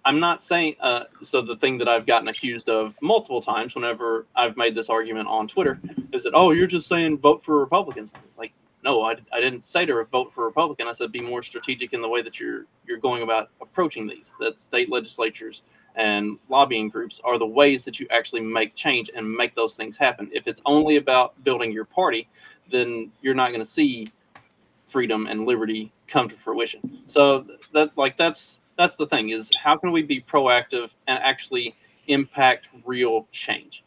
I'm not saying, so the thing that I've gotten accused of multiple times whenever I've made this argument on Twitter is that, oh, you're just saying vote for Republicans. Like, no, I didn't say to vote for Republican. I said be more strategic in the way that you're going about approaching these. That state legislatures and lobbying groups are the ways that you actually make change and make those things happen. If it's only about building your party, then you're not going to see freedom and liberty come to fruition. So that's the thing, is how can we be proactive and actually impact real change?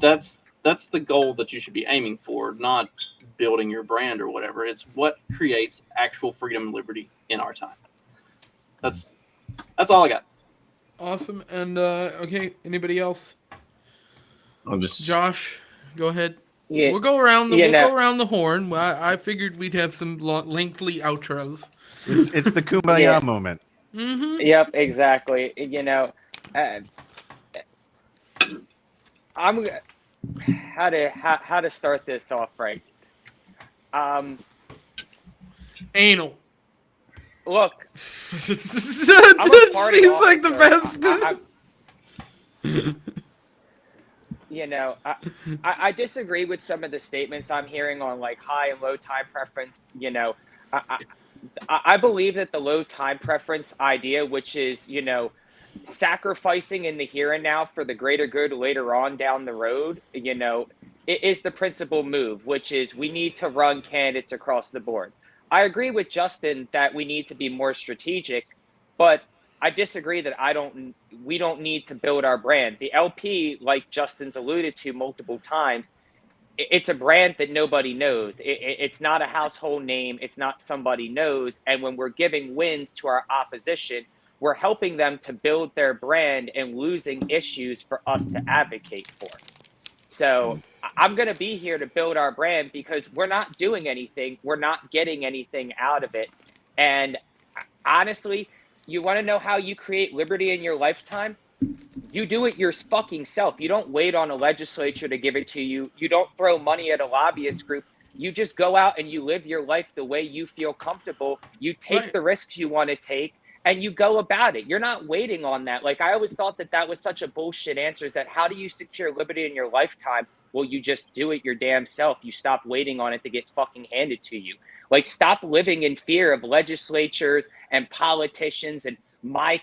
That's the goal that you should be aiming for, not building your brand or whatever. It's what creates actual freedom and liberty in our time. That's all I got. Awesome. And okay, anybody else? I'll just Josh, go ahead. Yeah, We'll go around the go around the horn. I figured we'd have some lengthy outros. It's the kumbaya moment. Mm-hmm. Yep, exactly. I'm how to start this off right. Anal. Look, He's I'm a party like the officer. best. I disagree with some of the statements I'm hearing on like high and low time preference. I believe that the low time preference idea, which is, sacrificing in the here and now for the greater good later on down the road, it is the principal move, which is we need to run candidates across the board. I agree with Justin that we need to be more strategic, but I disagree that we don't need to build our brand. The LP, like Justin's alluded to multiple times, it's a brand that nobody knows. It's not a household name. It's not somebody knows. And when we're giving wins to our opposition, we're helping them to build their brand and losing issues for us to advocate for. So I'm going to be here to build our brand because we're not doing anything. We're not getting anything out of it. And honestly, you want to know how you create liberty in your lifetime? You do it your fucking self. You don't wait on a legislature to give it to you. You don't throw money at a lobbyist group. You just go out and you live your life the way you feel comfortable. You take the risks you want to take and you go about it. You're not waiting on that. Like, I always thought that was such a bullshit answer, is that how do you secure liberty in your lifetime? Well, you just do it your damn self. You stop waiting on it to get fucking handed to you. Like, stop living in fear of legislatures and politicians and my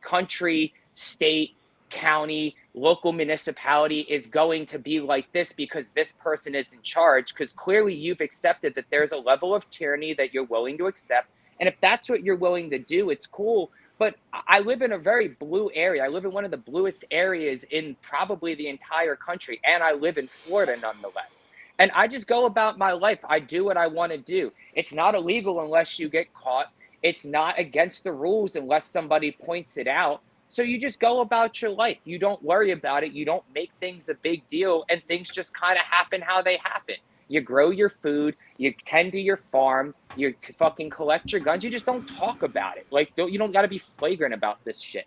country, state, county, local municipality is going to be like this because this person is in charge, because clearly you've accepted that there's a level of tyranny that you're willing to accept. And if that's what you're willing to do, it's cool. But I live in a very blue area. I live in one of the bluest areas in probably the entire country. And I live in Florida nonetheless. And I just go about my life. I do what I want to do. It's not illegal unless you get caught. It's not against the rules unless somebody points it out. So you just go about your life. You don't worry about it. You don't make things a big deal, and things just kind of happen how they happen. You grow your food, you tend to your farm, you fucking collect your guns. You just don't talk about it. Like, you don't got to be flagrant about this shit.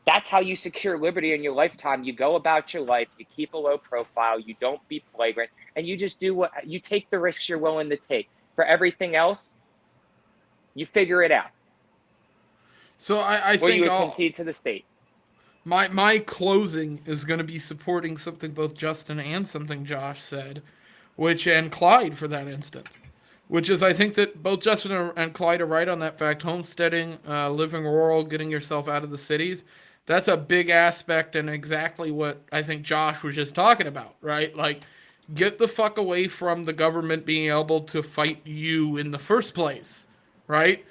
That's how you secure liberty in your lifetime. You go about your life, you keep a low profile, you don't be flagrant, and you just do what you take the risks you're willing to take. For everything else, you figure it out. So I think you would concede to the state. My closing is going to be supporting something both Justin and something Josh said, and Clyde for that instance, which is I think that both Justin and Clyde are right on that fact. Homesteading, living rural, getting yourself out of the cities, that's a big aspect and exactly what I think Josh was just talking about, right? Like, get the fuck away from the government being able to fight you in the first place, right?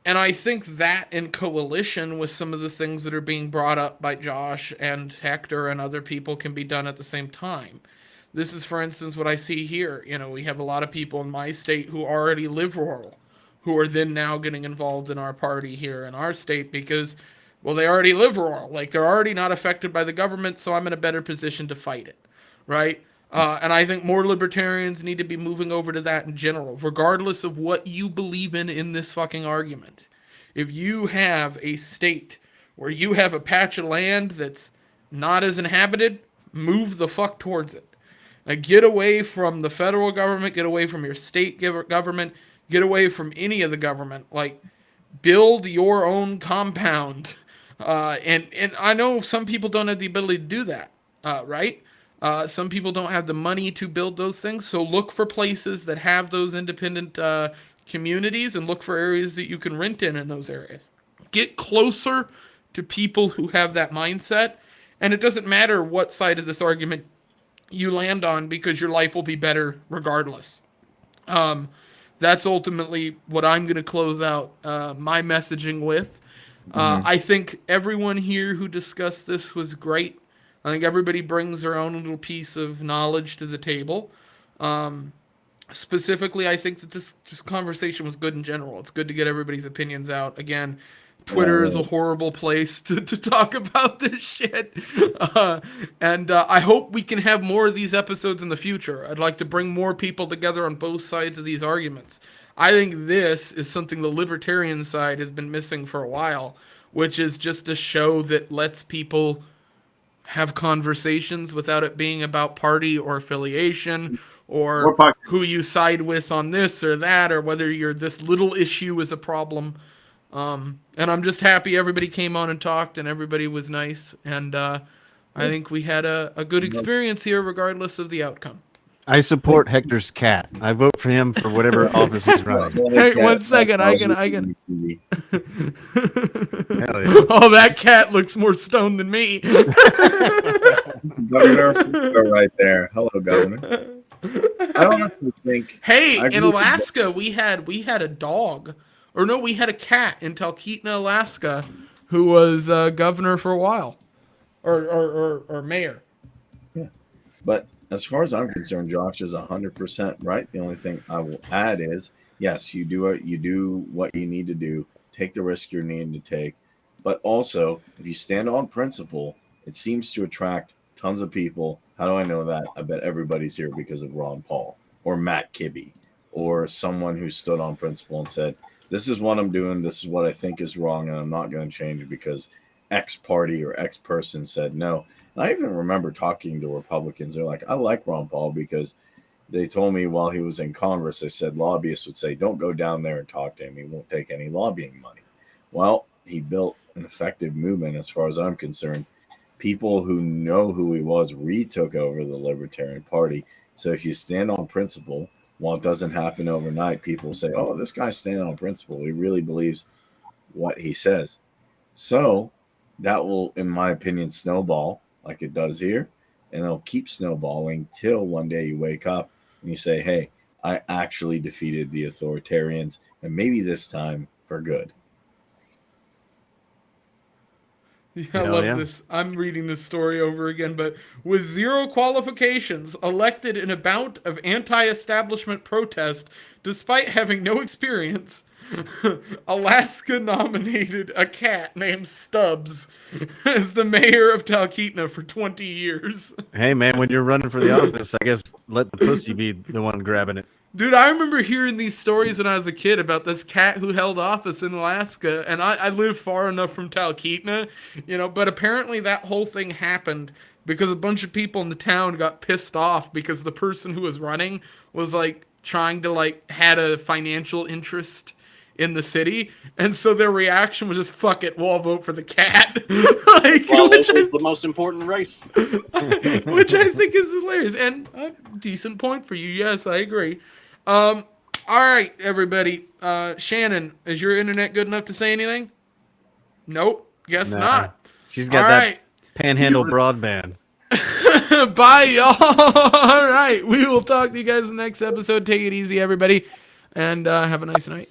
And I think that in coalition with some of the things that are being brought up by Josh and Hector and other people can be done at the same time. This is, for instance, what I see here. We have a lot of people in my state who already live rural, who are then now getting involved in our party here in our state because Well, they already live rural. Like, they're already not affected by the government, so I'm in a better position to fight it, right? And I think more libertarians need to be moving over to that in general, regardless of what you believe in this fucking argument. If you have a state where you have a patch of land that's not as inhabited, move the fuck towards it. Like, get away from the federal government, get away from your state government, get away from any of the government. Like, build your own compound. And I know some people don't have the ability to do that, right? Some people don't have the money to build those things, so look for places that have those independent communities and look for areas that you can rent in those areas. Get closer to people who have that mindset, and it doesn't matter what side of this argument you land on because your life will be better regardless. That's ultimately what I'm going to close out my messaging with. I think everyone here who discussed this was great. I think everybody brings their own little piece of knowledge to the table. Specifically, I think that this conversation was good in general. It's good to get everybody's opinions out. Again, Twitter is a horrible place to talk about this shit. And I hope we can have more of these episodes in the future. I'd like to bring more people together on both sides of these arguments. I think this is something the libertarian side has been missing for a while, which is just a show that lets people have conversations without it being about party or affiliation or who you side with on this or that, or whether this little issue is a problem. And I'm just happy everybody came on and talked and everybody was nice. And I think we had a good experience here regardless of the outcome. I support Hector's cat. I vote for him for whatever office he's running. Hey, 1 second. I can. Hell yeah. Oh, that cat looks more stoned than me. Governor right there. Hello, Governor. I don't honestly think. Hey, in Alaska, we had a dog, or no, we had a cat in Talkeetna, Alaska, who was governor for a while, or mayor. Yeah, but as far as I'm concerned, Josh is 100% right. The only thing I will add is, yes, you do what you need to do, take the risk you're needing to take, but also if you stand on principle, it seems to attract tons of people. How do I know that? I bet everybody's here because of Ron Paul or Matt Kibbe or someone who stood on principle and said, this is what I'm doing, this is what I think is wrong, and I'm not going to change because X party or X person said no. And I even remember talking to Republicans. They're like, I like Ron Paul because they told me while he was in Congress, they said lobbyists would say, don't go down there and talk to him. He won't take any lobbying money. Well, he built an effective movement as far as I'm concerned. People who know who he was retook over the Libertarian Party. So if you stand on principle, while it doesn't happen overnight, people say, oh, this guy's standing on principle. He really believes what he says. So that will, in my opinion, snowball like it does here. And it'll keep snowballing till one day you wake up and you say, hey, I actually defeated the authoritarians, and maybe this time for good. Yeah, I love this. I'm reading this story over again, but with zero qualifications, elected in a bout of anti-establishment protest, despite having no experience, Alaska nominated a cat named Stubbs as the mayor of Talkeetna for 20 years. Hey, man, when you're running for the office, I guess let the pussy be the one grabbing it. Dude, I remember hearing these stories when I was a kid about this cat who held office in Alaska, and I live far enough from Talkeetna, but apparently that whole thing happened because a bunch of people in the town got pissed off because the person who was running was, trying to, had a financial interest in the city, and so their reaction was just, fuck it, we'll all vote for the cat. Which is the most important race. Which I think is hilarious, and a decent point for you. Yes, I agree. All right, everybody. Shannon, is your internet good enough to say anything? Nope, guess not. She's got that panhandle broadband. Bye, y'all. All right, we will talk to you guys in the next episode. Take it easy, everybody, and have a nice night.